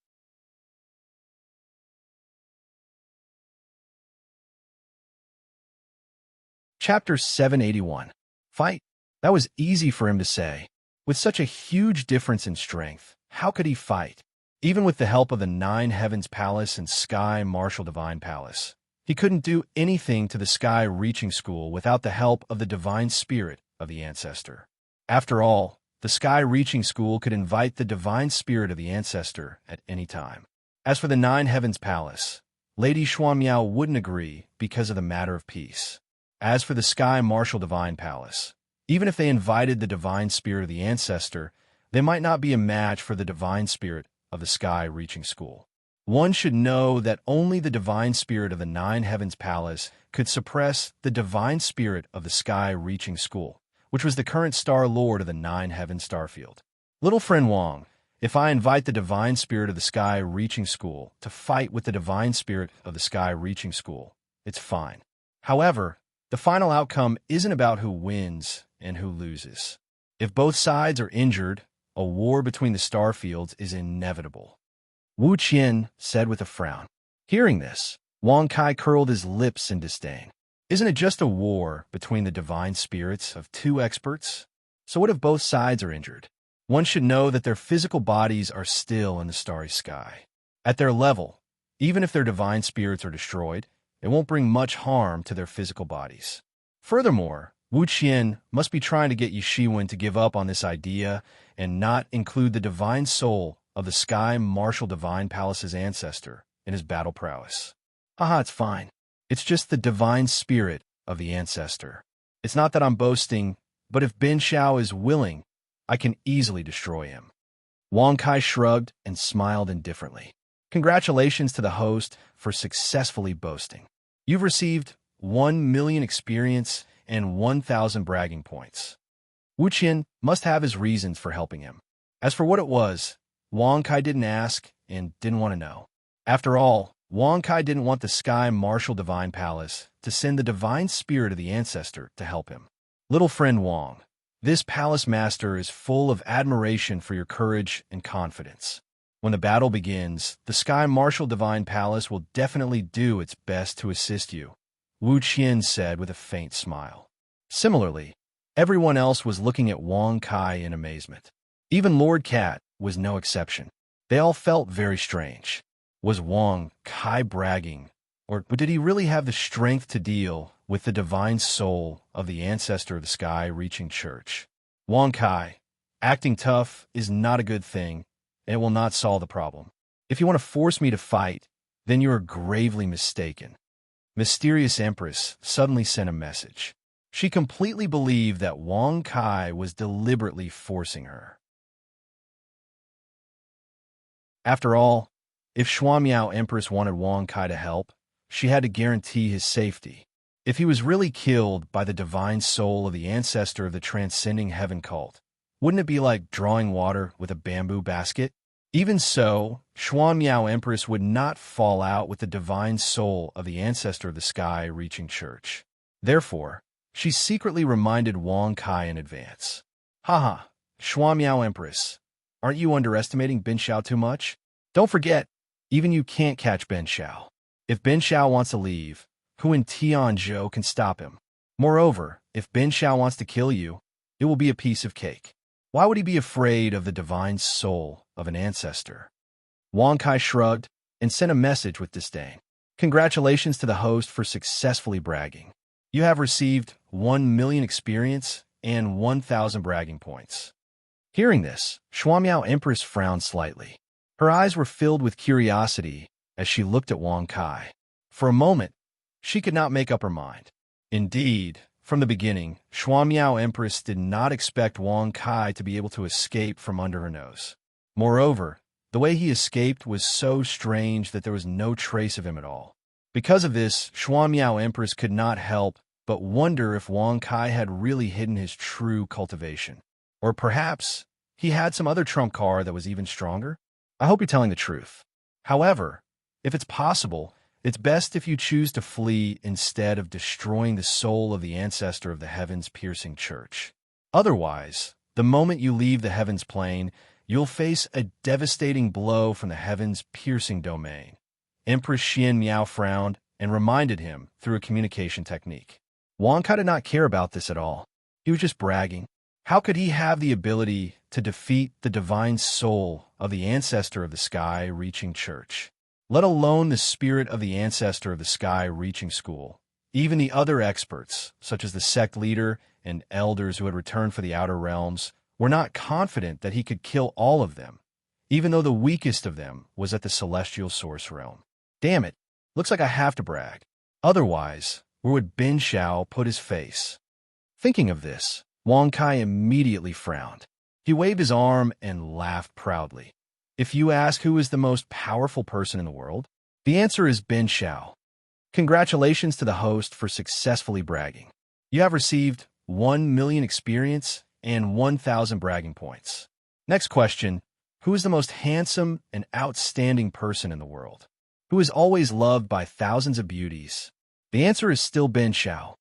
Chapter 781. Fight. That was easy for him to say. With such a huge difference in strength, how could he fight? Even with the help of the 9 heavens palace and Sky Marshal Divine Palace, he couldn't do anything to the sky-reaching school without the help of the divine spirit of the ancestor. After all, the sky-reaching school could invite the divine spirit of the ancestor at any time. As for the 9 heavens palace, Lady Xuanmiao wouldn't agree because of the matter of peace. As for the Sky Marshal Divine Palace, even if they invited the divine spirit of the ancestor, they might not be a match for the divine spirit of the sky-reaching school. One should know that only the divine spirit of the 9 heavens palace could suppress the divine spirit of the sky-reaching school, which was the current star lord of the 9 heavens starfield. Little friend Wang, if I invite the divine spirit of the sky-reaching school to fight with the divine spirit of the sky-reaching school, it's fine. However, the final outcome isn't about who wins and who loses. If both sides are injured, a war between the star fields is inevitable. Wu Qian said with a frown. Hearing this, Wang Kai curled his lips in disdain. Isn't it just a war between the divine spirits of two experts? So what if both sides are injured? One should know that their physical bodies are still in the starry sky. At their level, even if their divine spirits are destroyed, it won't bring much harm to their physical bodies. Furthermore, Wu Qian must be trying to get Yishiwen to give up on this idea and not include the divine soul of the Sky Martial Divine Palace's ancestor in his battle prowess. Haha, it's fine. It's just the divine spirit of the ancestor. It's not that I'm boasting, but if Bin Xiao is willing, I can easily destroy him. Wang Kai shrugged and smiled indifferently. Congratulations to the host for successfully boasting. You've received 1 million experience and 1,000 bragging points. Wu Qian must have his reasons for helping him. As for what it was, Wang Kai didn't ask and didn't want to know. After all, Wang Kai didn't want the Sky Martial Divine Palace to send the divine spirit of the ancestor to help him. Little friend Wang, this palace master is full of admiration for your courage and confidence. When the battle begins, the Sky Martial Divine Palace will definitely do its best to assist you, Wu Qian said with a faint smile. Similarly, everyone else was looking at Wang Kai in amazement. Even Lord Cat was no exception. They all felt very strange. Was Wang Kai bragging, or did he really have the strength to deal with the divine soul of the ancestor of the sky-reaching church? Wang Kai, acting tough is not a good thing, and it will not solve the problem. If you want to force me to fight, then you are gravely mistaken. Mysterious Empress suddenly sent a message. She completely believed that Wang Kai was deliberately forcing her. After all, if Shuamiao Empress wanted Wang Kai to help, she had to guarantee his safety. If he was really killed by the divine soul of the ancestor of the transcending heaven cult, wouldn't it be like drawing water with a bamboo basket? Even so, Shuamiao Empress would not fall out with the divine soul of the ancestor of the sky-reaching church. Therefore, she secretly reminded Wang Kai in advance. Haha, Shuamiao Empress, aren't you underestimating Bin Xiao too much? Don't forget, even you can't catch Ben Xiao. If Ben Xiao wants to leave, who in Tianzhou can stop him? Moreover, if Ben Xiao wants to kill you, it will be a piece of cake. Why would he be afraid of the divine soul of an ancestor? Wang Kai shrugged and sent a message with disdain. Congratulations to the host for successfully bragging. You have received 1 million experience and 1,000 bragging points. Hearing this, Shuamiao Empress frowned slightly. Her eyes were filled with curiosity as she looked at Wang Kai. For a moment, she could not make up her mind. Indeed, from the beginning, Shuamiao Empress did not expect Wang Kai to be able to escape from under her nose. Moreover, the way he escaped was so strange that there was no trace of him at all. Because of this, Shuamiao Empress could not help but wonder if Wang Kai had really hidden his true cultivation. Or perhaps he had some other trump card that was even stronger? I hope you're telling the truth. However, if it's possible, it's best if you choose to flee instead of destroying the soul of the ancestor of the heavens-piercing church. Otherwise, the moment you leave the heavens plane, you'll face a devastating blow from the heavens-piercing domain. Empress Xian Miao frowned and reminded him through a communication technique. Wang Kai did not care about this at all. He was just bragging. How could he have the ability to defeat the divine soul of the ancestor of the sky-reaching church? Let alone the spirit of the ancestor of the sky-reaching school. Even the other experts, such as the sect leader and elders who had returned for the outer realms, were not confident that he could kill all of them, even though the weakest of them was at the celestial source realm. Damn it, looks like I have to brag. Otherwise, where would Bin Xiao put his face? Thinking of this, Wang Kai immediately frowned. He waved his arm and laughed proudly. If you ask who is the most powerful person in the world, the answer is Bin Xiao. Congratulations to the host for successfully bragging. You have received 1 million experience and 1,000 bragging points. Next question, who is the most handsome and outstanding person in the world? Who is always loved by thousands of beauties? The answer is still Bin Xiao.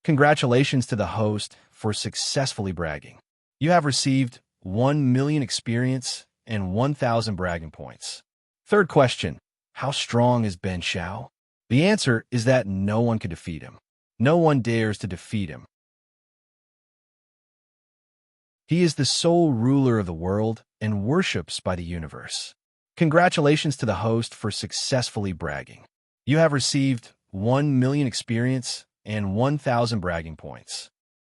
Congratulations to the host for successfully bragging. You have received 1 million experience and 1,000 bragging points. Third question, how strong is Bin Xiao? The answer is that no one could defeat him. No one dares to defeat him. He is the sole ruler of the world and worships by the universe. Congratulations to the host for successfully bragging. You have received 1 million experience and 1,000 bragging points.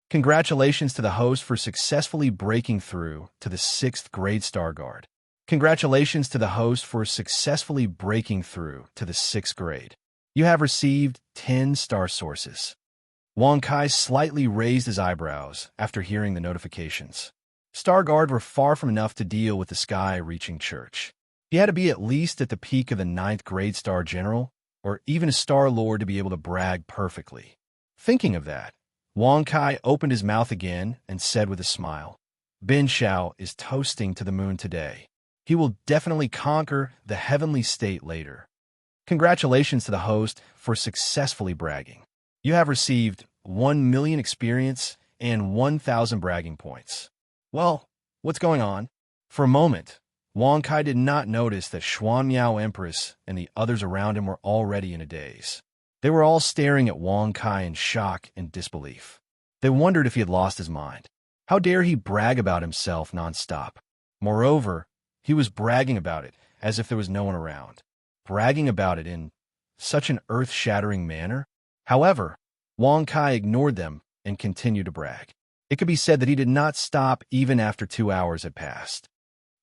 Congratulations to the host for successfully breaking through to the 6th grade Star Guard. Congratulations to the host for successfully breaking through to the 6th grade. You have received 10 star sources. Wang Kai slightly raised his eyebrows after hearing the notifications. Star Guard were far from enough to deal with the sky-reaching church. He had to be at least at the peak of the 9th grade Star General, or even a Star Lord to be able to brag perfectly. Thinking of that, Wang Kai opened his mouth again and said with a smile, "Ben Xiao is toasting to the moon today. He will definitely conquer the heavenly state later." Congratulations to the host for successfully bragging. You have received 1 million experience and 1,000 bragging points. Well, what's going on? For a moment, Wang Kai did not notice that Xuan Miao Empress and the others around him were already in a daze. They were all staring at Wang Kai in shock and disbelief. They wondered if he had lost his mind. How dare he brag about himself nonstop? Moreover, he was bragging about it as if there was no one around. Bragging about it in such an earth-shattering manner? However, Wang Kai ignored them and continued to brag. It could be said that he did not stop even after 2 hours had passed.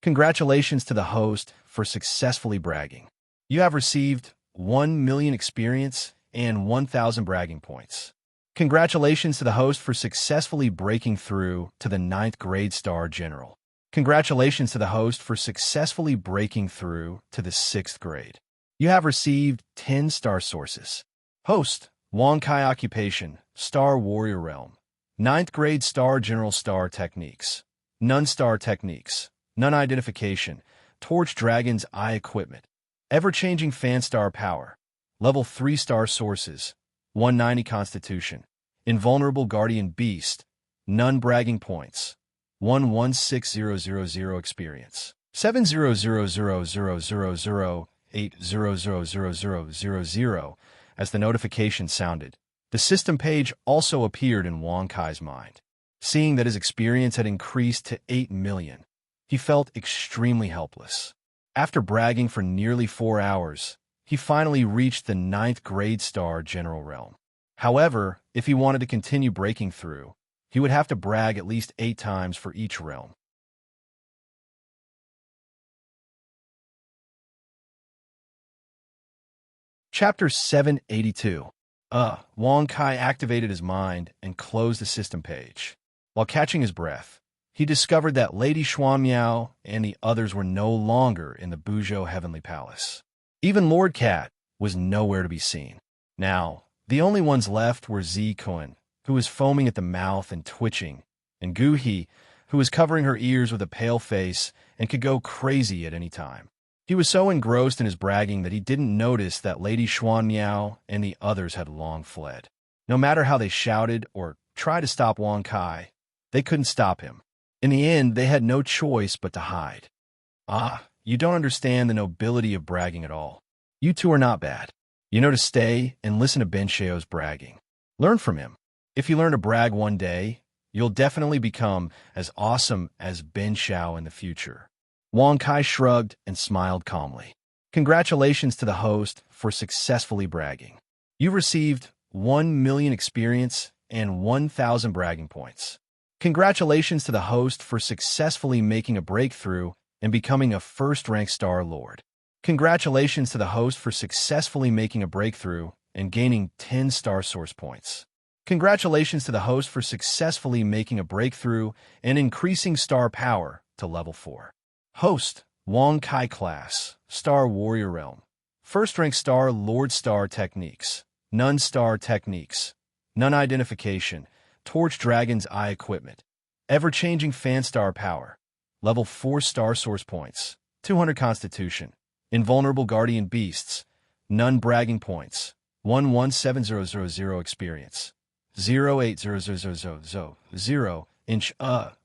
Congratulations to the host for successfully bragging. You have received 1 million experience and 1,000 bragging points. Congratulations to the host for successfully breaking through to the 9th grade Star General. Congratulations to the host for successfully breaking through to the 6th grade. You have received 10 star sources. Host, Wang Kai Occupation, Star Warrior Realm. 9th grade Star General Star Techniques. None Star Techniques. None Identification. Torch Dragon's Eye Equipment. Ever-changing Fan Star Power. Level 3 Star Sources. 190 Constitution. Invulnerable Guardian Beast. None Bragging Points. 116000 Experience. 7000000800000 as the notification sounded. The system page also appeared in Wang Kai's mind. Seeing that his experience had increased to 8 million, he felt extremely helpless. After bragging for nearly 4 hours, he finally reached the 9th grade Star General Realm. However, if he wanted to continue breaking through, he would have to brag at least 8 times for each realm. Chapter 782. Wang Kai activated his mind and closed the system page. While catching his breath, he discovered that Lady Xuan Miao and the others were no longer in the Buzhou Heavenly Palace. Even Lord Cat was nowhere to be seen. Now, the only ones left were Zi Kun, who was foaming at the mouth and twitching, and Gu He, who was covering her ears with a pale face and could go crazy at any time. He was so engrossed in his bragging that he didn't notice that Lady Xuan Miao and the others had long fled. No matter how they shouted or tried to stop Wang Kai, they couldn't stop him. In the end, they had no choice but to hide. You don't understand the nobility of bragging at all. You two are not bad. You know to stay and listen to Ben Xiao's bragging. Learn from him. If you learn to brag one day, you'll definitely become as awesome as Ben Xiao in the future. Wang Kai shrugged and smiled calmly. Congratulations to the host for successfully bragging. You received 1 million experience and 1,000 bragging points. Congratulations to the host for successfully making a breakthrough and becoming a first-rank Star Lord. Congratulations to the host for successfully making a breakthrough and gaining 10 Star Source points. Congratulations to the host for successfully making a breakthrough and increasing star power to level 4. Host, Wang Kai Class, Star Warrior Realm. First-rank Star Lord Star Techniques. None Star Techniques. None Identification. Torch Dragon's Eye Equipment. Ever-changing Fan Star Power. Level 4 Star Source Points. 200 Constitution. Invulnerable Guardian Beasts. None Bragging Points. 117000 Experience. 080000 inch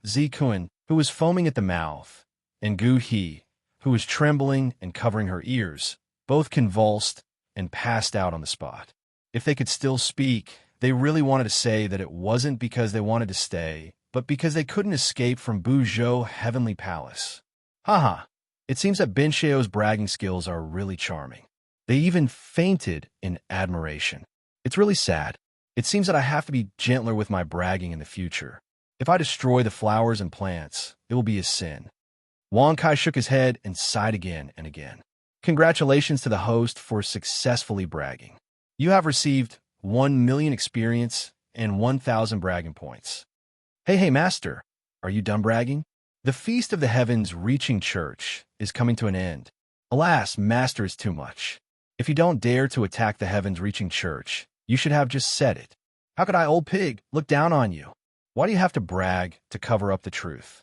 Zi Kun, who was foaming at the mouth, and Gu He, who was trembling and covering her ears, both convulsed and passed out on the spot. If they could still speak, They really wanted to say that it wasn't because they wanted to stay, but because they couldn't escape from Buzhou Heavenly Palace. Haha, it seems that Bin Xiao's bragging skills are really charming. They even fainted in admiration. It's really sad. It seems that I have to be gentler with my bragging in the future. If I destroy the flowers and plants, it will be a sin. Wang Kai shook his head and sighed again and again. Congratulations to the host for successfully bragging. You have received 1 million experience and 1,000 bragging points. Hey, master, are you done bragging? The Feast of the Heavens Reaching Church is coming to an end. Alas, master is too much. If you don't dare to attack the Heavens Reaching Church, you should have just said it. How could I, old pig, look down on you? Why do you have to brag to cover up the truth?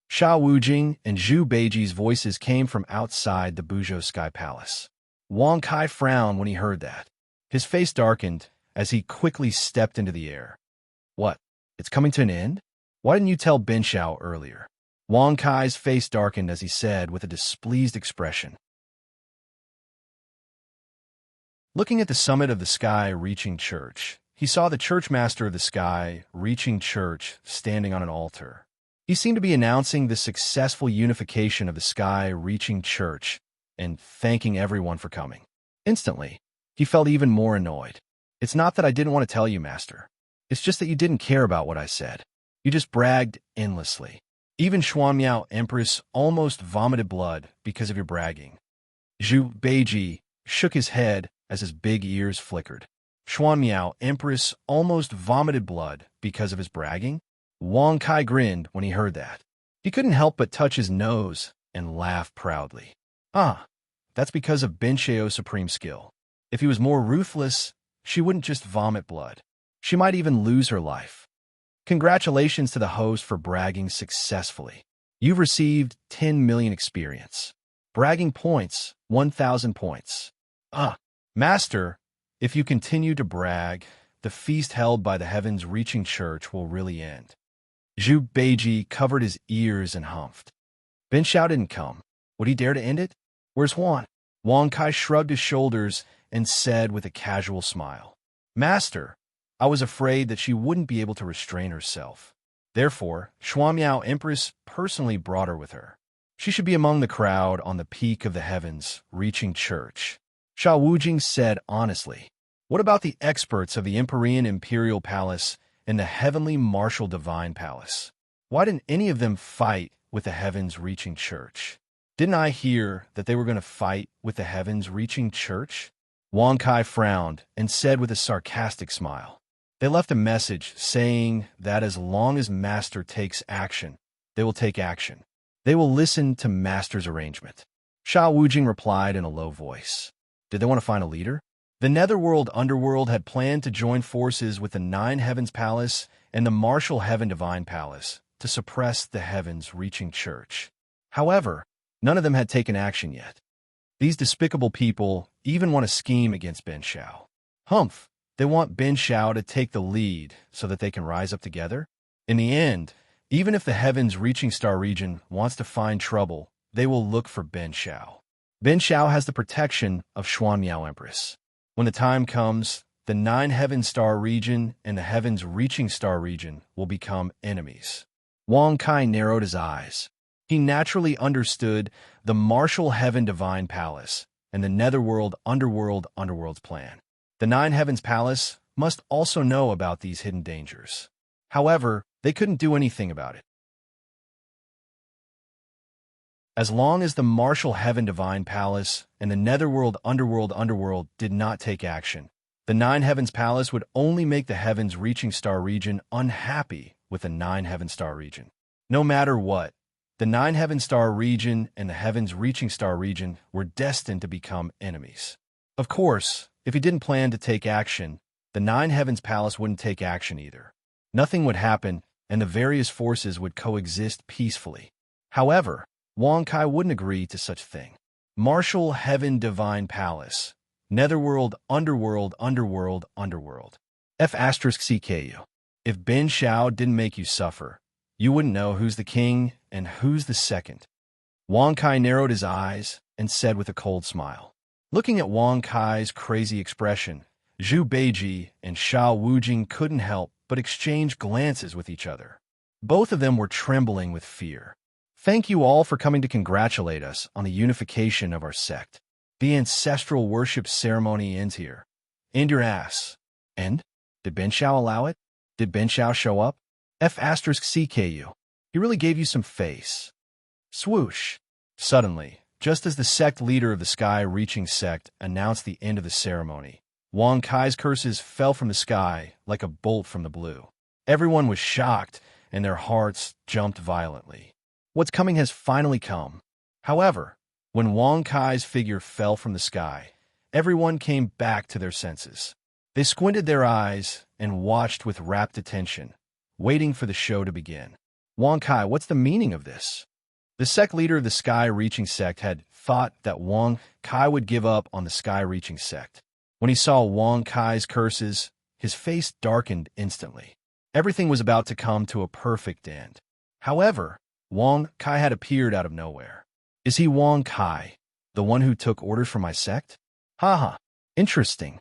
Sha Wujing and Zhu Beiji's voices came from outside the Buzhou Sky Palace. Wang Kai frowned when he heard that. His face darkened as he quickly stepped into the air. What? It's coming to an end? Why didn't you tell Bin Xiao earlier? Wang Kai's face darkened as he said with a displeased expression. Looking at the summit of the Sky Reaching Church, he saw the church master of the Sky Reaching Church standing on an altar. He seemed to be announcing the successful unification of the Sky Reaching Church and thanking everyone for coming. Instantly, he felt even more annoyed. It's not that I didn't want to tell you, master. It's just that you didn't care about what I said. You just bragged endlessly. Even Xuanmiao Empress almost vomited blood because of your bragging. Zhu Beiji shook his head as his big ears flickered. Xuanmiao Empress almost vomited blood because of his bragging? Wang Kai grinned when he heard that. He couldn't help but touch his nose and laugh proudly. That's because of Bin Xiao's supreme skill. If he was more ruthless, she wouldn't just vomit blood. She might even lose her life. Congratulations to the host for bragging successfully. You've received 10 million experience. Bragging points, 1,000 points. Master, if you continue to brag, the feast held by the Heavens Reaching Church will really end. Zhu Beiji covered his ears and humphed. Bin Xiao didn't come. Would he dare to end it? Where's Huan? Wang Kai shrugged his shoulders and said with a casual smile, Master, I was afraid that she wouldn't be able to restrain herself. Therefore, Xuanmiao Empress personally brought her with her. She should be among the crowd on the peak of the Heavens Reaching Church. Sha Wujing said honestly. What about the experts of the Empyrean Imperial Palace and the Heavenly Martial Divine Palace? Why didn't any of them fight with the Heavens Reaching Church? Didn't I hear that they were going to fight with the Heavens Reaching Church? Wang Kai frowned and said with a sarcastic smile. They left a message saying that as long as Master takes action, they will take action. They will listen to Master's arrangement. Sha Wujing replied in a low voice. Did they want to find a leader? The Netherworld Underworld had planned to join forces with the Nine Heavens Palace and the Martial Heaven Divine Palace to suppress the Heavens Reaching Church. However, none of them had taken action yet. These despicable people even want to scheme against Bin Xiao. Humph, they want Bin Xiao to take the lead so that they can rise up together? In the end, even if the Heavens Reaching Star region wants to find trouble, they will look for Bin Xiao. Bin Xiao has the protection of Xuanmiao Empress. When the time comes, the Nine Heaven Star region and the Heavens Reaching Star region will become enemies. Wang Kai narrowed his eyes. He naturally understood the Martial Heaven Divine Palace and the Netherworld Underworld's plan. The Nine Heavens Palace must also know about these hidden dangers. However, they couldn't do anything about it. As long as the Martial Heaven Divine Palace and the Netherworld Underworld did not take action, the Nine Heavens Palace would only make the Heavens Reaching Star region unhappy with the Nine Heaven Star region. No matter what, the Nine Heaven Star region and the Heavens Reaching Star region were destined to become enemies. Of course, if he didn't plan to take action, the Nine Heavens Palace wouldn't take action either. Nothing would happen, and the various forces would coexist peacefully. However, Wang Kai wouldn't agree to such a thing. Martial Heaven Divine Palace, Netherworld Underworld. F*CKU. If Bin Xiao didn't make you suffer, you wouldn't know who's the king and who's the second. Wang Kai narrowed his eyes and said with a cold smile. Looking at Wang Kai's crazy expression, Zhu Beiji and Xiao Wujing couldn't help but exchange glances with each other. Both of them were trembling with fear. Thank you all for coming to congratulate us on the unification of our sect. The ancestral worship ceremony ends here. And your ass. End? Did Ben Xiao allow it? Did Ben Xiao show up? F*CKU. He really gave you some face. Swoosh. Suddenly, just as the sect leader of the sky-reaching sect announced the end of the ceremony, Wang Kai's curses fell from the sky like a bolt from the blue. Everyone was shocked, and their hearts jumped violently. What's coming has finally come. However, when Wang Kai's figure fell from the sky, everyone came back to their senses. They squinted their eyes and watched with rapt attention, waiting for the show to begin. Wang Kai, what's the meaning of this? The sect leader of the sky-reaching sect had thought that Wang Kai would give up on the sky-reaching sect. When he saw Wang Kai's curses, his face darkened instantly. Everything was about to come to a perfect end. However, Wang Kai had appeared out of nowhere. Is he Wang Kai, the one who took orders from my sect? Haha, interesting.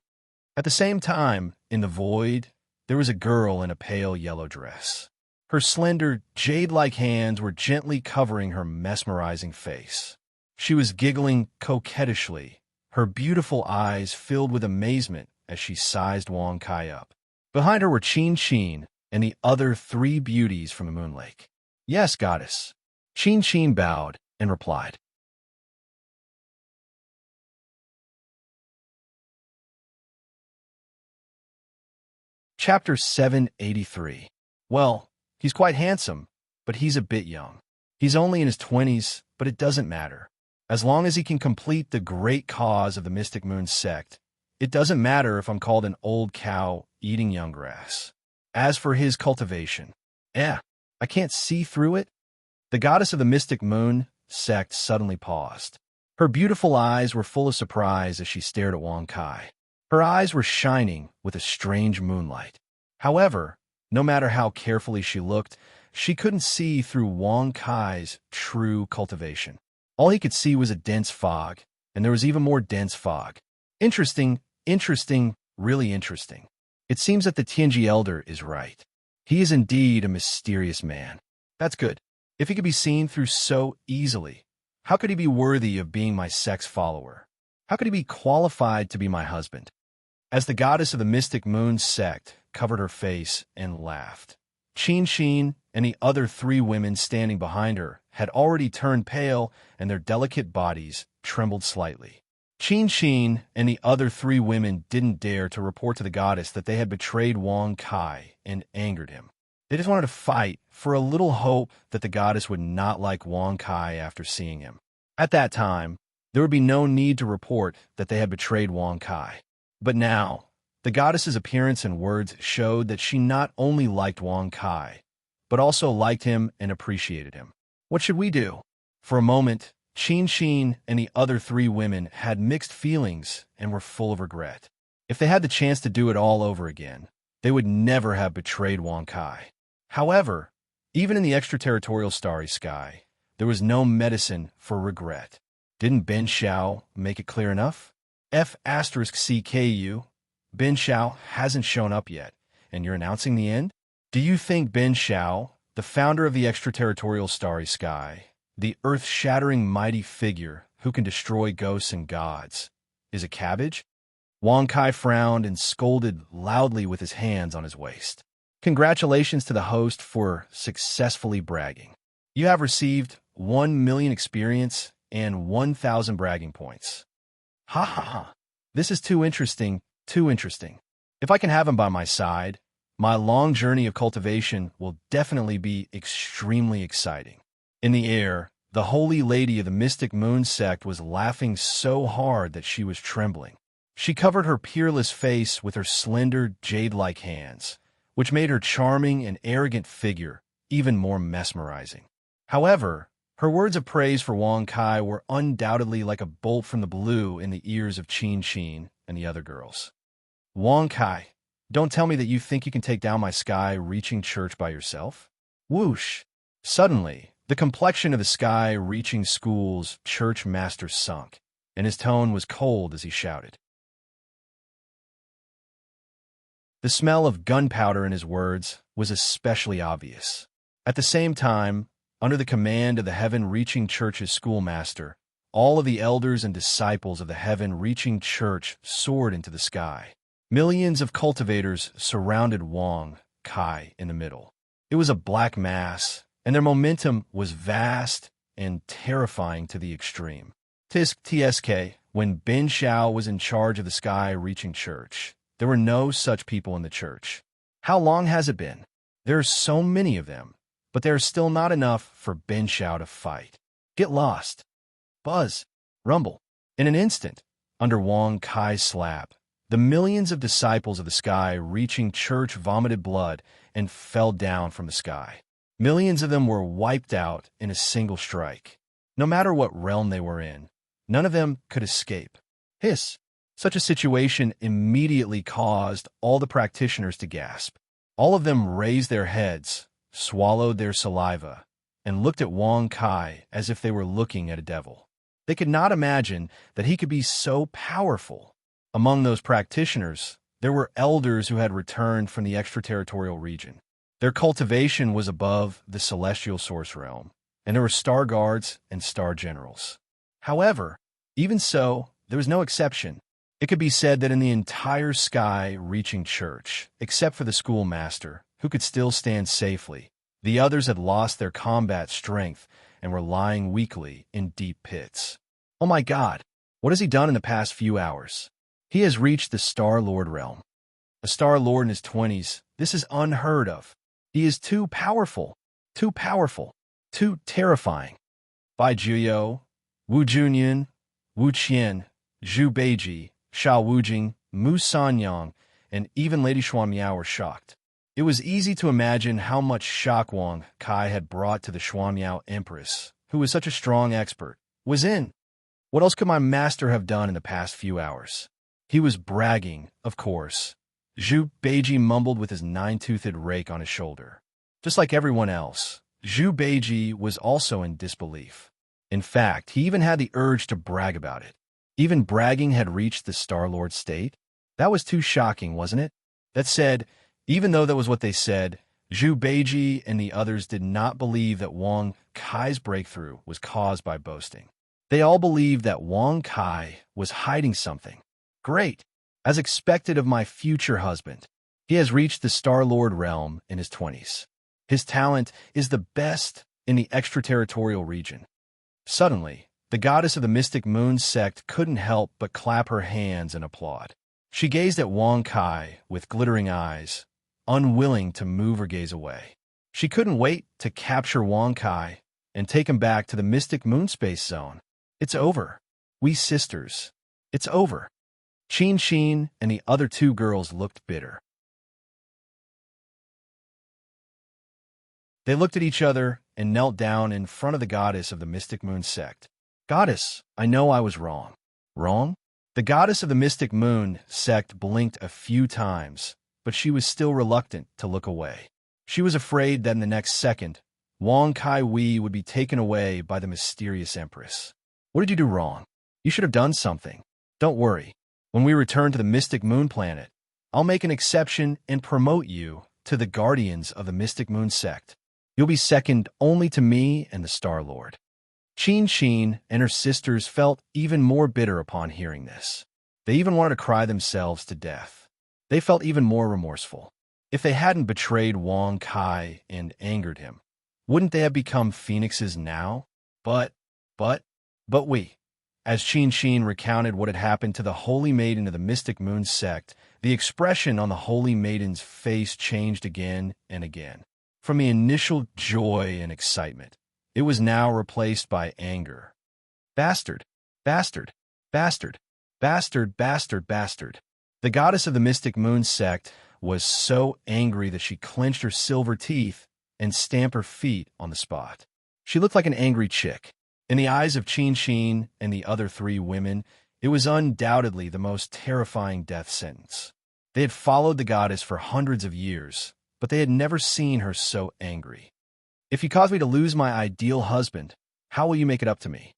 At the same time, in the void, there was a girl in a pale yellow dress. Her slender, jade-like hands were gently covering her mesmerizing face. She was giggling coquettishly, her beautiful eyes filled with amazement as she sized Wang Kai up. Behind her were Qin and the other three beauties from the Moon Lake. Yes, goddess. Qin bowed and replied. Chapter 783. Well, he's quite handsome, but he's a bit young. He's only in his 20s, but it doesn't matter. As long as he can complete the great cause of the Mystic Moon sect, it doesn't matter if I'm called an old cow eating young grass. As for his cultivation, I can't see through it. The goddess of the Mystic Moon sect suddenly paused. Her beautiful eyes were full of surprise as she stared at Wang Kai. Her eyes were shining with a strange moonlight. However, no matter how carefully she looked, she couldn't see through Wang Kai's true cultivation. All he could see was a dense fog, and there was even more dense fog. Interesting, really interesting. It seems that the Tianji Elder is right. He is indeed a mysterious man. That's good. If he could be seen through so easily, how could he be worthy of being my sect's follower? How could he be qualified to be my husband? As the goddess of the Mystic Moon sect covered her face and laughed, Qin and the other three women standing behind her had already turned pale and their delicate bodies trembled slightly. Qin and the other three women didn't dare to report to the goddess that they had betrayed Wang Kai and angered him. They just wanted to fight for a little hope that the goddess would not like Wang Kai after seeing him. At that time, there would be no need to report that they had betrayed Wang Kai. But now, the goddess's appearance and words showed that she not only liked Wang Kai, but also liked him and appreciated him. What should we do? For a moment, Qin and the other three women had mixed feelings and were full of regret. If they had the chance to do it all over again, they would never have betrayed Wang Kai. However, even in the extraterritorial starry sky, there was no medicine for regret. Didn't Ben Xiao make it clear enough? F*CKU. Ben Xiao hasn't shown up yet, and you're announcing the end? Do you think Ben Xiao, the founder of the extraterritorial starry sky, the earth-shattering mighty figure who can destroy ghosts and gods, is a cabbage? Wang Kai frowned and scolded loudly with his hands on his waist. Congratulations to the host for successfully bragging. You have received 1 million experience and 1,000 bragging points. Ha ha ha. This is too interesting, too interesting. If I can have him by my side, my long journey of cultivation will definitely be extremely exciting. In the air, the holy lady of the Mystic Moon sect was laughing so hard that she was trembling. She covered her peerless face with her slender, jade-like hands, which made her charming and arrogant figure even more mesmerizing. However, her words of praise for Wang Kai were undoubtedly like a bolt from the blue in the ears of Qin and the other girls. Wang Kai, don't tell me that you think you can take down my sky-reaching church by yourself? Whoosh! Suddenly, the complexion of the sky-reaching school's church master sunk, and his tone was cold as he shouted. The smell of gunpowder in his words was especially obvious. At the same time, under the command of the heaven-reaching church's schoolmaster, all of the elders and disciples of the heaven-reaching church soared into the sky. Millions of cultivators surrounded Wang Kai in the middle. It was a black mass, and their momentum was vast and terrifying to the extreme. TSK, when Ben Shao was in charge of the sky-reaching church, there were no such people in the church. How long has it been? There are so many of them, but there are still not enough for Ben Shao to fight. Get lost. Buzz. Rumble. In an instant, under Wang Kai's slap, the millions of disciples of the sky-reaching church vomited blood and fell down from the sky. Millions of them were wiped out in a single strike. No matter what realm they were in, none of them could escape. Hiss. Such a situation immediately caused all the practitioners to gasp. All of them raised their heads, swallowed their saliva, and looked at Wang Kai as if they were looking at a devil. They could not imagine that he could be so powerful. Among those practitioners, there were elders who had returned from the extraterritorial region. Their cultivation was above the celestial source realm, and there were star guards and star generals. However, even so, there was no exception. It could be said that in the entire sky-reaching church, except for the schoolmaster, who could still stand safely, the others had lost their combat strength and were lying weakly in deep pits. Oh my God, what has he done in the past few hours? He has reached the Star Lord realm. A Star Lord in his 20s, this is unheard of. He is too powerful, too terrifying. Bai Jiuyou, Wu Junyun, Wu Qian, Zhu Beiji, Xiao Wujing, Mu Sanyang, and even Lady Xuanmiao were shocked. It was easy to imagine how much shock Wang Kai had brought to the Xuanmiao Empress, who was such a strong expert, was in. What else could my master have done in the past few hours? He was bragging, of course. Zhu Beiji mumbled with his nine-toothed rake on his shoulder. Just like everyone else, Zhu Beiji was also in disbelief. In fact, he even had the urge to brag about it. Even bragging had reached the Star-Lord state? That was too shocking, wasn't it? That said, even though that was what they said, Zhu Beiji and the others did not believe that Wang Kai's breakthrough was caused by boasting. They all believed that Wang Kai was hiding something. Great! As expected of my future husband, he has reached the Star-Lord realm in his 20s. His talent is the best in the extraterritorial region. Suddenly, the goddess of the mystic moon sect couldn't help but clap her hands and applaud. She gazed at Wang Kai with glittering eyes, unwilling to move or gaze away. She couldn't wait to capture Wang Kai and take him back to the mystic moon space zone. It's over. We sisters. It's over. Qin and the other two girls looked bitter. They looked at each other and knelt down in front of the goddess of the mystic moon sect. Goddess, I know I was wrong. Wrong? The goddess of the mystic moon sect blinked a few times, but she was still reluctant to look away. She was afraid that in the next second, Wang Kai Wei would be taken away by the mysterious empress. What did you do wrong? You should have done something. Don't worry. When we return to the mystic moon planet, I'll make an exception and promote you to the guardians of the mystic moon sect. You'll be second only to me and the Star-Lord. Qin and her sisters felt even more bitter upon hearing this. They even wanted to cry themselves to death. They felt even more remorseful. If they hadn't betrayed Wang Kai and angered him, wouldn't they have become phoenixes now? But we. As Qin recounted what had happened to the Holy Maiden of the Mystic Moon sect, the expression on the Holy Maiden's face changed again and again. From the initial joy and excitement, it was now replaced by anger. Bastard, bastard, bastard, bastard, bastard, bastard. The goddess of the Mystic Moon sect was so angry that she clenched her silver teeth and stamped her feet on the spot. She looked like an angry chick. In the eyes of Qin and the other three women, it was undoubtedly the most terrifying death sentence. They had followed the goddess for hundreds of years, but they had never seen her so angry. If you cause me to lose my ideal husband, how will you make it up to me?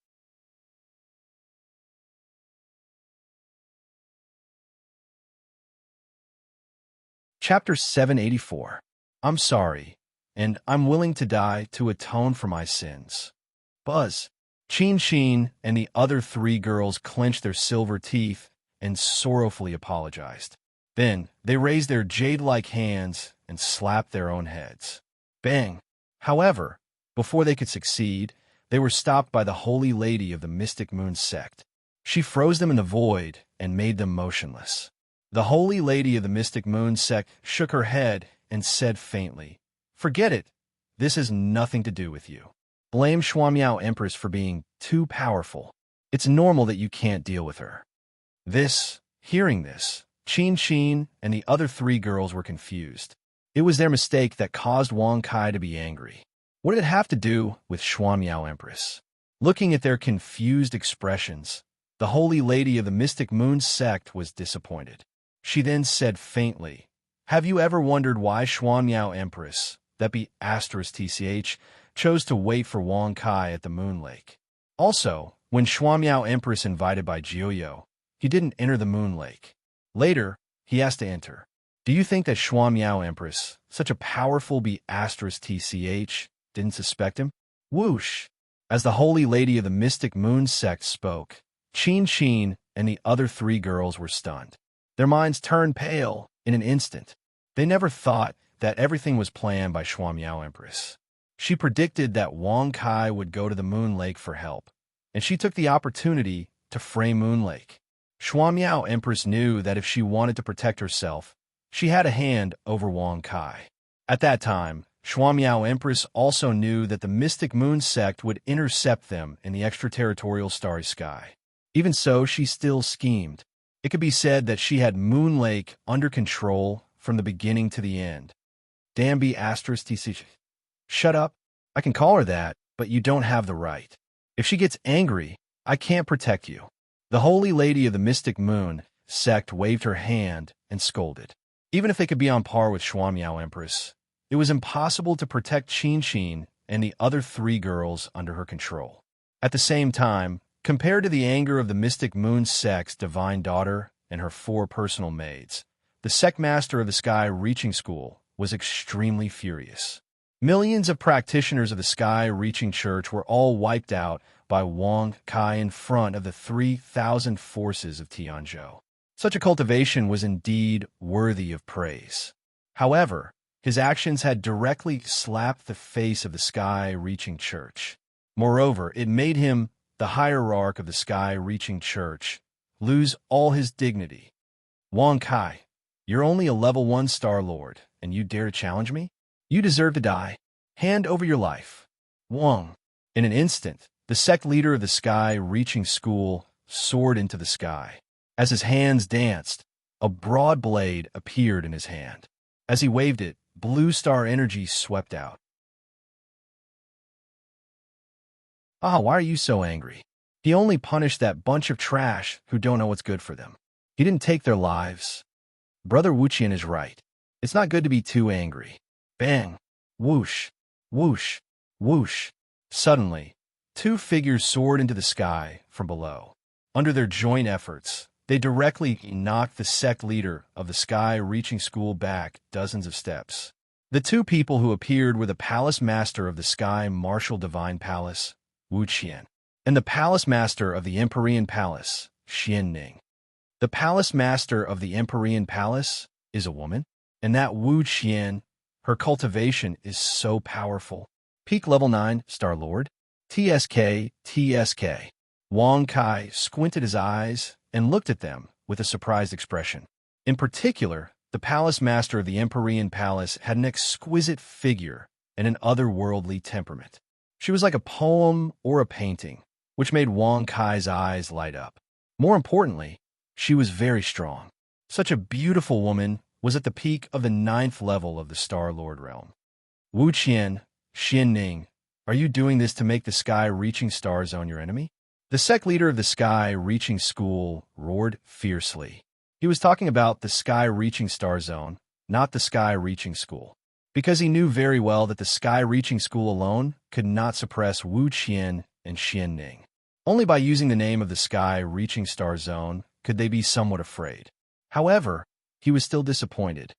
Chapter 784. I'm sorry, and I'm willing to die to atone for my sins. Buzz. Chin and the other three girls clenched their silver teeth and sorrowfully apologized. Then they raised their jade-like hands and slapped their own heads. Bang! However, before they could succeed, they were stopped by the Holy Lady of the Mystic Moon sect. She froze them in the void and made them motionless. The Holy Lady of the Mystic Moon sect shook her head and said faintly, "Forget it. This has nothing to do with you. Blame Xuanmiao Empress for being too powerful. It's normal that you can't deal with her." Hearing this, Chin and the other three girls were confused. It was their mistake that caused Wang Kai to be angry. What did it have to do with Xuanmiao Empress? Looking at their confused expressions, the Holy Lady of the Mystic Moon sect was disappointed. She then said faintly, "Have you ever wondered why Xuanmiao Empress, that be *TCH, chose to wait for Wang Kai at the Moon Lake? Also, when Xuanmiao Empress invited by Jiuyo, he didn't enter the Moon Lake. Later, he asked to enter. Do you think that Xuanmiao Empress, such a powerful *TCH, didn't suspect him?" Whoosh! As the Holy Lady of the Mystic Moon sect spoke, Chin and the other three girls were stunned. Their minds turned pale in an instant. They never thought that everything was planned by Xuanmiao Empress. She predicted that Wang Kai would go to the Moon Lake for help, and she took the opportunity to frame Moon Lake. Xuanmiao Empress knew that if she wanted to protect herself, she had a hand over Wang Kai. At that time, Xuanmiao Empress also knew that the Mystic Moon sect would intercept them in the extraterritorial starry sky. Even so, she still schemed. It could be said that she had Moon Lake under control from the beginning to the end. Damn *TCH. Shut up. I can call her that, but you don't have the right. If she gets angry, I can't protect you. The Holy Lady of the Mystic Moon sect waved her hand and scolded. Even if they could be on par with Xuanmiao Empress, it was impossible to protect Chin and the other three girls under her control. At the same time, compared to the anger of the Mystic Moon sect's divine daughter and her four personal maids, the sect master of the Sky Reaching School was extremely furious. Millions of practitioners of the Sky Reaching Church were all wiped out by Wang Kai in front of the 3,000 forces of Tianzhou. Such a cultivation was indeed worthy of praise. However, his actions had directly slapped the face of the Sky Reaching Church. Moreover, it made him, the hierarch of the Sky Reaching Church, lose all his dignity. Wang Kai, you're only a level 1 Star Lord, and you dare to challenge me? You deserve to die. Hand over your life. Wang. In an instant, the sect leader of the Sky Reaching School soared into the sky. As his hands danced, a broad blade appeared in his hand. As he waved it, blue star energy swept out. Why are you so angry? He only punished that bunch of trash who don't know what's good for them. He didn't take their lives. Brother Wuqian is right. It's not good to be too angry. Bang! Whoosh! Whoosh! Whoosh! Suddenly, two figures soared into the sky from below. Under their joint efforts, they directly knocked the sect leader of the Sky Reaching School back dozens of steps. The two people who appeared were the Palace Master of the Sky Martial Divine Palace, Wu Qian, and the Palace Master of the Empyrean Palace, Xian Ning. The Palace Master of the Empyrean Palace is a woman, and that Wu Qian, her cultivation is so powerful. Peak level 9, Star Lord. TSK. Wang Kai squinted his eyes and looked at them with a surprised expression. In particular, the Palace Master of the Empyrean Palace had an exquisite figure and an otherworldly temperament. She was like a poem or a painting, which made Wang Kai's eyes light up. More importantly, she was very strong. Such a beautiful woman was at the peak of the 9th level of the Star Lord realm. Wu Qian, Xian Ning, are you doing this to make the Sky Reaching Star Zone your enemy? The sect leader of the Sky Reaching School roared fiercely. He was talking about the Sky Reaching Star Zone, not the Sky Reaching School, because he knew very well that the Sky Reaching School alone could not suppress Wu Qian and Xian Ning. Only by using the name of the Sky Reaching Star Zone could they be somewhat afraid. However, he was still disappointed.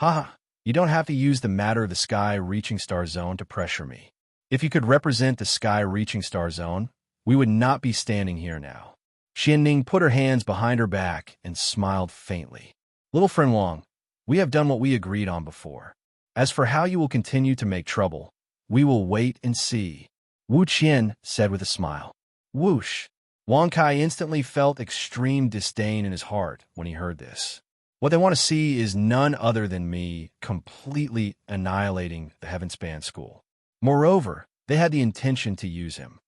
Haha, you don't have to use the matter of the sky-reaching star zone to pressure me. If you could represent the sky-reaching star zone, we would not be standing here now. Xianning put her hands behind her back and smiled faintly. Little friend Wang, we have done what we agreed on before. As for how you will continue to make trouble, we will wait and see, Wu Qian said with a smile. Whoosh! Wang Kai instantly felt extreme disdain in his heart when he heard this. What they want to see is none other than me completely annihilating the Heavenspan School. Moreover, they had the intention to use him.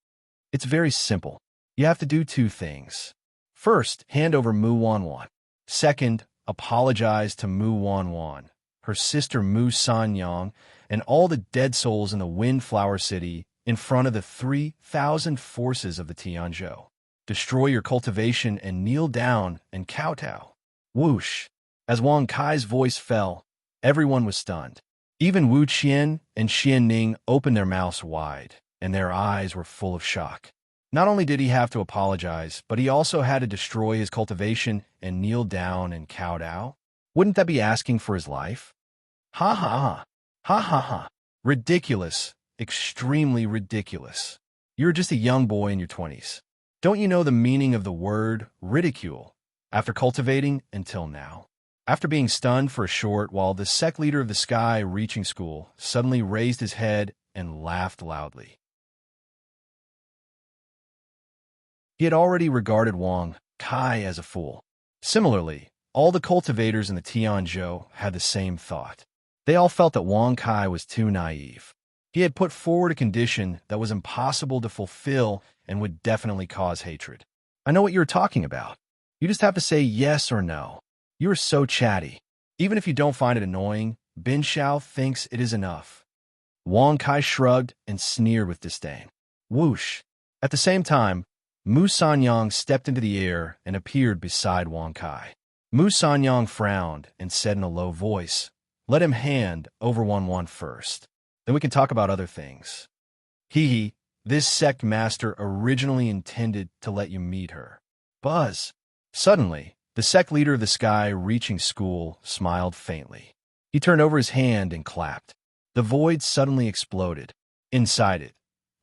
It's very simple. You have to do two things. First, hand over Mu Wanwan. Second, apologize to Mu Wanwan, her sister Mu Sanyang, and all the dead souls in the Windflower City in front of the 3,000 forces of the Tianzhou. Destroy your cultivation and kneel down and kowtow. Whoosh! As Wang Kai's voice fell, everyone was stunned. Even Wu Qian and Xianning opened their mouths wide, and their eyes were full of shock. Not only did he have to apologize, but he also had to destroy his cultivation and kneel down and kowtow. Wouldn't that be asking for his life? Ha ha ha. Ha ha ha. Ridiculous. Extremely ridiculous. You're just a young boy in your 20s. Don't you know the meaning of the word ridicule? After cultivating until now. After being stunned for a short while, the sect leader of the sky-reaching school suddenly raised his head and laughed loudly. He had already regarded Wang Kai as a fool. Similarly, all the cultivators in the Tianzhou had the same thought. They all felt that Wang Kai was too naive. He had put forward a condition that was impossible to fulfill and would definitely cause hatred. I know what you're talking about. You just have to say yes or no. You are so chatty. Even if you don't find it annoying, Bin Xiao thinks it is enough. Wang Kai shrugged and sneered with disdain. Whoosh! At the same time, Mu Sanyang stepped into the air and appeared beside Wang Kai. Mu Sanyang frowned and said in a low voice, "Let him hand over Wanwan first. Then we can talk about other things." Hee, this sect master originally intended to let you meet her. Buzz. Suddenly, the sect leader of the sky-reaching school smiled faintly. He turned over his hand and clapped. The void suddenly exploded. Inside it,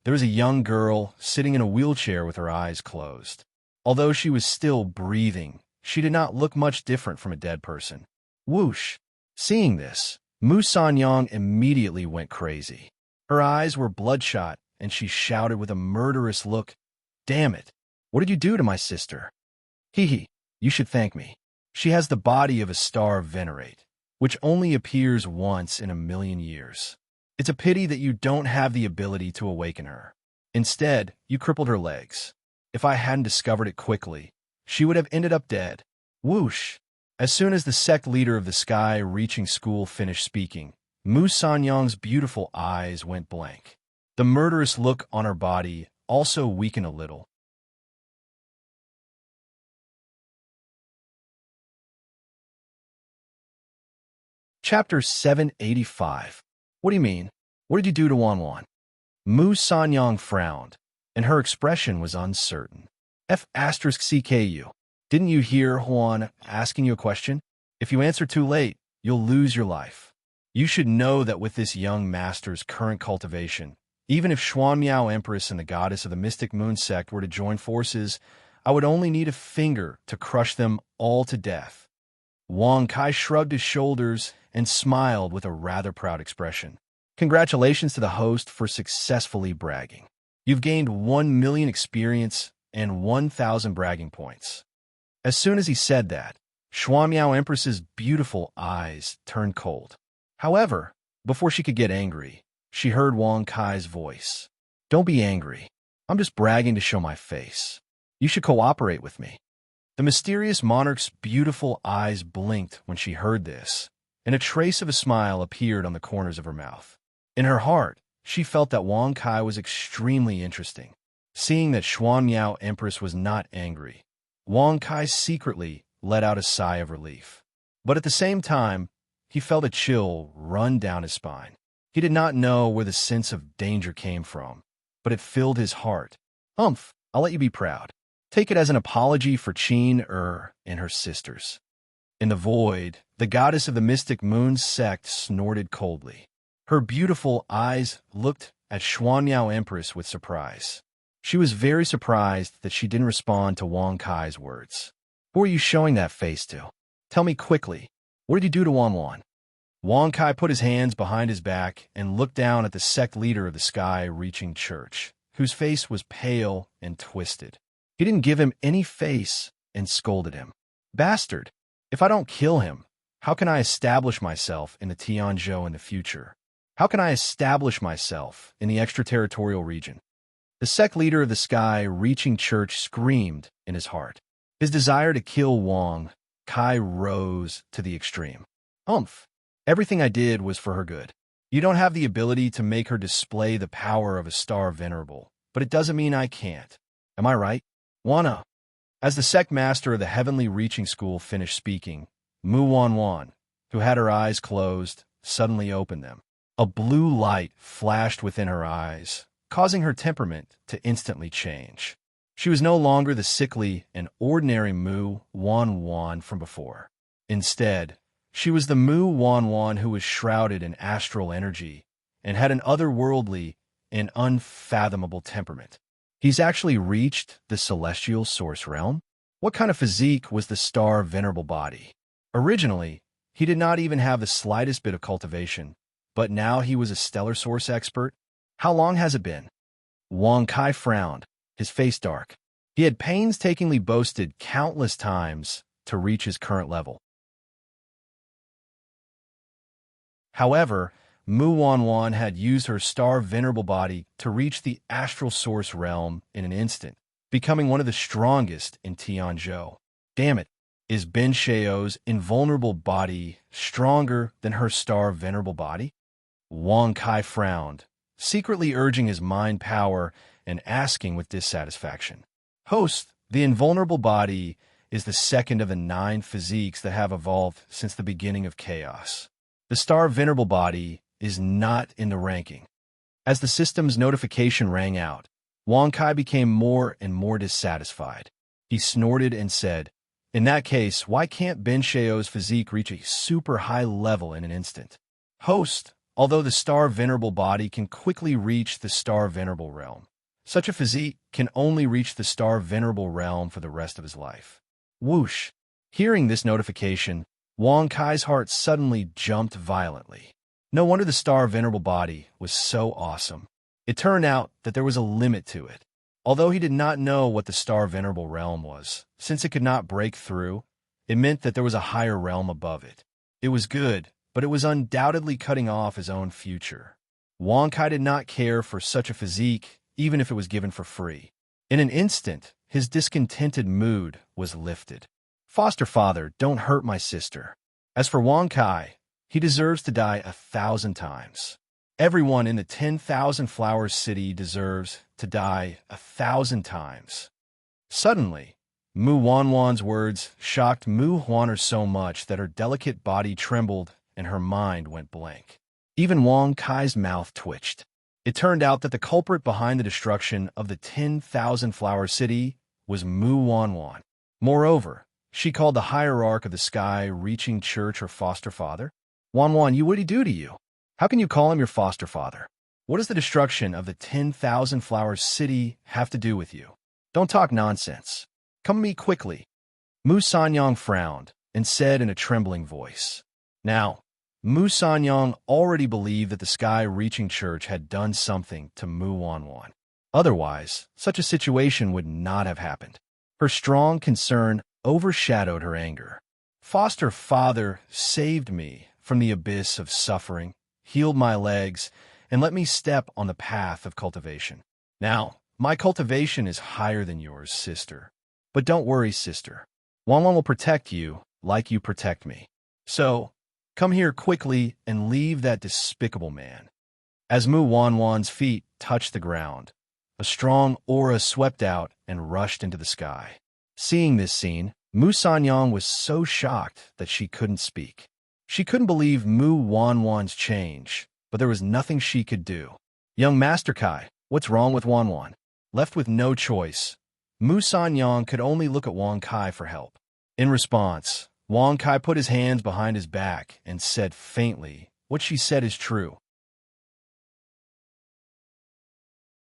there was a young girl sitting in a wheelchair with her eyes closed. Although she was still breathing, she did not look much different from a dead person. Whoosh! Seeing this, Mu Sanyang immediately went crazy. Her eyes were bloodshot, and she shouted with a murderous look, "Damn it! What did you do to my sister?" Hee, you should thank me. She has the body of a star venerate, which only appears once in a million years. It's a pity that you don't have the ability to awaken her. Instead, you crippled her legs. If I hadn't discovered it quickly, she would have ended up dead. Whoosh! As soon as the sect leader of the sky-reaching school finished speaking, Mu Sanyang's beautiful eyes went blank. The murderous look on her body also weakened a little. Chapter 785. What do you mean? What did you do to Wanwan? Mu Sanyang frowned, and her expression was uncertain. F*CKU. Didn't you hear Huan asking you a question? If you answer too late, you'll lose your life. You should know that with this young master's current cultivation, even if Xuanmiao Empress and the goddess of the mystic moon sect were to join forces, I would only need a finger to crush them all to death. Wang Kai shrugged his shoulders and smiled with a rather proud expression. Congratulations to the host for successfully bragging. You've gained 1 million experience and 1,000 bragging points. As soon as he said that, Xuanmiao Empress's beautiful eyes turned cold. However, before she could get angry, she heard Wang Kai's voice. Don't be angry. I'm just bragging to show my face. You should cooperate with me. The mysterious monarch's beautiful eyes blinked when she heard this, and a trace of a smile appeared on the corners of her mouth. In her heart, she felt that Wang Kai was extremely interesting. Seeing that Xuanmiao Empress was not angry, Wang Kai secretly let out a sigh of relief. But at the same time, he felt a chill run down his spine. He did not know where the sense of danger came from, but it filled his heart. I'll let you be proud. Take it as an apology for Qin and her sisters. In the void, The goddess of the mystic moon sect snorted coldly. Her beautiful eyes looked at Xuanyao Empress with surprise. She was very surprised that she didn't respond to Wang Kai's words. Who are you showing that face to? Tell me quickly. What did you do to Wan Wan? Wang Kai put his hands behind his back and looked down at the sect leader of the sky-reaching church, whose face was pale and twisted. He didn't give him any face and scolded him. Bastard! If I don't kill him, how can I establish myself in the Tianzhou in the future? How can I establish myself in the extraterritorial region? The sect leader of the sky-reaching church screamed in his heart. His desire to kill Wang Kai rose to the extreme. Humph! Everything I did was for her good. You don't have the ability to make her display the power of a star venerable, but it doesn't mean I can't. Am I right? Wanna. As the sect master of the heavenly reaching school finished speaking, Mu Wan Wan, who had her eyes closed, suddenly opened them. A blue light flashed within her eyes, causing her temperament to instantly change. She was no longer the sickly and ordinary Mu Wan Wan from before. Instead, she was the Mu Wan Wan who was shrouded in astral energy and had an otherworldly and unfathomable temperament. He's actually reached the celestial source realm? What kind of physique was the star venerable body? Originally, he did not even have the slightest bit of cultivation, but now he was a stellar source expert. How long has it been? Wang Kai frowned, his face dark. He had painstakingly boasted countless times to reach his current level. However, Mu Wan Wan had used her star venerable body to reach the astral source realm in an instant, becoming one of the strongest in Tianzhou. Damn it, is Ben Xiao's invulnerable body stronger than her star venerable body? Wang Kai frowned, secretly urging his mind power and asking with dissatisfaction. Host, the invulnerable body is the second of the 9 physiques that have evolved since the beginning of chaos. The star venerable body is not in the ranking. As the system's notification rang out, Wang Kai became more and more dissatisfied. He snorted and said, "In that case, why can't Ben Xiao's physique reach a super high level in an instant?" Host, although the star venerable body can quickly reach the star venerable realm, such a physique can only reach the star venerable realm for the rest of his life. Whoosh! Hearing this notification, Wang Kai's heart suddenly jumped violently. No wonder the star venerable body was so awesome. It turned out that there was a limit to it. Although he did not know what the star venerable realm was, since it could not break through, it meant that there was a higher realm above it. It was good, but it was undoubtedly cutting off his own future. Wang Kai did not care for such a physique, even if it was given for free. In an instant, his discontented mood was lifted. Foster father, don't hurt my sister. As for Wang Kai, he deserves to die 1,000 times. Everyone in the 10,000 Flowers City deserves to die 1,000 times. Suddenly, Mu Wan Wan's words shocked Mu Huaner so much that her delicate body trembled and her mind went blank. Even Wang Kai's mouth twitched. It turned out that the culprit behind the destruction of the 10,000 Flower City was Mu Wan Wan. Moreover, she called the hierarch of the sky-reaching church her foster father. Wan Wan, what did he do to you? How can you call him your foster father? What does the destruction of the 10,000 Flower City have to do with you? Don't talk nonsense. Come to me quickly. Mu Sanyang frowned and said in a trembling voice. Now, Mu Sanyang already believed that the sky-reaching church had done something to Mu Wan Wan. Otherwise, such a situation would not have happened. Her strong concern overshadowed her anger. Foster father saved me from the abyss of suffering, healed my legs, and let me step on the path of cultivation. Now, my cultivation is higher than yours, sister. But don't worry, sister. Wan Wan will protect you like you protect me. So, come here quickly and leave that despicable man. As Mu Wan Wan's feet touched the ground, a strong aura swept out and rushed into the sky. Seeing this scene, Mu Sanyang was so shocked that she couldn't speak. She couldn't believe Mu Wan Wan's change, but there was nothing she could do. Young Master Kai, what's wrong with Wan Wan? Left with no choice, Mu Sanyang could only look at Wang Kai for help. In response, Wang Kai put his hands behind his back and said faintly, "What she said is true.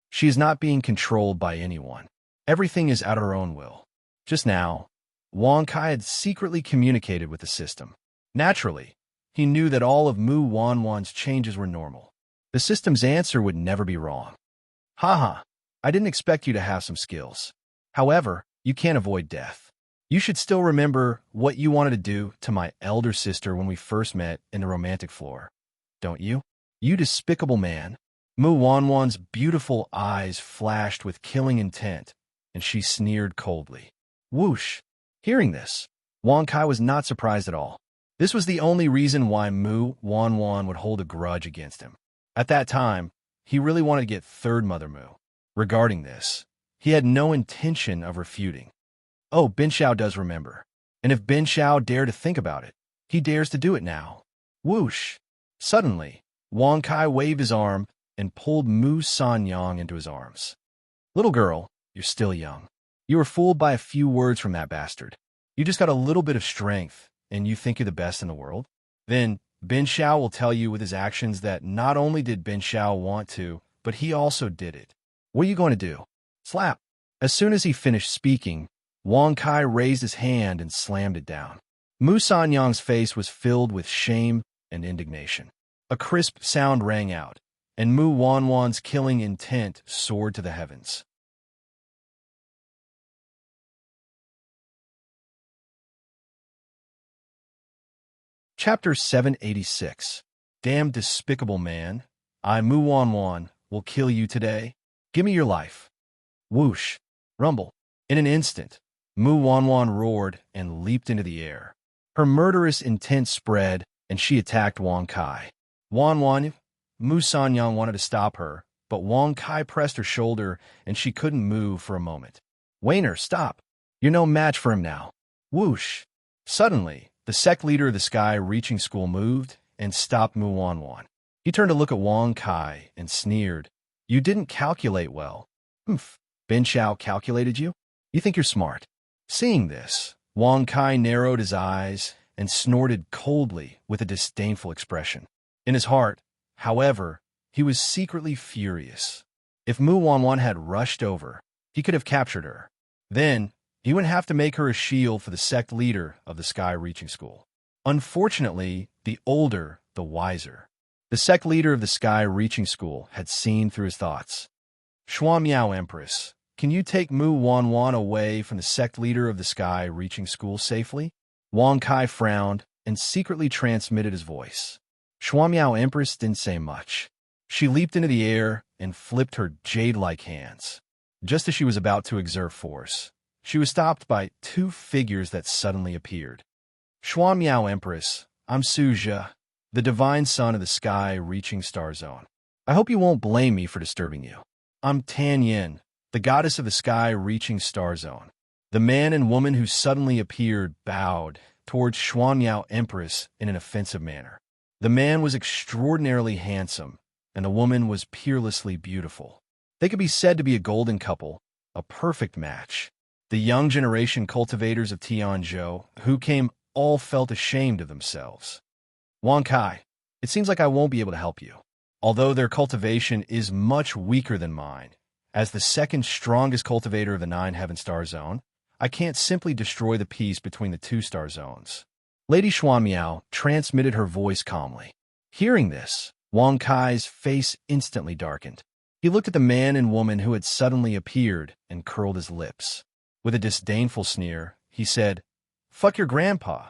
She is not being controlled by anyone. Everything is at her own will." Just now, Wang Kai had secretly communicated with the system. Naturally, he knew that all of Mu Wanwan's changes were normal. The system's answer would never be wrong. Haha, I didn't expect you to have some skills. However, you can't avoid death. You should still remember what you wanted to do to my elder sister when we first met in the romantic floor, don't you? You despicable man. Mu Wanwan's beautiful eyes flashed with killing intent, and she sneered coldly. Whoosh! Hearing this, Wang Kai was not surprised at all. This was the only reason why Mu Wanwan would hold a grudge against him. At that time, he really wanted to get Third Mother Mu. Regarding this, he had no intention of refuting. Oh, Bin Xiao does remember. And if Bin Xiao dare to think about it, he dares to do it now. Whoosh! Suddenly, Wang Kai waved his arm and pulled Mu Sanyang into his arms. Little girl, you're still young. You were fooled by a few words from that bastard. You just got a little bit of strength, and you think you're the best in the world? Then Bin Xiao will tell you with his actions that not only did Bin Xiao want to, but he also did it. What are you going to do? Slap! As soon as he finished speaking, Wang Kai raised his hand and slammed it down. Mu Sanyang's face was filled with shame and indignation. A crisp sound rang out, and Mu Wanwan's killing intent soared to the heavens. Chapter 786. Damn despicable man, I, Mu Wanwan, will kill you today. Give me your life. Whoosh! Rumble. In an instant, Mu Wanwan roared and leaped into the air. Her murderous intent spread, and she attacked Wang Kai. Wanwan, Mu Sanyang wanted to stop her, but Wang Kai pressed her shoulder, and she couldn't move for a moment. Wainer, stop! You're no match for him now. Whoosh! Suddenly, the sect leader of the Sky Reaching School moved and stopped Mu Wanwan. He turned to look at Wang Kai and sneered. You didn't calculate well. Humph. Bin Xiao calculated you? You think you're smart. Seeing this, Wang Kai narrowed his eyes and snorted coldly with a disdainful expression. In his heart, however, he was secretly furious. If Mu Wanwan had rushed over, he could have captured her. Then, he would have to make her a shield for the sect leader of the Sky Reaching School. Unfortunately, the older, the wiser. The sect leader of the Sky Reaching School had seen through his thoughts. Shua Miao Empress, can you take Mu Wanwan away from the sect leader of the Sky Reaching School safely? Wang Kai frowned and secretly transmitted his voice. Shua Miao Empress didn't say much. She leaped into the air and flipped her jade-like hands. Just as she was about to exert force, she was stopped by two figures that suddenly appeared. Shua Miao Empress, I'm Su Zhe, the divine son of the Sky Reaching Star Zone. I hope you won't blame me for disturbing you. I'm Tan Yin, the goddess of the Sky Reaching Star Zone. The man and woman who suddenly appeared bowed towards Shua Miao Empress in an offensive manner. The man was extraordinarily handsome, and the woman was peerlessly beautiful. They could be said to be a golden couple, a perfect match. The young generation cultivators of Tianzhou who came all felt ashamed of themselves. Wang Kai, it seems like I won't be able to help you. Although their cultivation is much weaker than mine, as the second strongest cultivator of the 9 Heaven Star Zone, I can't simply destroy the peace between the 2 star zones. Lady Shua Miao transmitted her voice calmly. Hearing this, Wang Kai's face instantly darkened. He looked at the man and woman who had suddenly appeared and curled his lips. With a disdainful sneer, he said, Fuck your grandpa.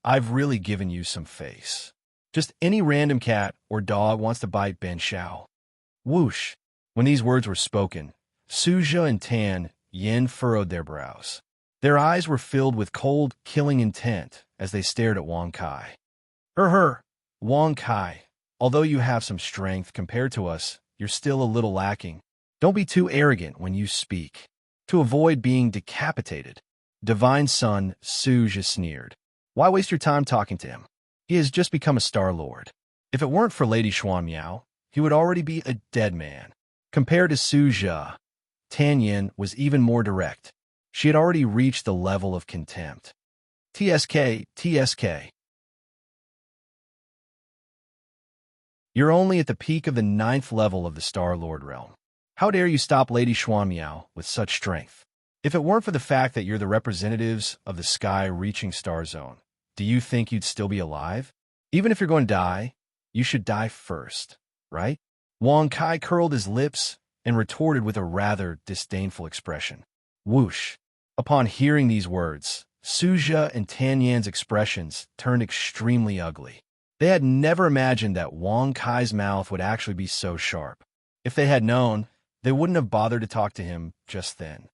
I've really given you some face. Just any random cat or dog wants to bite Bin Xiao. Whoosh! When these words were spoken, Su Zhe and Tan Yin furrowed their brows. Their eyes were filled with cold, killing intent as they stared at Wang Kai. Wang Kai, although you have some strength compared to us, you're still a little lacking. Don't be too arrogant when you speak. To avoid being decapitated, Divine Son Su Zhe sneered. Why waste your time talking to him? He has just become a Star Lord. If it weren't for Lady Shua Miao, he would already be a dead man. Compared to Su Zhe, Tan Yin was even more direct. She had already reached the level of contempt. TSK, TSK. You're only at the peak of the 9th level of the Star-Lord realm. How dare you stop Lady Xuanmiao with such strength? If it weren't for the fact that you're the representatives of the sky-reaching star zone, do you think you'd still be alive? Even if you're going to die, you should die first, right? Wang Kai curled his lips and retorted with a rather disdainful expression. Whoosh! Upon hearing these words, Suzhou and Tanyan's expressions turned extremely ugly. They had never imagined that Wang Kai's mouth would actually be so sharp. If they had known, they wouldn't have bothered to talk to him just then.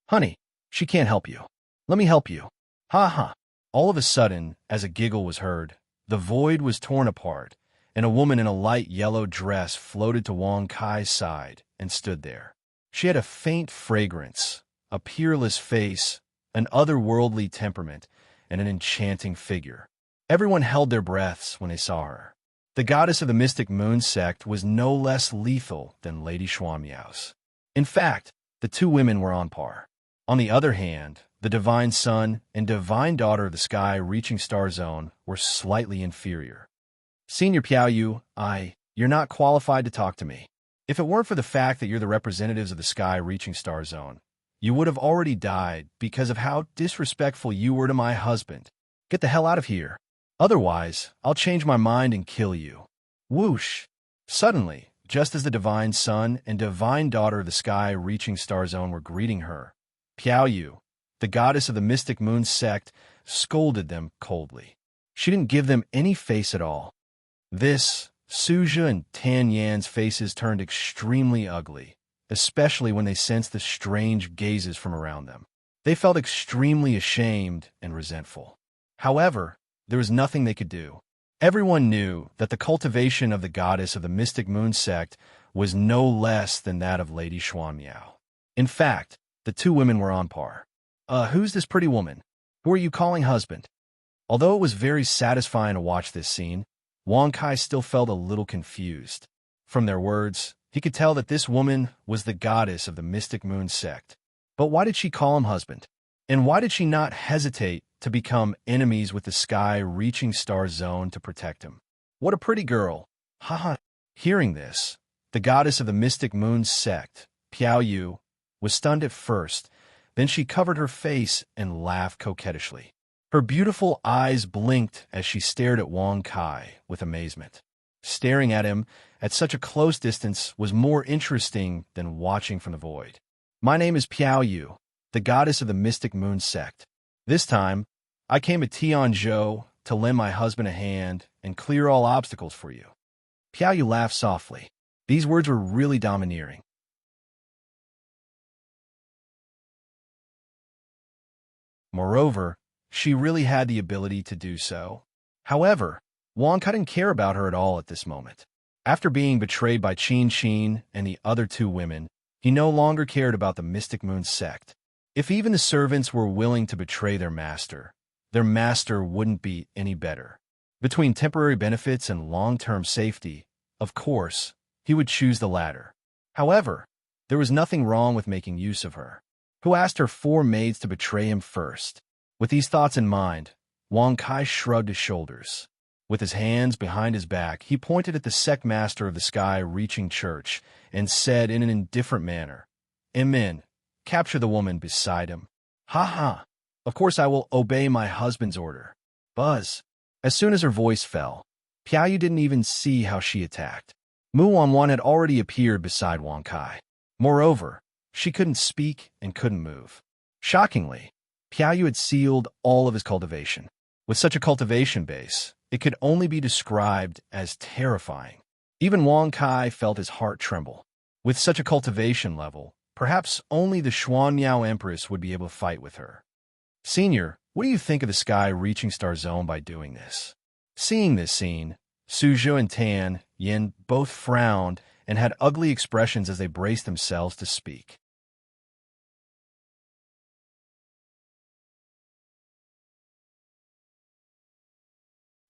Honey, she can't help you. Let me help you. Ha ha. All of a sudden, as a giggle was heard, the void was torn apart, and a woman in a light yellow dress floated to Wang Kai's side and stood there. She had a faint fragrance, a peerless face, an otherworldly temperament, and an enchanting figure. Everyone held their breaths when they saw her. The goddess of the mystic moon sect was no less lethal than Lady Xuanmiao's. In fact, the two women were on par. On the other hand, the divine son and divine daughter of the sky-reaching star zone were slightly inferior. Senior Piaoyu, you're not qualified to talk to me. If it weren't for the fact that you're the representatives of the sky-reaching star zone, you would have already died because of how disrespectful you were to my husband. Get the hell out of here. Otherwise, I'll change my mind and kill you. Whoosh! Suddenly, just as the divine son and divine daughter of the sky-reaching star zone were greeting her, Piaoyu, the goddess of the mystic moon sect, scolded them coldly. She didn't give them any face at all. This, Suzhou and Tan Yan's faces turned extremely ugly, especially when they sensed the strange gazes from around them. They felt extremely ashamed and resentful. However, there was nothing they could do. Everyone knew that the cultivation of the goddess of the mystic moon sect was no less than that of Lady Xuanmiao. In fact, the two women were on par. Who's this pretty woman? Who are you calling husband? Although it was very satisfying to watch this scene, Wang Kai still felt a little confused. From their words, he could tell that this woman was the goddess of the mystic moon sect. But why did she call him husband? And why did she not hesitate to become enemies with the sky-reaching star zone to protect him? What a pretty girl. Haha. Hearing this, the goddess of the mystic moon sect, Piaoyu, was stunned at first. Then she covered her face and laughed coquettishly. Her beautiful eyes blinked as she stared at Wang Kai with amazement. Staring at him at such a close distance was more interesting than watching from the void. My name is Piaoyu, the goddess of the mystic moon sect. This time, I came to Tianzhou to lend my husband a hand and clear all obstacles for you. Piaoyu laughed softly. These words were really domineering. Moreover, she really had the ability to do so. However, Wang Kai didn't care about her at all at this moment. After being betrayed by Qin and the other two women, he no longer cared about the mystic moon sect. If even the servants were willing to betray their master wouldn't be any better. Between temporary benefits and long-term safety, of course, he would choose the latter. However, there was nothing wrong with making use of her. Who asked her four maids to betray him first? With these thoughts in mind, Wang Kai shrugged his shoulders. With his hands behind his back, he pointed at the sect master of the sky-reaching church and said in an indifferent manner, Amen. Capture the woman beside him. Ha ha. Of course I will obey my husband's order. Buzz. As soon as her voice fell, Piaoyu didn't even see how she attacked. Mu Wanwan had already appeared beside Wang Kai. Moreover, she couldn't speak and couldn't move. Shockingly, Piaoyu had sealed all of his cultivation. With such a cultivation base, it could only be described as terrifying. Even Wang Kai felt his heart tremble. With such a cultivation level, perhaps only the Xuanmiao Empress would be able to fight with her. Senior, what do you think of the sky-reaching star zone by doing this? Seeing this scene, Suzhou and Tan Yin both frowned and had ugly expressions as they braced themselves to speak.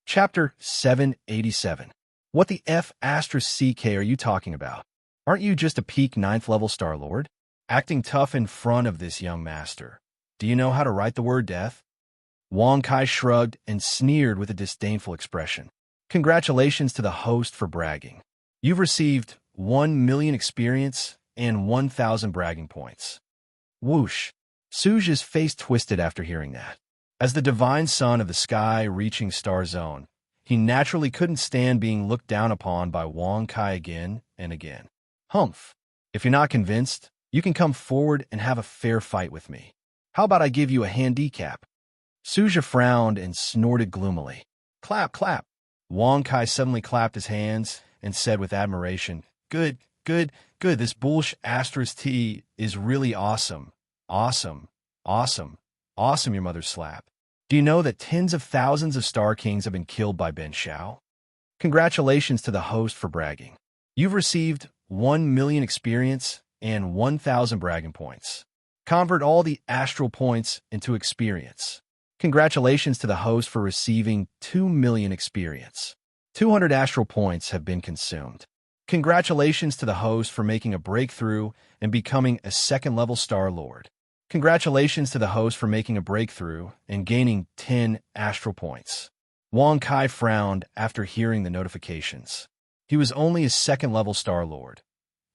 Chapter 787. What the F***ck are you talking about? Aren't you just a peak 9th level Star-Lord? Acting tough in front of this young master. Do you know how to write the word death? Wang Kai shrugged and sneered with a disdainful expression. Congratulations to the host for bragging. You've received 1,000,000 experience and 1,000 bragging points. Whoosh! Suja's face twisted after hearing that. As the divine son of the sky-reaching star zone, he naturally couldn't stand being looked down upon by Wang Kai again and again. Humph! If you're not convinced, you can come forward and have a fair fight with me. How about I give you a handicap? Suja frowned and snorted gloomily. Clap, clap! Wang Kai suddenly clapped his hands and said with admiration, Good, good, good, this bullish asterisk T is really awesome. Awesome, awesome, awesome, your mother's slap. Do you know that tens of thousands of Star Kings have been killed by Ben Shao? Congratulations to the host for bragging. You've received 1,000,000 experience and 1,000 bragging points. Convert all the astral points into experience. Congratulations to the host for receiving 2,000,000 experience. 200 astral points have been consumed. Congratulations to the host for making a breakthrough and becoming a second-level Star Lord. Congratulations to the host for making a breakthrough and gaining 10 astral points. Wang Kai frowned after hearing the notifications. He was only a second-level Star Lord.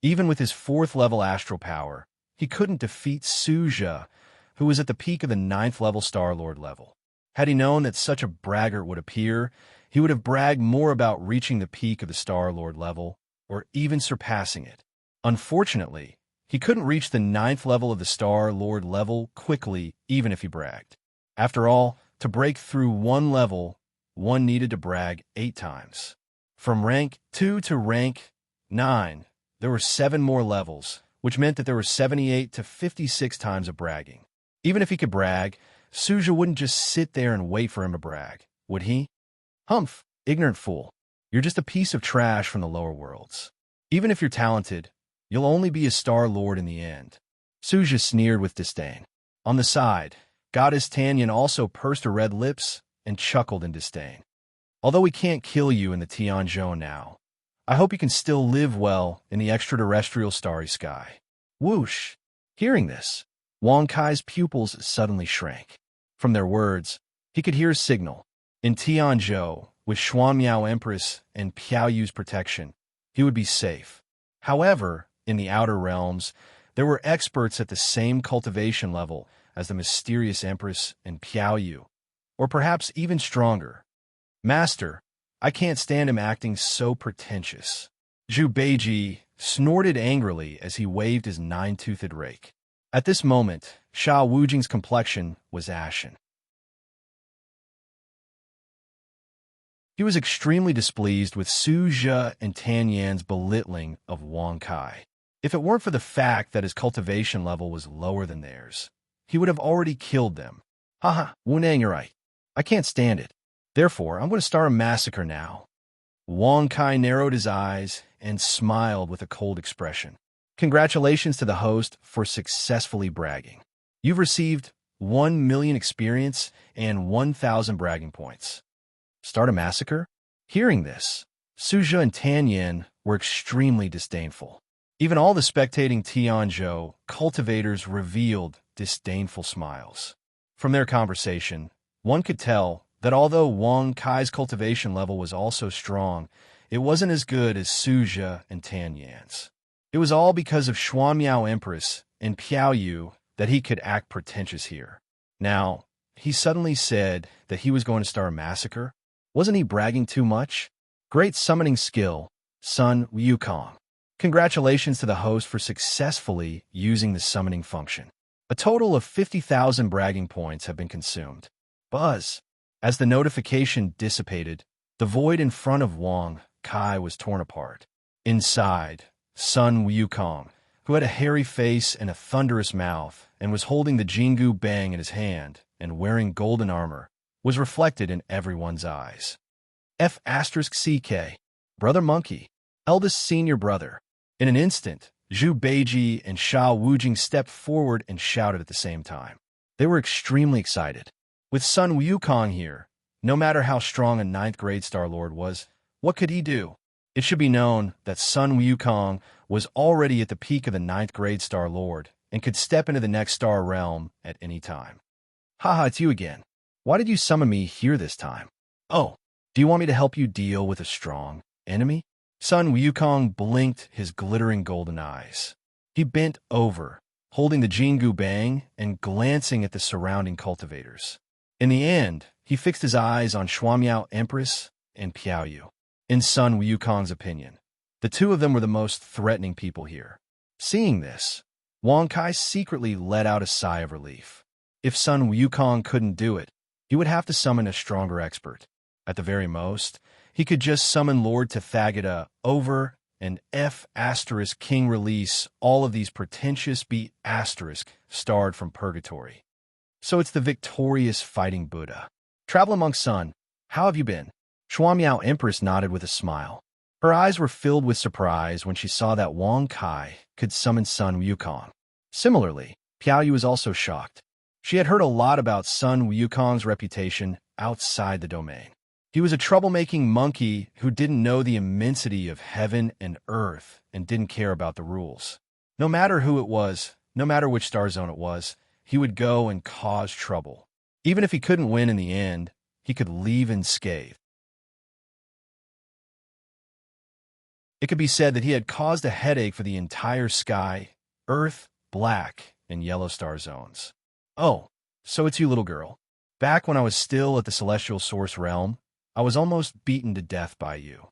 Even with his fourth-level astral power, he couldn't defeat Suja, who was at the peak of the ninth-level Star Lord level. Had he known that such a braggart would appear, he would have bragged more about reaching the peak of the Star Lord level, or even surpassing it. Unfortunately, he couldn't reach the ninth level of the Star Lord level quickly, even if he bragged. After all, to break through one level, one needed to brag 8 times. From rank 2 to rank 9, there were 7 more levels, which meant that there were 78 to 56 times of bragging. Even if he could brag, Suja wouldn't just sit there and wait for him to brag, would he? Humph, ignorant fool. You're just a piece of trash from the lower worlds. Even if you're talented, you'll only be a Star Lord in the end. Suja sneered with disdain. On the side, Goddess Tanyan also pursed her red lips and chuckled in disdain. Although we can't kill you in the Tianzhou now, I hope you can still live well in the extraterrestrial starry sky. Whoosh! Hearing this, Wang Kai's pupils suddenly shrank. From their words, he could hear a signal. In Tianzhou, with Xuanmiao Empress and Piao Yu's protection, he would be safe. However, in the outer realms, there were experts at the same cultivation level as the mysterious Empress and Piao Yu, or perhaps even stronger. Master, I can't stand him acting so pretentious. Zhu Beiji snorted angrily as he waved his 9-toothed rake. At this moment, Sha Wujing's complexion was ashen. He was extremely displeased with Suja and Tanyan's belittling of Wang Kai. If it weren't for the fact that his cultivation level was lower than theirs, he would have already killed them. Haha, Wunang, you're right. I can't stand it. Therefore, I'm going to start a massacre now. Wang Kai narrowed his eyes and smiled with a cold expression. Congratulations to the host for successfully bragging. You've received 1,000,000 experience and 1,000 bragging points. Start a massacre? Hearing this, Suja and Tanyan were extremely disdainful. Even all the spectating Tianzhou cultivators revealed disdainful smiles. From their conversation, one could tell that although Wang Kai's cultivation level was also strong, it wasn't as good as Suja and Tanyan's. It was all because of Xuanmiao Empress and Piao Yu that he could act pretentious here. Now, he suddenly said that he was going to start a massacre. Wasn't he bragging too much? Great summoning skill, Sun Wukong. Congratulations to the host for successfully using the summoning function. A total of 50,000 bragging points have been consumed. Buzz. As the notification dissipated, the void in front of Wang Kai was torn apart. Inside, Sun Wukong, who had a hairy face and a thunderous mouth and was holding the Jingu Bang in his hand and wearing golden armor, was reflected in everyone's eyes. F*CK, Brother Monkey, eldest senior brother. In an instant, Zhu Beiji and Sha Wujing stepped forward and shouted at the same time. They were extremely excited. With Sun Wukong here, no matter how strong a 9th-grade Star Lord was, what could he do? It should be known that Sun Wukong was already at the peak of the 9th-grade Star Lord and could step into the next star realm at any time. Haha, it's you again. Why did you summon me here this time? Oh, do you want me to help you deal with a strong enemy? Sun Wukong blinked his glittering golden eyes. He bent over, holding the Jingu Bang and glancing at the surrounding cultivators. In the end, he fixed his eyes on Shuamiao Empress and Piaoyu. In Sun Wukong's opinion, the two of them were the most threatening people here. Seeing this, Wang Kai secretly let out a sigh of relief. If Sun Wukong couldn't do it, he would have to summon a stronger expert. At the very most, he could just summon Lord Tathagata over and F*King release all of these pretentious B** starred from purgatory. So it's the victorious fighting Buddha. Traveler Monk Sun, how have you been? Shuamiao Empress nodded with a smile. Her eyes were filled with surprise when she saw that Wang Kai could summon Sun Wukong. Similarly, Piaoyu was also shocked. She had heard a lot about Sun Wukong's reputation outside the domain. He was a troublemaking monkey who didn't know the immensity of heaven and earth and didn't care about the rules. No matter who it was, no matter which star zone it was, he would go and cause trouble. Even if he couldn't win in the end, he could leave unscathed. It could be said that he had caused a headache for the entire sky, earth, black, and yellow star zones. Oh, so it's you, little girl. Back when I was still at the Celestial Source Realm, I was almost beaten to death by you.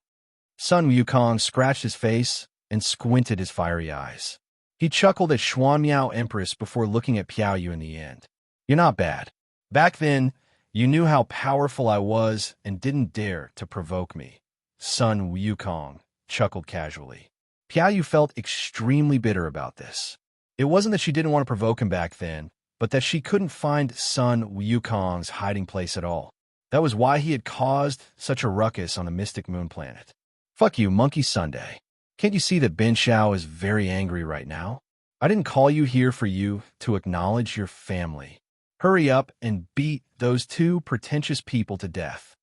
Sun Wukong scratched his face and squinted his fiery eyes. He chuckled at Shuamiao Empress before looking at Piaoyu in the end. You're not bad. Back then, you knew how powerful I was and didn't dare to provoke me. Sun Wukong chuckled casually. Piaoyu felt extremely bitter about this. It wasn't that she didn't want to provoke him back then, but that she couldn't find Sun Wukong's hiding place at all. That was why he had caused such a ruckus on the Mystic Moon planet. Fuck you, Monkey Sunday. Can't you see that Ben Shao is very angry right now? I didn't call you here for you to acknowledge your family. Hurry up and beat those two pretentious people to death.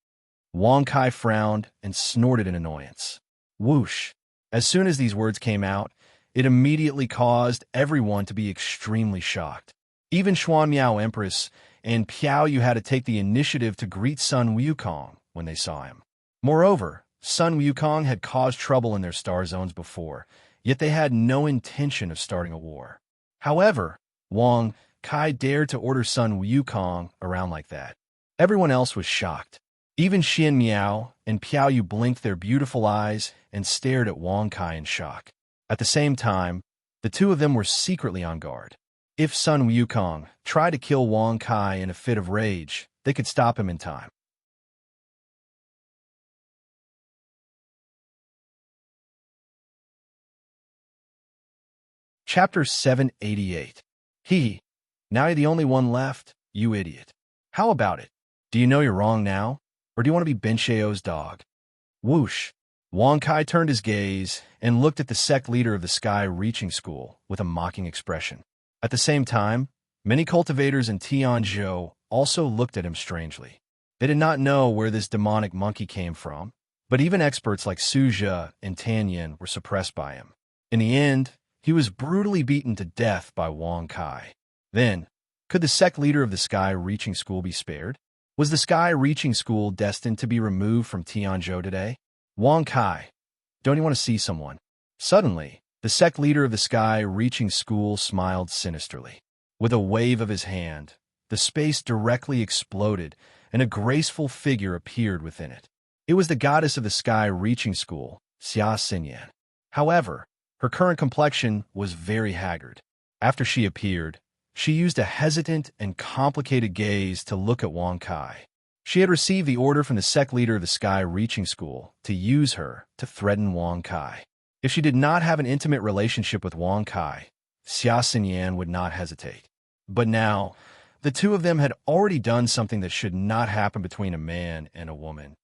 Wang Kai frowned and snorted in annoyance. Whoosh. As soon as these words came out, it immediately caused everyone to be extremely shocked. Even Shuamiao Empress and Piaoyu had to take the initiative to greet Sun Wukong when they saw him. Moreover, Sun Wukong had caused trouble in their star zones before, yet they had no intention of starting a war. However, Wang Kai dared to order Sun Wukong around like that. Everyone else was shocked. Even Xian Miao and Piaoyu blinked their beautiful eyes and stared at Wang Kai in shock. At the same time, the two of them were secretly on guard. If Sun Wukong tried to kill Wang Kai in a fit of rage, they could stop him in time. Chapter 788. Now you're the only one left, you idiot. How about it? Do you know you're wrong now? Or do you want to be Bencheo's dog? Whoosh. Wang Kai turned his gaze and looked at the sect leader of the Sky Reaching School with a mocking expression. At the same time, many cultivators in Tianzhou also looked at him strangely. They did not know where this demonic monkey came from, but even experts like Suzhou and Tanyan were suppressed by him. In the end, he was brutally beaten to death by Wang Kai. Then, could the sect leader of the Sky Reaching School be spared? Was the Sky Reaching School destined to be removed from Tianzhou today? Wang Kai, don't you want to see someone? Suddenly, the sect leader of the Sky Reaching School smiled sinisterly. With a wave of his hand, the space directly exploded, and a graceful figure appeared within it. It was the goddess of the Sky Reaching School, Xia Xinyan. However, her current complexion was very haggard. After she appeared, she used a hesitant and complicated gaze to look at Wang Kai. She had received the order from the sect leader of the Sky Reaching School to use her to threaten Wang Kai. If she did not have an intimate relationship with Wang Kai, Xia Xinyan would not hesitate. But now, the two of them had already done something that should not happen between a man and a woman.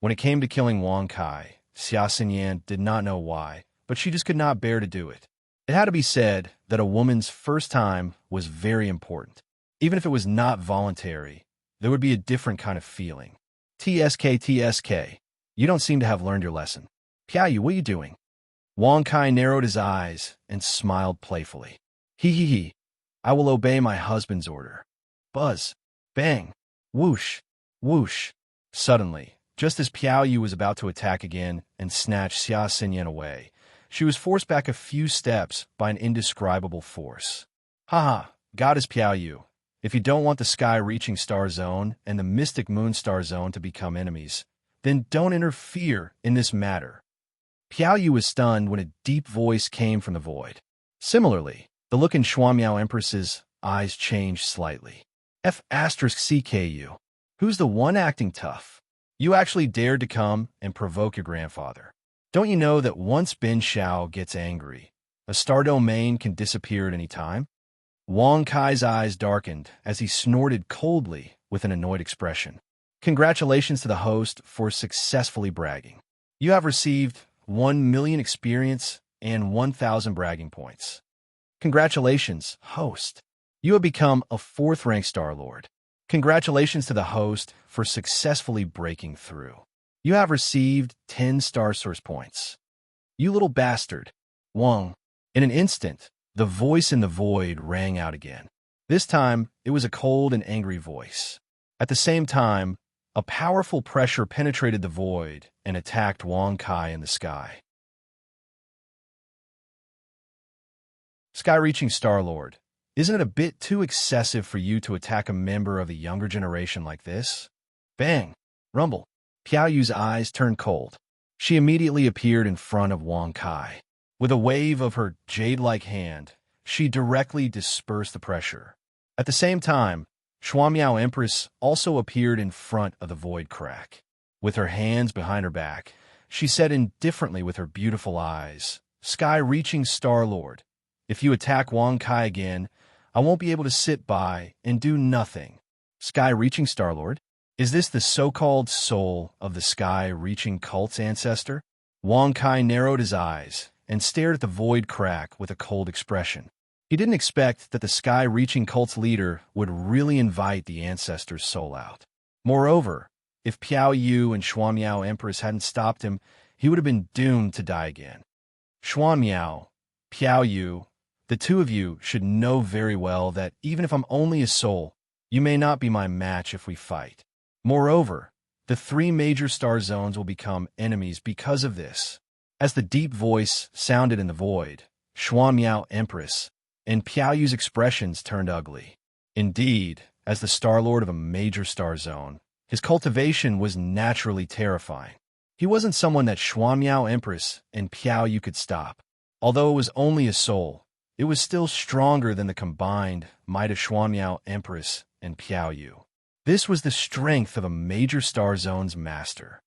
When it came to killing Wang Kai, Xia Xinyan did not know why, but she just could not bear to do it. It had to be said that a woman's first time was very important. Even if it was not voluntary, there would be a different kind of feeling. TSK, you don't seem to have learned your lesson. Piaoyu, what are you doing? Wang Kai narrowed his eyes and smiled playfully. I will obey my husband's order. Buzz. Bang. Whoosh! Whoosh! Suddenly, just as Piao Yu was about to attack again and snatch Xia Xinyan away, she was forced back a few steps by an indescribable force. Haha, Goddess Piao Yu, if you don't want the sky-reaching star zone and the mystic moon star zone to become enemies, then don't interfere in this matter. Piao Yu was stunned when a deep voice came from the void. Similarly, the look in Xuanmiao Empress's eyes changed slightly. F*CKU. Who's the one acting tough? You actually dared to come and provoke your grandfather. Don't you know that once Bin Xiao gets angry, a star domain can disappear at any time? Wang Kai's eyes darkened as he snorted coldly with an annoyed expression. Congratulations to the host for successfully bragging. You have received 1 million experience and 1,000 bragging points. Congratulations, host. You have become a 4th-rank Star Lord. Congratulations to the host for successfully breaking through. You have received 10 Star Source points. You little bastard. Wang. In an instant, the voice in the void rang out again. This time, it was a cold and angry voice. At the same time, a powerful pressure penetrated the void and attacked Wang Kai in the sky. Sky-reaching Star-Lord, isn't it a bit too excessive for you to attack a member of the younger generation like this? Bang! Rumble! Piao Yu's eyes turned cold. She immediately appeared in front of Wang Kai. With a wave of her jade-like hand, she directly dispersed the pressure. At the same time, Xuanmiao Empress also appeared in front of the void crack. With her hands behind her back, she said indifferently with her beautiful eyes, Sky-reaching Star-Lord, if you attack Wang Kai again, I won't be able to sit by and do nothing. Sky-reaching Star-Lord? Is this the so-called soul of the sky-reaching cult's ancestor? Wang Kai narrowed his eyes and stared at the void crack with a cold expression. He didn't expect that the sky-reaching cult's leader would really invite the ancestor's soul out. Moreover, if Piao Yu and Xuanmiao Empress hadn't stopped him, he would have been doomed to die again. Xuanmiao, Piao Yu, the two of you should know very well that even if I'm only a soul, you may not be my match if we fight. Moreover, the 3 major star zones will become enemies because of this. As the deep voice sounded in the void, Xuanmiao Empress and Piao Yu's expressions turned ugly. Indeed, as the Star Lord of a major star zone, his cultivation was naturally terrifying. He wasn't someone that Xuanmiao Empress and Piao Yu could stop. Although it was only a soul, it was still stronger than the combined might of Xuanmiao Empress and Piao Yu. This was the strength of a major star zone's master.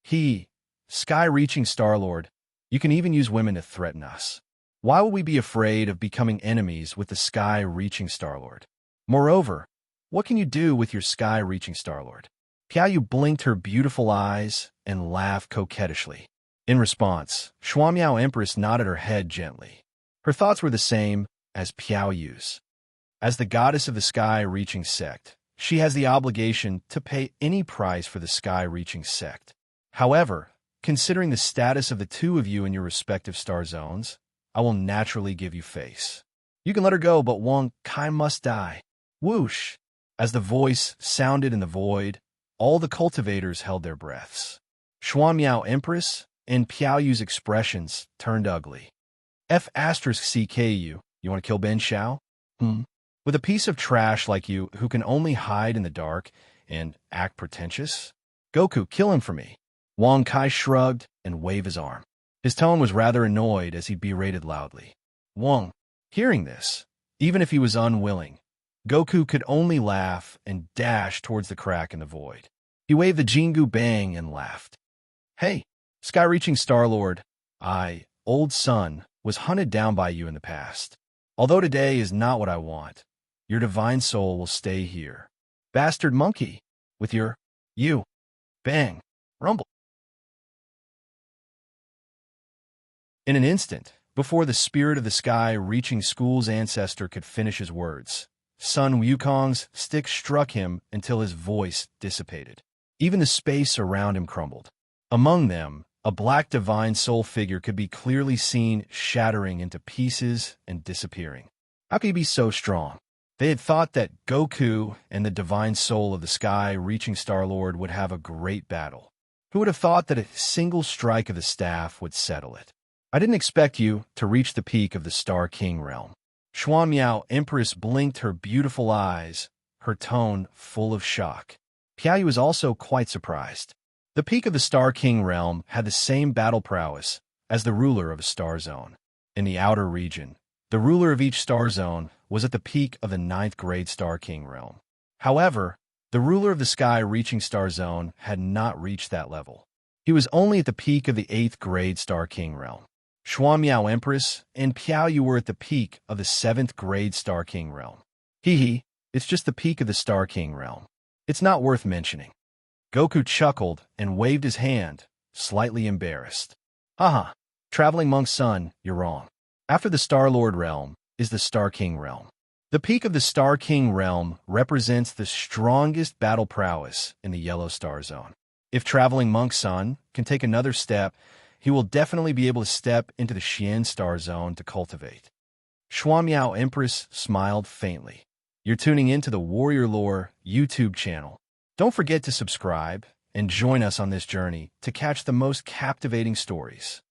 He, sky-reaching Star-Lord, you can even use women to threaten us. Why would we be afraid of becoming enemies with the sky-reaching Star-Lord? Moreover, what can you do with your sky-reaching Star-Lord? Piao Yu blinked her beautiful eyes and laughed coquettishly. In response, Xuanmiao Empress nodded her head gently. Her thoughts were the same as Piao Yu's. As the goddess of the sky-reaching sect, she has the obligation to pay any price for the sky-reaching sect. However, considering the status of the two of you in your respective star zones, I will naturally give you face. You can let her go, but Wang Kai must die. Whoosh! As the voice sounded in the void, all the cultivators held their breaths. Xuanmiao Empress and Piao Yu's expressions turned ugly. F*CKU, you want to kill Ben Xiao? With a piece of trash like you who can only hide in the dark and act pretentious? Goku, kill him for me. Wang Kai shrugged and waved his arm. His tone was rather annoyed as he berated loudly. Wang, hearing this, even if he was unwilling, Goku could only laugh and dash towards the crack in the void. He waved the Jingu Bang and laughed. Hey, sky-reaching Star-Lord, I, old son, was hunted down by you in the past. Although today is not what I want, your divine soul will stay here. Bastard monkey, with your, you, bang, rumble. In an instant, before the spirit of the sky-reaching school's ancestor could finish his words, Sun Wukong's stick struck him until his voice dissipated. Even the space around him crumbled. Among them, a black divine soul figure could be clearly seen shattering into pieces and disappearing. How could he be so strong? They had thought that Goku and the divine soul of the sky reaching Star-Lord would have a great battle. Who would have thought that a single strike of the staff would settle it? I didn't expect you to reach the peak of the Star King realm. Xuan Miao Empress blinked her beautiful eyes, her tone full of shock. Piaoyu was also quite surprised. The peak of the Star King realm had the same battle prowess as the ruler of a star zone. In the outer region, the ruler of each star zone was at the peak of the 9th grade Star King realm. However, the ruler of the sky reaching star zone had not reached that level. He was only at the peak of the 8th grade Star King realm. Xuan Miao Empress and Piaoyu were at the peak of the 7th grade Star King realm. Hee, it's just the peak of the Star King realm. It's not worth mentioning. Goku chuckled and waved his hand, slightly embarrassed. Haha, traveling monk's son, you're wrong. After the Star-Lord realm is the Star King realm. The peak of the Star King realm represents the strongest battle prowess in the Yellow Star Zone. If traveling monk's son can take another step, he will definitely be able to step into the Xian Star Zone to cultivate. Xuan Miao Empress smiled faintly. You're tuning into the Warrior Lore YouTube channel. Don't forget to subscribe and join us on this journey to catch the most captivating stories.